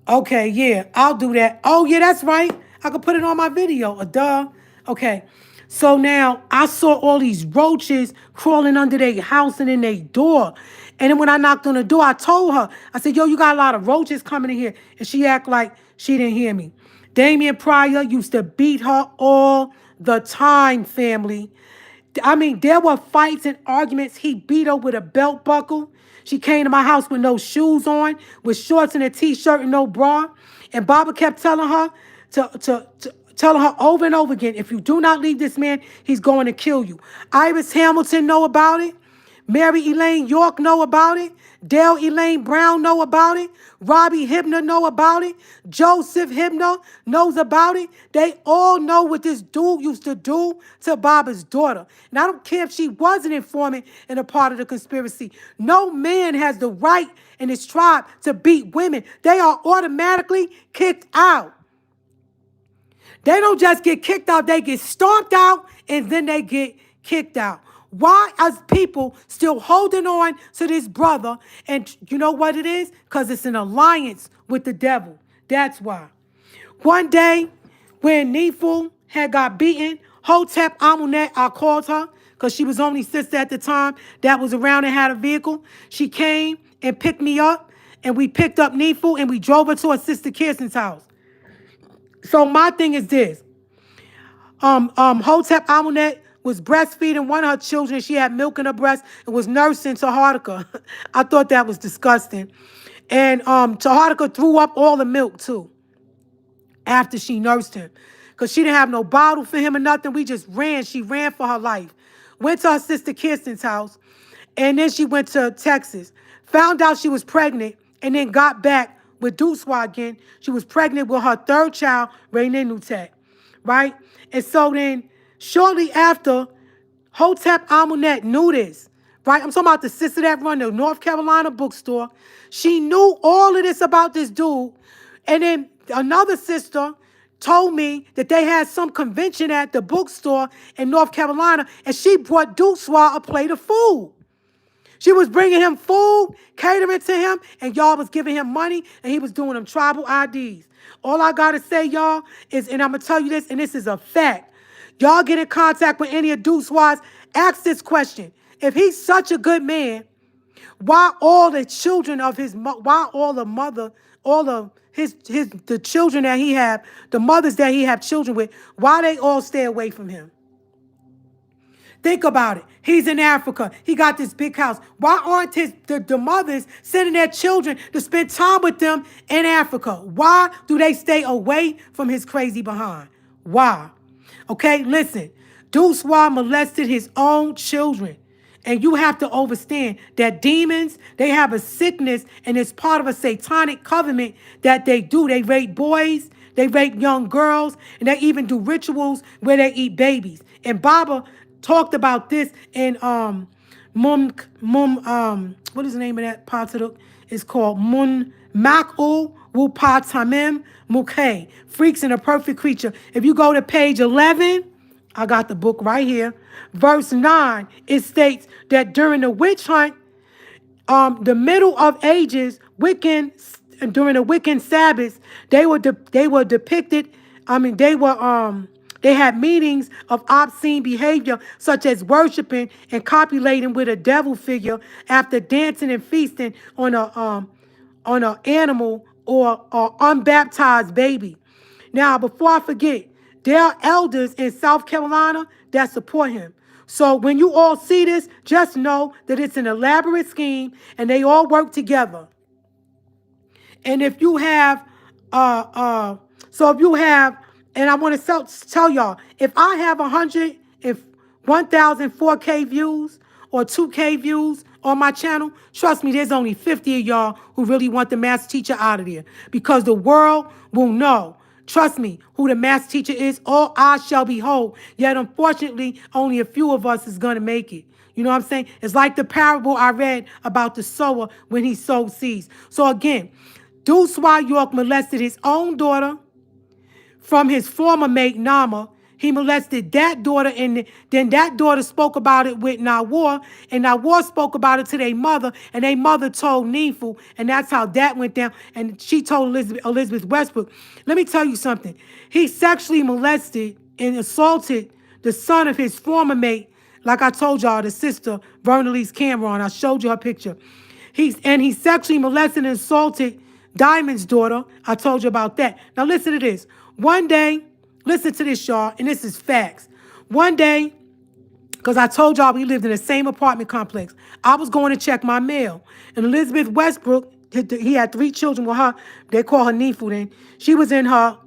Okay, yeah, I'll do that. Oh, yeah, that's right. I could put it on my video. Duh. Okay. So now I saw all these roaches crawling under their house and in their door. And then when I knocked on the door, I told her, I said, yo, you got a lot of roaches coming in here. And she act like she didn't hear me. Damon Pryor used to beat her all the time, family. I mean, there were fights and arguments. He beat her with a belt buckle. She came to my house with no shoes on, with shorts and a t-shirt and no bra. And Baba kept telling her telling her over and over again, if you do not leave this man, he's going to kill you. Iris Hamilton know about it. Mary Elaine York know about it. Dale Elaine Brown know about it. Robbie Hibner know about it. Joseph Hibner knows about it. They all know what this dude used to do to Baba's daughter. And I don't care if she was an informant and a part of the conspiracy. No man has the right in his tribe to beat women. They are automatically kicked out. They don't just get kicked out, they get stomped out, and then they get kicked out. Why are people still holding on to this brother? And you know what it is? Because it's an alliance with the devil. That's why. One day, when Nefu had got beaten, Hotep Amunet, I called her, because she was only sister at the time that was around and had a vehicle. She came and picked me up, and we picked up Nefu, and we drove her to her sister Kirsten's house. So my thing is this. Hotep Amunet was breastfeeding one of her children. She had milk in her breast and was nursing Taharka. I thought that was disgusting. And Taharka threw up all the milk too after she nursed him. Because she didn't have no bottle for him or nothing. We just ran. She ran for her life. Went to her sister Kirsten's house. And then she went to Texas. Found out she was pregnant. And then got back with Duswa again. She was pregnant with her third child, Rainin Nutek. Right? And so then, shortly after, Hotep Amunet knew this. Right? I'm talking about the sister that run the North Carolina bookstore. She knew all of this about this dude. And then another sister told me that they had some convention at the bookstore in North Carolina, and she brought Duswa a plate of food. She was bringing him food, catering to him, and y'all was giving him money, and he was doing them tribal IDs. All I got to say, y'all, is, and I'm going to tell you this, and this is a fact. Y'all get in contact with any of Duswa's, ask this question. If he's such a good man, why all the children of his, why all the mother, all of the children that he have, the mothers that he have children with, why they all stay away from him? Think about it. He's in Africa. He got this big house. Why aren't the mothers sending their children to spend time with them in Africa? Why do they stay away from his crazy behind? Why? Okay, listen. Duswa molested his own children. And you have to understand that demons, they have a sickness, and it's part of a satanic covenant that they do. They rape boys, they rape young girls, and they even do rituals where they eat babies. And Baba talked about this in what is the name of that Pataruk? It's called Mun Mak'u Wupatamim Mukhe, Freaks and a Perfect Creature. If you go to page 11, I got the book right here. Verse 9, it states that during the witch hunt, the Middle of Ages, during the Wiccan Sabbaths, they were depicted. They had meetings of obscene behavior, such as worshiping and copulating with a devil figure after dancing and feasting on an animal or unbaptized baby. Now, before I forget, there are elders in South Carolina that support him. So when you all see this, just know that it's an elaborate scheme and they all work together. And if you have, and I want to tell y'all, if I have 1,000 4K views or 2K views on my channel, trust me, there's only 50 of y'all who really want the master teacher out of there, because the world will know. Trust me, who the master teacher is, all eyes shall behold. Yet, unfortunately, only a few of us is going to make it. You know what I'm saying? It's like the parable I read about the sower when he sowed seeds. So again, Duswa York molested his own daughter from his former mate, Nama. He molested that daughter, and then that daughter spoke about it with Nawar, and Nawar spoke about it to their mother, and their mother told Nefu, and that's how that went down. And she told Elizabeth Westbrook. Let me tell you something. He sexually molested and assaulted the son of his former mate, like I told y'all, the sister, Vernalise Cameron. I showed you her picture. He sexually molested and assaulted Diamond's daughter. I told you about that. Now listen to this. One day, listen to this, y'all, and this is facts. One day, because I told y'all we lived in the same apartment complex, I was going to check my mail. And Elizabeth Westbrook, he had 3 children with her. They call her Nefu then. She was in a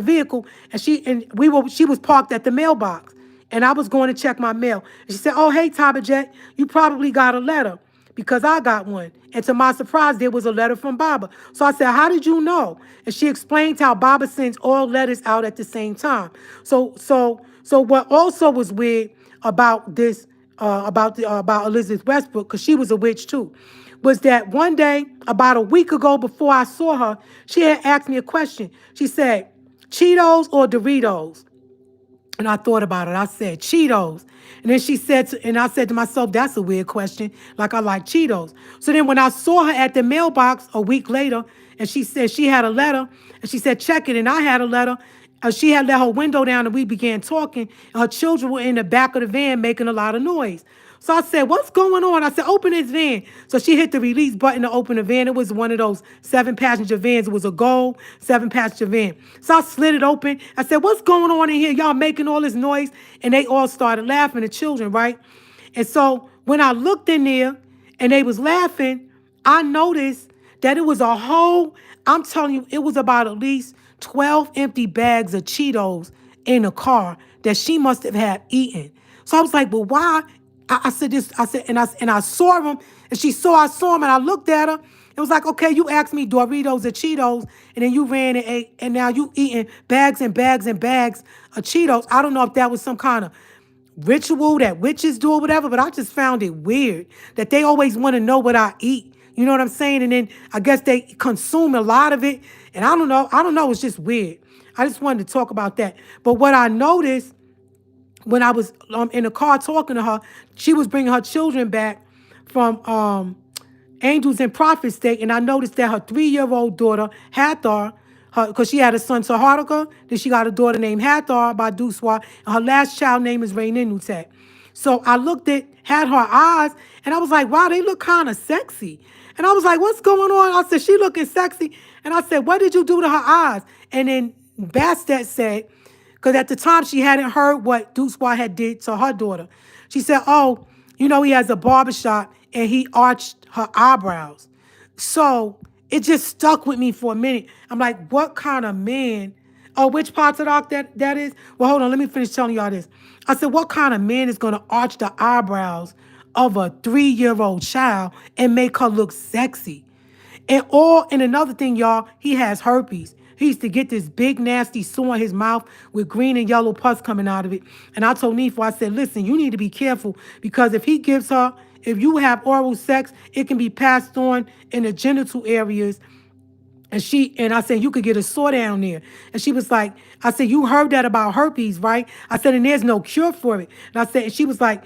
vehicle, and she was parked at the mailbox. And I was going to check my mail. And she said, oh, hey, Tabitjet, you probably got a letter because I got one. And to my surprise, there was a letter from Baba. So I said, how did you know? And she explained how Baba sends all letters out at the same time. So what also was weird about this, about Elizabeth Westbrook, because she was a witch too, was that one day, about a week ago before I saw her, she had asked me a question. She said, Cheetos or Doritos? And I thought about it. I said, Cheetos. And then she said, and I said to myself, that's a weird question. Like, I like Cheetos. So then when I saw her at the mailbox a week later, and she said she had a letter, and she said, check it. And I had a letter. She had let her window down, and we began talking. And her children were in the back of the van making a lot of noise. So I said, what's going on? I said, open this van. So she hit the release button to open the van. It was one of those 7-passenger vans. It was a gold 7-passenger van. So I slid it open. I said, what's going on in here? Y'all making all this noise? And they all started laughing, the children, right? And so when I looked in there and they was laughing, I noticed that it was a whole, I'm telling you, it was about at least 12 empty bags of Cheetos in a car that she must have had eaten. So I was like, well, why? I said this, I said, and I saw him, and she saw I saw him, and I looked at her. It was like, okay, you asked me Doritos or Cheetos, and then you ran and ate, and now you eating bags and bags and bags of Cheetos. I don't know if that was some kind of ritual that witches do or whatever, but I just found it weird that they always want to know what I eat. You know what I'm saying? And then I guess they consume a lot of it. And I don't know. It's just weird. I just wanted to talk about that. But what I noticed when I was in the car talking to her, she was bringing her children back from Angels and Prophets State, and I noticed that her 3-year-old daughter, Hathor, because she had a son, Saharaka, then she got a daughter named Hathor by Duswa, and her last child name is Rainenutet. So I had her eyes, and I was like, wow, they look kind of sexy. And I was like, what's going on? I said, she looking sexy. And I said, what did you do to her eyes? And then Bastet said, because at the time she hadn't heard what Duswa had did to her daughter. She said, oh, he has a barbershop and he arched her eyebrows. So it just stuck with me for a minute. I'm like, what kind of man? Oh, which part of the arc that is? Well, hold on. Let me finish telling y'all this. I said, what kind of man is going to arch the eyebrows of a 3-year-old child and make her look sexy? And another thing, y'all, he has herpes. He used to get this big, nasty sore in his mouth with green and yellow pus coming out of it. And I told Nifo, I said, listen, you need to be careful because if you have oral sex, it can be passed on in the genital areas. And I said, you could get a sore down there. And she was like, I said, you heard that about herpes, right? I said, and there's no cure for it. And I said, and she was like,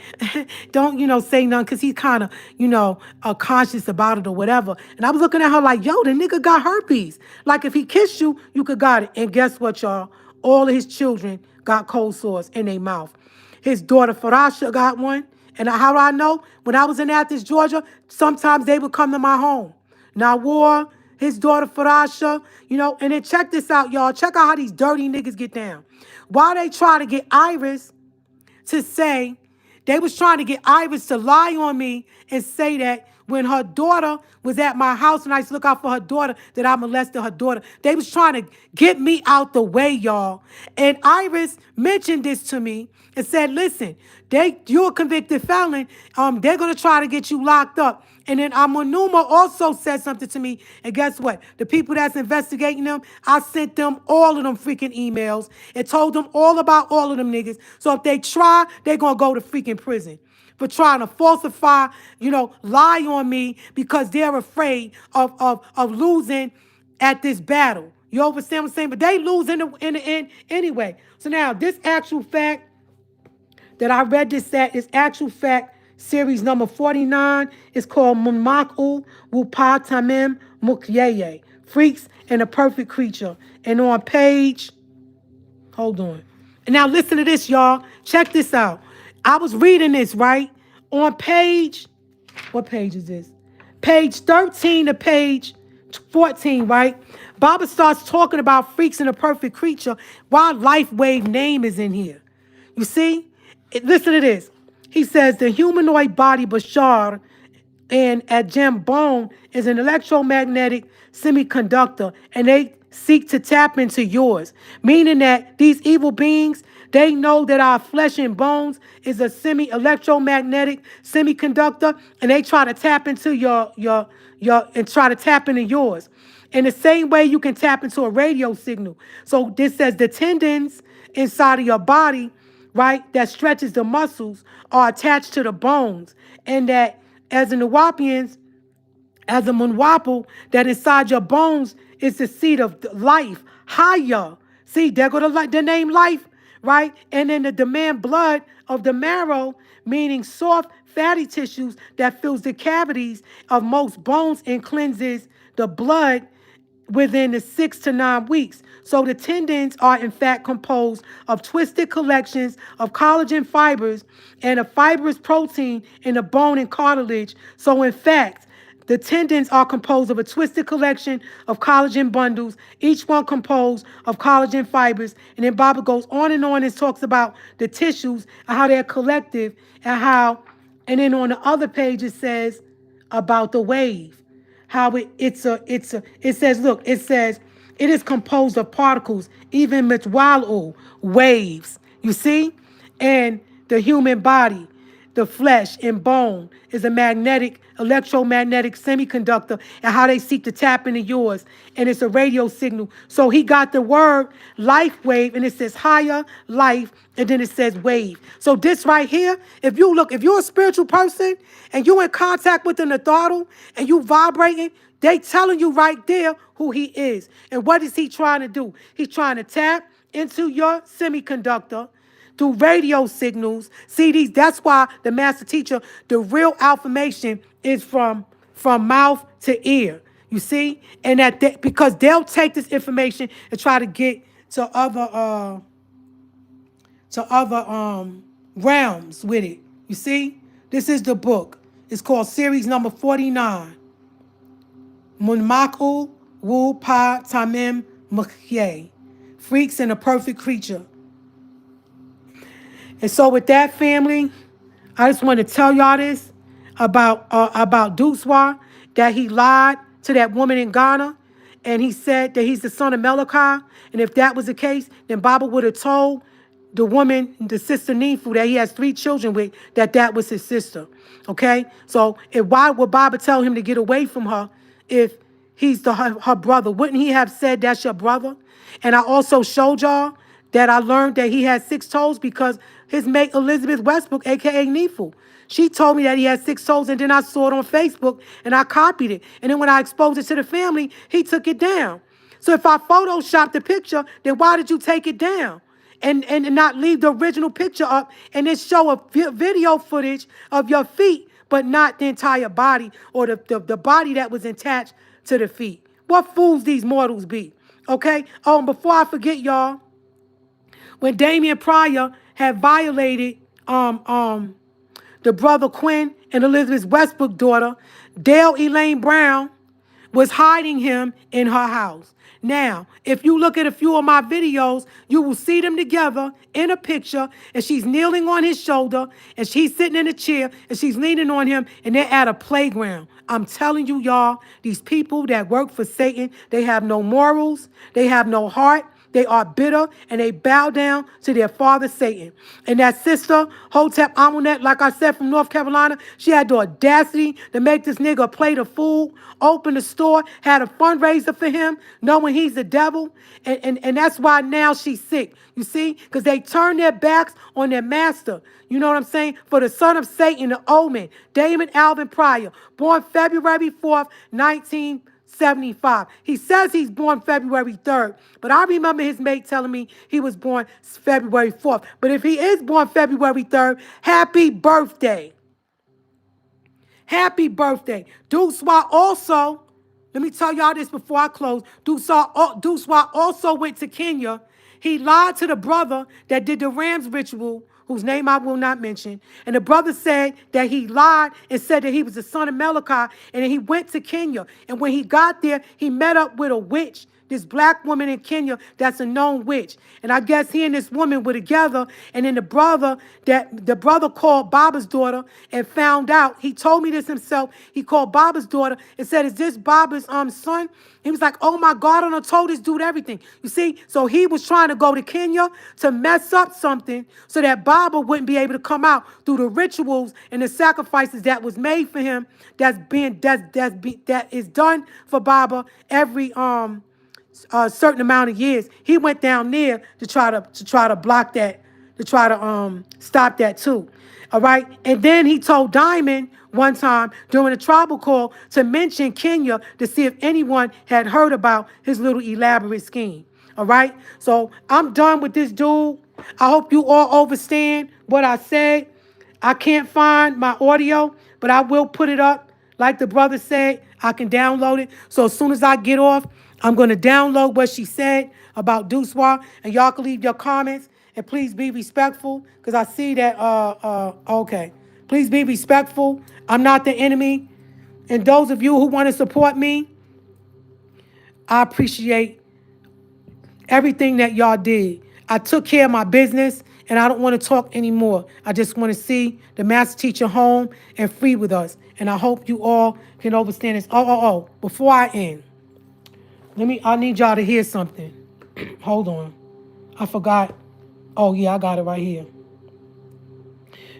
don't, say nothing because he's kind of, conscious about it or whatever. And I was looking at her like, yo, the nigga got herpes. Like if he kissed you, you could got it. And guess what, y'all? All of his children got cold sores in their mouth. His daughter Farasha got one. And how do I know? When I was in Athens, Georgia, sometimes they would come to my home. Nawar, his daughter Farasha, and then check this out, y'all. Check out how these dirty niggas get down. Why they try to get Iris to say, they was trying to get Iris to lie on me and say that when her daughter was at my house and I used to look out for her daughter, that I molested her daughter. They was trying to get me out the way, y'all. And Iris mentioned this to me and said, listen, you're a convicted felon. They're going to try to get you locked up. And then Amunuma also said something to me. And guess what? The people that's investigating them, I sent them all of them freaking emails and told them all about all of them niggas. So if they try, they're going to go to freaking prison for trying to falsify, lie on me because they're afraid of losing at this battle. You understand what I'm saying? But they lose in the end anyway. So now this actual fact that I read this at is actual fact series number 49. It's called Munmak'u Wupa Tamim Mukyeye, Freaks and a Perfect Creature. And on page, hold on. And now listen to this, y'all. Check this out. I was reading this, right? On page, what page is this? Page 13 to page 14, right? Baba starts talking about freaks and a perfect creature while Life Wave name is in here. You see? Listen to this. He says the humanoid body Bashar and Ajam bone is an electromagnetic semiconductor, and they seek to tap into yours, meaning that these evil beings, they know that our flesh and bones is a semi-electromagnetic semiconductor, and they try to tap into your and try to tap into yours. In the same way you can tap into a radio signal. So this says the tendons inside of your body, right, that stretches the muscles are attached to the bones. And that as in the Wapians, as a munwapu, that inside your bones is the seed of life. Haya. See, there go the name life, right? And then the demand blood of the marrow, meaning soft, fatty tissues that fills the cavities of most bones and cleanses the blood within the 6 to 9 weeks. So the tendons are in fact composed of twisted collections of collagen fibers and a fibrous protein in the bone and cartilage. So in fact, the tendons are composed of a twisted collection of collagen bundles, each one composed of collagen fibers. And then Baba goes on and talks about the tissues and how they're collective and then on the other page it says about the wave. How it says, look, it says it is composed of particles, even mitwalu, waves. You see? And the human body, the flesh and bone, is a magnetic, electromagnetic semiconductor, and how they seek to tap into yours. And it's a radio signal. So he got the word life wave, and it says higher life, and then it says wave. So this right here, if you're a spiritual person and you in contact with an authority and you vibrating, they telling you right there who he is. And what is he trying to do? He's trying to tap into your semiconductor through radio signals. See, that's why the master teacher, the real affirmation is from mouth to ear. You see? And because they'll take this information and try to get to other realms with it. You see? This is the book. It's called series number 49. Munmaku Wu Pa Tamim Mkhye. Freaks and a Perfect Creature. And so with that, family, I just want to tell y'all this about Duswa, that he lied to that woman in Ghana, and he said that he's the son of Malachi. And if that was the case, then Baba would have told the woman, the sister Nifu, that he has 3 children with, that was his sister. Okay? So why would Baba tell him to get away from her if he's her brother? Wouldn't he have said that's your brother? And I also showed y'all that I learned that he had 6 toes because his mate Elizabeth Westbrook, a.k.a. Neeful, she told me that he had 6 toes, and then I saw it on Facebook, and I copied it. And then when I exposed it to the family, he took it down. So if I photoshopped the picture, then why did you take it down? And not leave the original picture up and then show a video footage of your feet, but not the entire body or the body that was attached to the feet. What fools these mortals be? Okay? Oh, and before I forget, y'all, when Damon Pryor had violated the brother Quinn and Elizabeth Westbrook daughter, Dale Elaine Brown was hiding him in her house. Now, if you look at a few of my videos, you will see them together in a picture, and she's kneeling on his shoulder, and she's sitting in a chair, and she's leaning on him, and they're at a playground. I'm telling you, y'all, these people that work for Satan, they have no morals, they have no heart, they are bitter, and they bow down to their father, Satan. And that sister, Hotep Amunet, like I said, from North Carolina, she had the audacity to make this nigga a plate of food, open the store, had a fundraiser for him, knowing he's the devil. And that's why now she's sick. You see? Because they turn their backs on their master. You know what I'm saying? For the son of Satan, the omen, Damon Alvin Pryor, born February 4th, 1975. He says he's born February 3rd, but I remember his mate telling me he was born February 4th. But if he is born February 3rd, happy birthday. Happy birthday. Duswa also, let me tell y'all this before I close. Duswa also went to Kenya. He lied to the brother that did the Rams ritual, whose name I will not mention. And the brother said that he lied and said that he was the son of Malachi, and then he went to Kenya. And when he got there, he met up with a witch. this black woman in Kenya that's a known witch. And I guess he and this woman were together. And then the brother called Baba's daughter and found out. He told me this himself. He called Baba's daughter and said, "Is this Baba's son?" He was like, "Oh my God, I done told this dude everything." You see, so he was trying to go to Kenya to mess up something so that Baba wouldn't be able to come out through the rituals and the sacrifices that was made for him. That is done for Baba every certain amount of years. He went down there to try to block that, to try to stop that too. All right. And then he told Diamond one time during a tribal call to mention Kenya to see if anyone had heard about his little elaborate scheme. All right. So I'm done with this dude. I hope you all understand what I said. I can't find my audio, but I will put it up. Like the brother said, I can download it. So as soon as I get off, I'm going to download what she said about Duswa, and y'all can leave your comments. And please be respectful, because I see that, okay. Please be respectful. I'm not the enemy. And those of you who want to support me, I appreciate everything that y'all did. I took care of my business, and I don't want to talk anymore. I just want to see the master teacher home and free with us. And I hope you all can understand this. Before I end, I need y'all to hear something. Hold on. I forgot. Oh, yeah, I got it right here.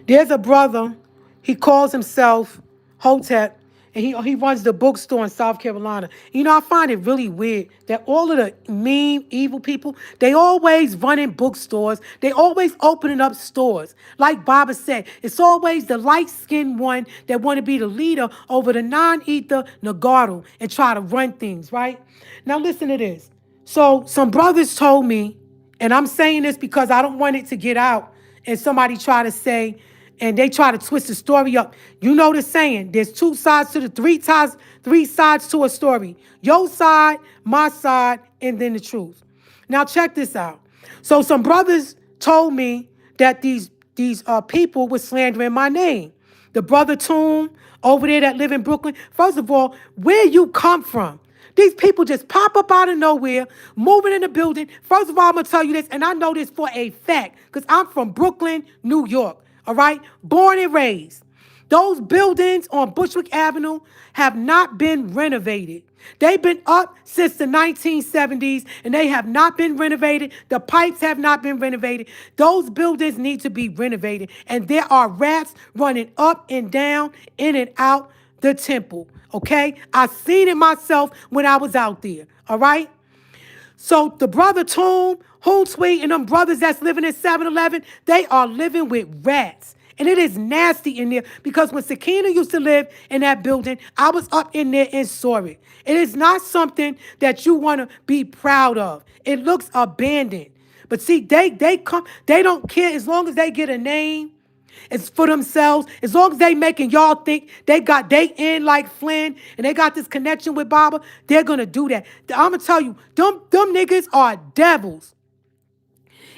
There's a brother. He calls himself Hotep, and he runs the bookstore in South Carolina. You know, I find it really weird that all of the mean, evil people, they always running bookstores. They always opening up stores. Like Baba said, it's always the light-skinned one that want to be the leader over the non-ether Nagaru and try to run things, right? Now listen to this. So some brothers told me, and I'm saying this because I don't want it to get out and somebody try to say, and they try to twist the story up. You know the saying, there's three sides to a story. Your side, my side, and then the truth. Now check this out. So some brothers told me that these people were slandering my name. The brother Toom over there that live in Brooklyn. First of all, where you come from? These people just pop up out of nowhere, moving in the building. First of all, I'm going to tell you this, and I know this for a fact, because I'm from Brooklyn, New York, all right? Born and raised. Those buildings on Bushwick Avenue have not been renovated. They've been up since the 1970s, and they have not been renovated. The pipes have not been renovated. Those buildings need to be renovated, and there are rats running up and down, in and out the temple. Okay? I seen it myself when I was out there. All right? So the brother Toom, Hootsuite, and them brothers that's living in 7-Eleven, they are living with rats. And it is nasty in there because when Sakina used to live in that building, I was up in there and saw it. It is not something that you want to be proud of. It looks abandoned. But see, they don't care as long as they get a name. It's for themselves. As long as they making y'all think they in like Flynn and they got this connection with Baba, they're gonna do that. I'm gonna tell you, them niggas are devils.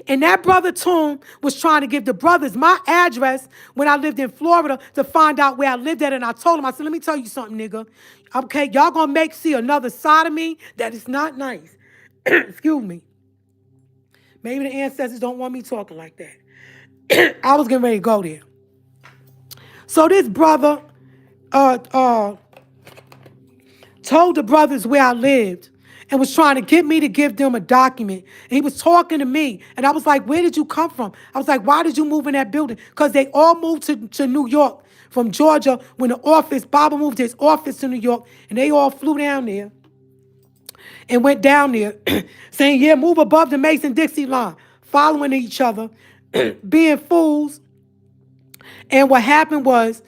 And that brother Toom was trying to give the brothers my address when I lived in Florida to find out where I lived at. And I told him, I said, let me tell you something, nigga. Okay, y'all gonna see another side of me that is not nice. Excuse me. Maybe the ancestors don't want me talking like that. I was getting ready to go there. So this brother told the brothers where I lived and was trying to get me to give them a document. And he was talking to me. And I was like, where did you come from? I was like, why did you move in that building? Because they all moved to New York from Georgia when Baba moved his office to New York. And they all flew down there and went down there saying, yeah, move above the Mason-Dixie line, following each other, being fools. And what happened was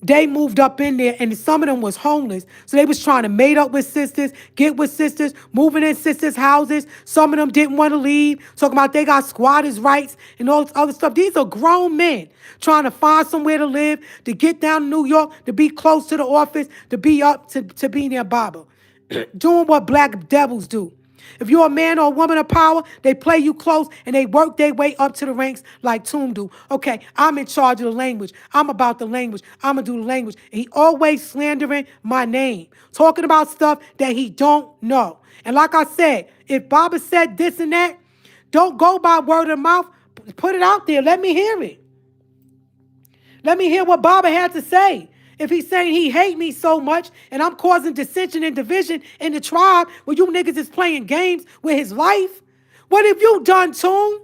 they moved up in there, and some of them was homeless. So they was trying to mate up with sisters, get with sisters, moving in sisters' houses. Some of them didn't want to leave, talking about they got squatters' rights and all this other stuff. These are grown men trying to find somewhere to live, to get down to New York, to be close to the office, to be up, to be near Baba, doing what black devils do. If you're a man or a woman of power, they play you close and they work their way up to the ranks like Toom do. Okay, I'm in charge of the language. I'm about the language. I'm going to do the language. And he always slandering my name, talking about stuff that he don't know. And like I said, if Baba said this and that, don't go by word of mouth. Put it out there. Let me hear it. Let me hear what Baba had to say. If he's saying he hate me so much and I'm causing dissension and division in the tribe where you niggas is playing games with his life, what have you done, Toom?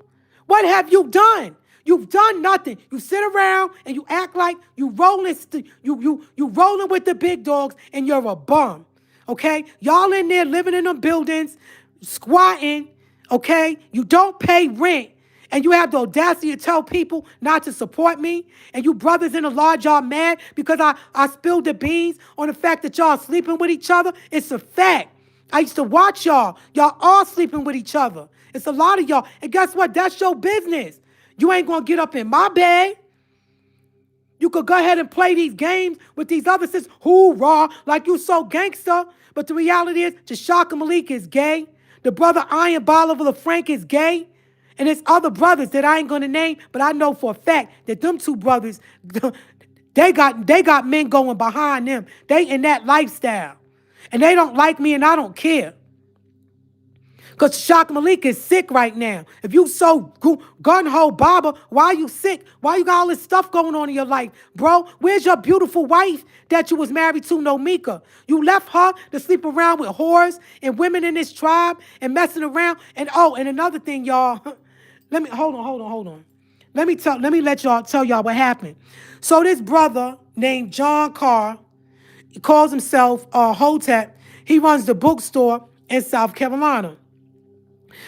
What have you done? You've done nothing. You sit around and you act like you rolling, you rolling with the big dogs and you're a bum. Okay? Y'all in there living in them buildings, squatting, okay? You don't pay rent. And you have the audacity to tell people not to support me. And you brothers in the lodge, y'all mad because I spilled the beans on the fact that y'all sleeping with each other. It's a fact. I used to watch y'all. Y'all all sleeping with each other. It's a lot of y'all. And guess what? That's your business. You ain't going to get up in my bed. You could go ahead and play these games with these other sisters. Hoorah, like you so gangster. But the reality is, Tashaka Malik is gay. The brother Iron Bolivar Frank is gay. And there's other brothers that I ain't going to name, but I know for a fact that them two brothers, they got men going behind them. They in that lifestyle. And they don't like me and I don't care. Because Shak Malik is sick right now. If you so gun-ho Baba, why are you sick? Why you got all this stuff going on in your life? Bro, where's your beautiful wife that you was married to, Nomika? You left her to sleep around with whores and women in this tribe and messing around. And and another thing, y'all. Hold on. Let me let y'all tell y'all what happened. So this brother named John Carr, he calls himself Hotep. He runs the bookstore in South Carolina.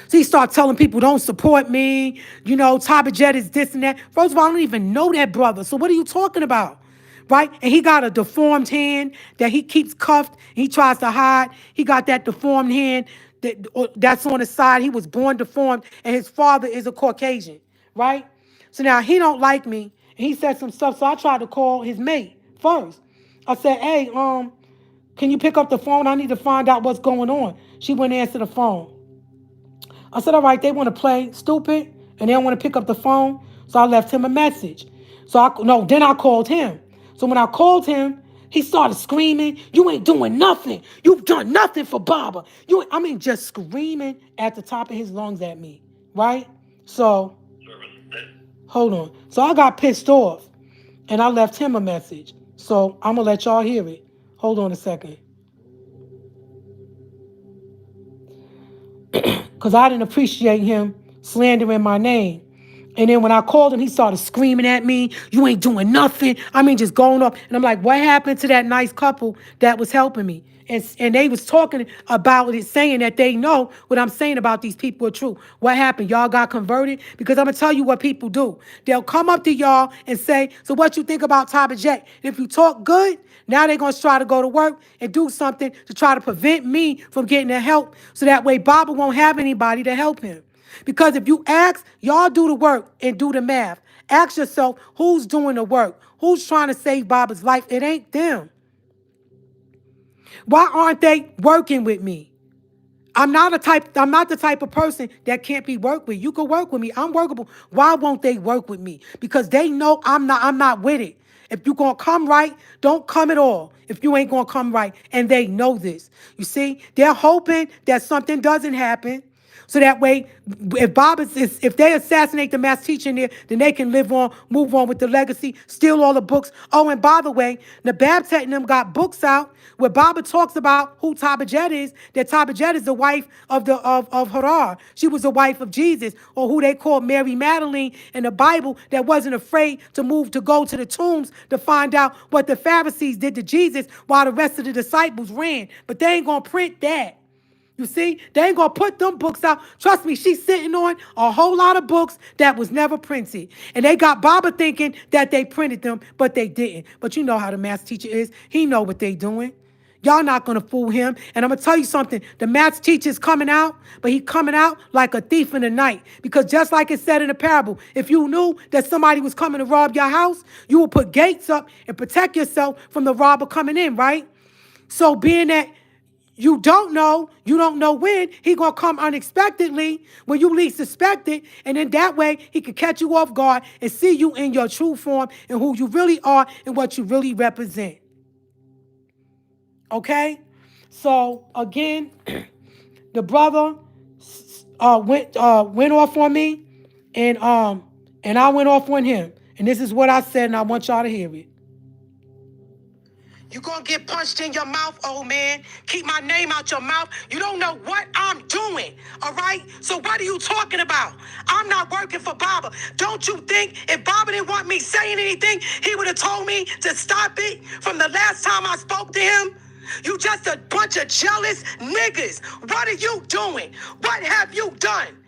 So he started telling people, don't support me. You know, Tabitjet is this and that. First of all, I don't even know that brother. So what are you talking about? Right? And he got a deformed hand that he keeps cuffed. He tries to hide. He got that deformed hand that's on the side. He was born deformed, and his father is a Caucasian, right? So now he don't like me, and he said some stuff. So I tried to call his mate first. I said, hey, can you pick up the phone? I need to find out what's going on. She wouldn't answer the phone. I said, all right, they want to play stupid, and they don't want to pick up the phone. So I left him a message. Then I called him. So when I called him, he started screaming, you ain't doing nothing. You've done nothing for Baba. Just screaming at the top of his lungs at me, right? So, hold on. So I got pissed off, and I left him a message. So I'm going to let y'all hear it. Hold on a second. Because I didn't appreciate him slandering my name. And then when I called him, he started screaming at me, you ain't doing nothing. Just going up. And I'm like, what happened to that nice couple that was helping me? And they was talking about it, saying that they know what I'm saying about these people are true. What happened? Y'all got converted? Because I'm going to tell you what people do. They'll come up to y'all and say, so what you think about Tabitjet? If you talk good, now they're going to try to go to work and do something to try to prevent me from getting the help. So that way Baba won't have anybody to help him. Because if you ask, y'all do the work and do the math. Ask yourself, who's doing the work? Who's trying to save Baba's life? It ain't them. Why aren't they working with me? I'm not the type of person that can't be worked with. You can work with me. I'm workable. Why won't they work with me? Because they know I'm not with it. If you're going to come right, don't come at all. If you ain't going to come right. And they know this. You see, they're hoping that something doesn't happen. So that way, if they assassinate the mass teacher in there, then they can move on with the legacy, steal all the books. Oh, and by the way, the Tabitjet and them got books out where Baba talks about who Tabitjet is, that Tabitjet is the wife of Harar. She was the wife of Jesus, or who they call Mary Magdalene in the Bible, that wasn't afraid to go to the tombs to find out what the Pharisees did to Jesus while the rest of the disciples ran. But they ain't going to print that. You see, they ain't going to put them books out. Trust me, she's sitting on a whole lot of books that was never printed. And they got Baba thinking that they printed them, but they didn't. But you know how the math teacher is. He know what they doing. Y'all not going to fool him. And I'm going to tell you something. The math teacher's coming out, but he coming out like a thief in the night. Because just like it said in the parable, if you knew that somebody was coming to rob your house, you would put gates up and protect yourself from the robber coming in, right? So being that You don't know when he gonna come unexpectedly when you least suspect it, and then that way he can catch you off guard and see you in your true form and who you really are and what you really represent. Okay? So again, the brother went off on me, and I went off on him. And this is what I said, and I want y'all to hear it. You're going to get punched in your mouth, old man. Keep my name out your mouth. You don't know what I'm doing, all right? So what are you talking about? I'm not working for Baba. Don't you think if Baba didn't want me saying anything, he would have told me to stop it from the last time I spoke to him? You just a bunch of jealous niggas. What are you doing? What have you done?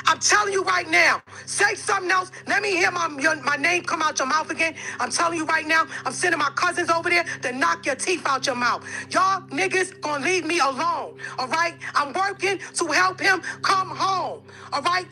I'm telling you right now, say something else. Let me hear my name come out your mouth again. I'm telling you right now, I'm sending my cousins over there to knock your teeth out your mouth. Y'all niggas gonna leave me alone, all right? I'm working to help him come home, all right?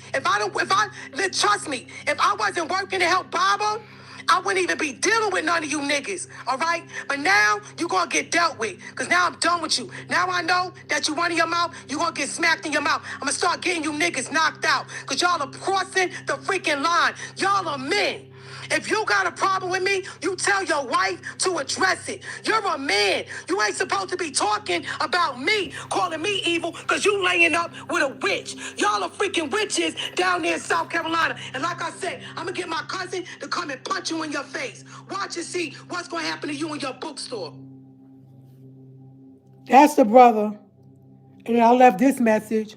Trust me, if I wasn't working to help Baba, I wouldn't even be dealing with none of you niggas, all right? But now you're going to get dealt with because now I'm done with you. Now I know that you run in your mouth, you're going to get smacked in your mouth. I'm going to start getting you niggas knocked out because y'all are crossing the freaking line. Y'all are men. If you got a problem with me, you tell your wife to address it. You're a man. You ain't supposed to be talking about me, calling me evil, because you laying up with a witch. Y'all are freaking witches down there in South Carolina. And like I said, I'm going to get my cousin to come and punch you in your face. Watch and see what's going to happen to you in your bookstore. That's the brother. And I left this message.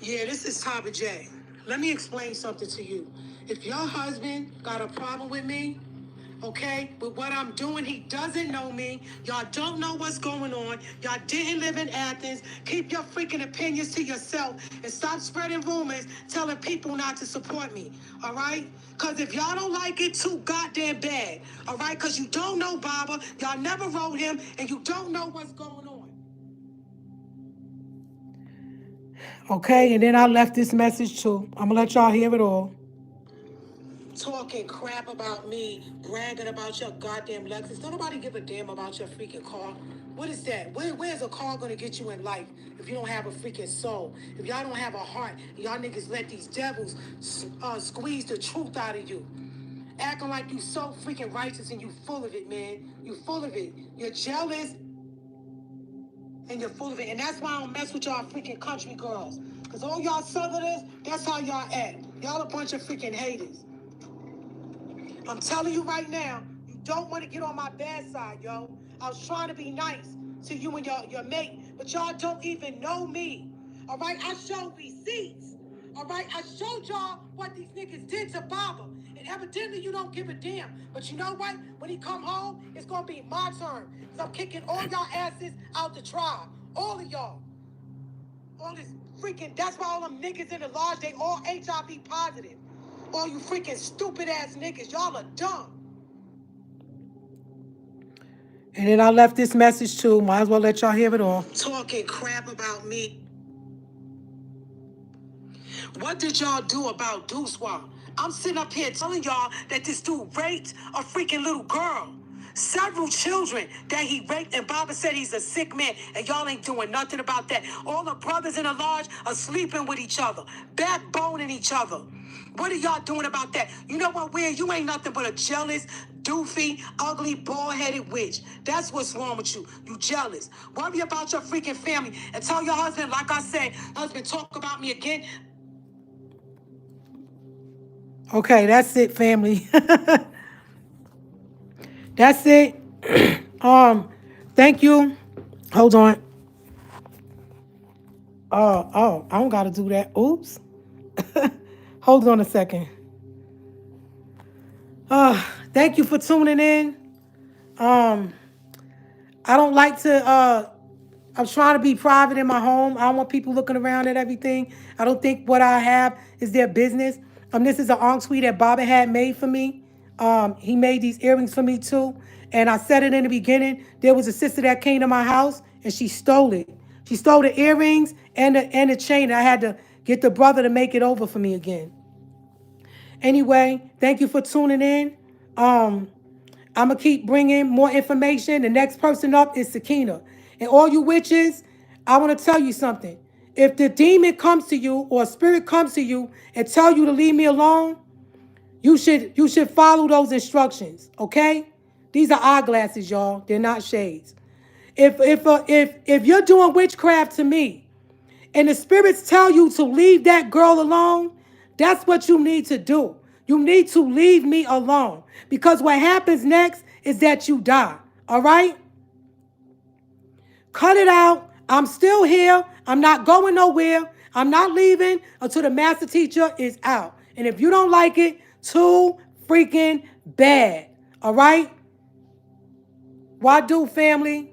Yeah, this is Tabitjet. Let me explain something to you. If your husband got a problem with me, okay, with what I'm doing, he doesn't know me. Y'all don't know what's going on. Y'all didn't live in Athens. Keep your freaking opinions to yourself and stop spreading rumors telling people not to support me, all right? Because if y'all don't like it too goddamn bad, all right? Because you don't know Baba, y'all never wrote him, and you don't know what's going on. Okay, and then I left this message too. I'm gonna let y'all hear it all. Talking crap about me, bragging about your goddamn Lexus. Don't nobody give a damn about your freaking car. What is that? Where's a car gonna get you in life if you don't have a freaking soul? If y'all don't have a heart, y'all niggas let these devils squeeze the truth out of you. Acting like you so freaking righteous and you full of it, man. You full of it. You're jealous. And you're full of it. And that's why I don't mess with y'all freaking country girls. Because all y'all southerners, that's how y'all act. Y'all a bunch of freaking haters. I'm telling you right now, you don't want to get on my bad side, yo. I was trying to be nice to you and your mate, but y'all don't even know me. All right? I showed receipts. All right? I showed y'all what these niggas did to Baba. And evidently you don't give a damn. But you know what? When he come home, it's going to be my turn. Because I'm kicking all y'all asses out the tribe. All of y'all. All this freaking, that's why all them niggas in the lodge, they all HIV positive. All you freaking stupid ass niggas, y'all are dumb. And then I left this message too. Might as well let y'all hear it all. Talking crap about me. What did y'all do about Duswa? I'm sitting up here telling y'all that this dude raped a freaking little girl. Several children that he raped, and Baba said he's a sick man, and y'all ain't doing nothing about that. All the brothers in the lodge are sleeping with each other, backboning each other. What are y'all doing about that? You know what, Weird? You ain't nothing but a jealous, doofy, ugly, bald-headed witch. That's what's wrong with you. You jealous. Worry about your freaking family and tell your husband, like I said, husband, talk about me again. Okay, that's it, family. That's it. Thank you. Hold on. I don't gotta do that. Oops. Hold on a second. Thank you for tuning in. I don't like to I'm trying to be private in my home. I don't want people looking around at everything. I don't think what I have is their business. This is an ensuite that Baba had made for me. He made these earrings for me too. And I said it in the beginning. There was a sister that came to my house and she stole it. She stole the earrings and the chain. I had to get the brother to make it over for me again. Anyway, thank you for tuning in. I'm going to keep bringing more information. The next person up is Sakina. And all you witches, I want to tell you something. If the demon comes to you or a spirit comes to you and tell you to leave me alone, you should follow those instructions, okay? These are eyeglasses, y'all. They're not shades. If you're doing witchcraft to me and the spirits tell you to leave that girl alone, that's what you need to do. You need to leave me alone, because what happens next is that you die. All right? Cut it out. I'm still here. I'm not going nowhere. I'm not leaving until the master teacher is out. And if you don't like it, too freaking bad. All right? Why do, family?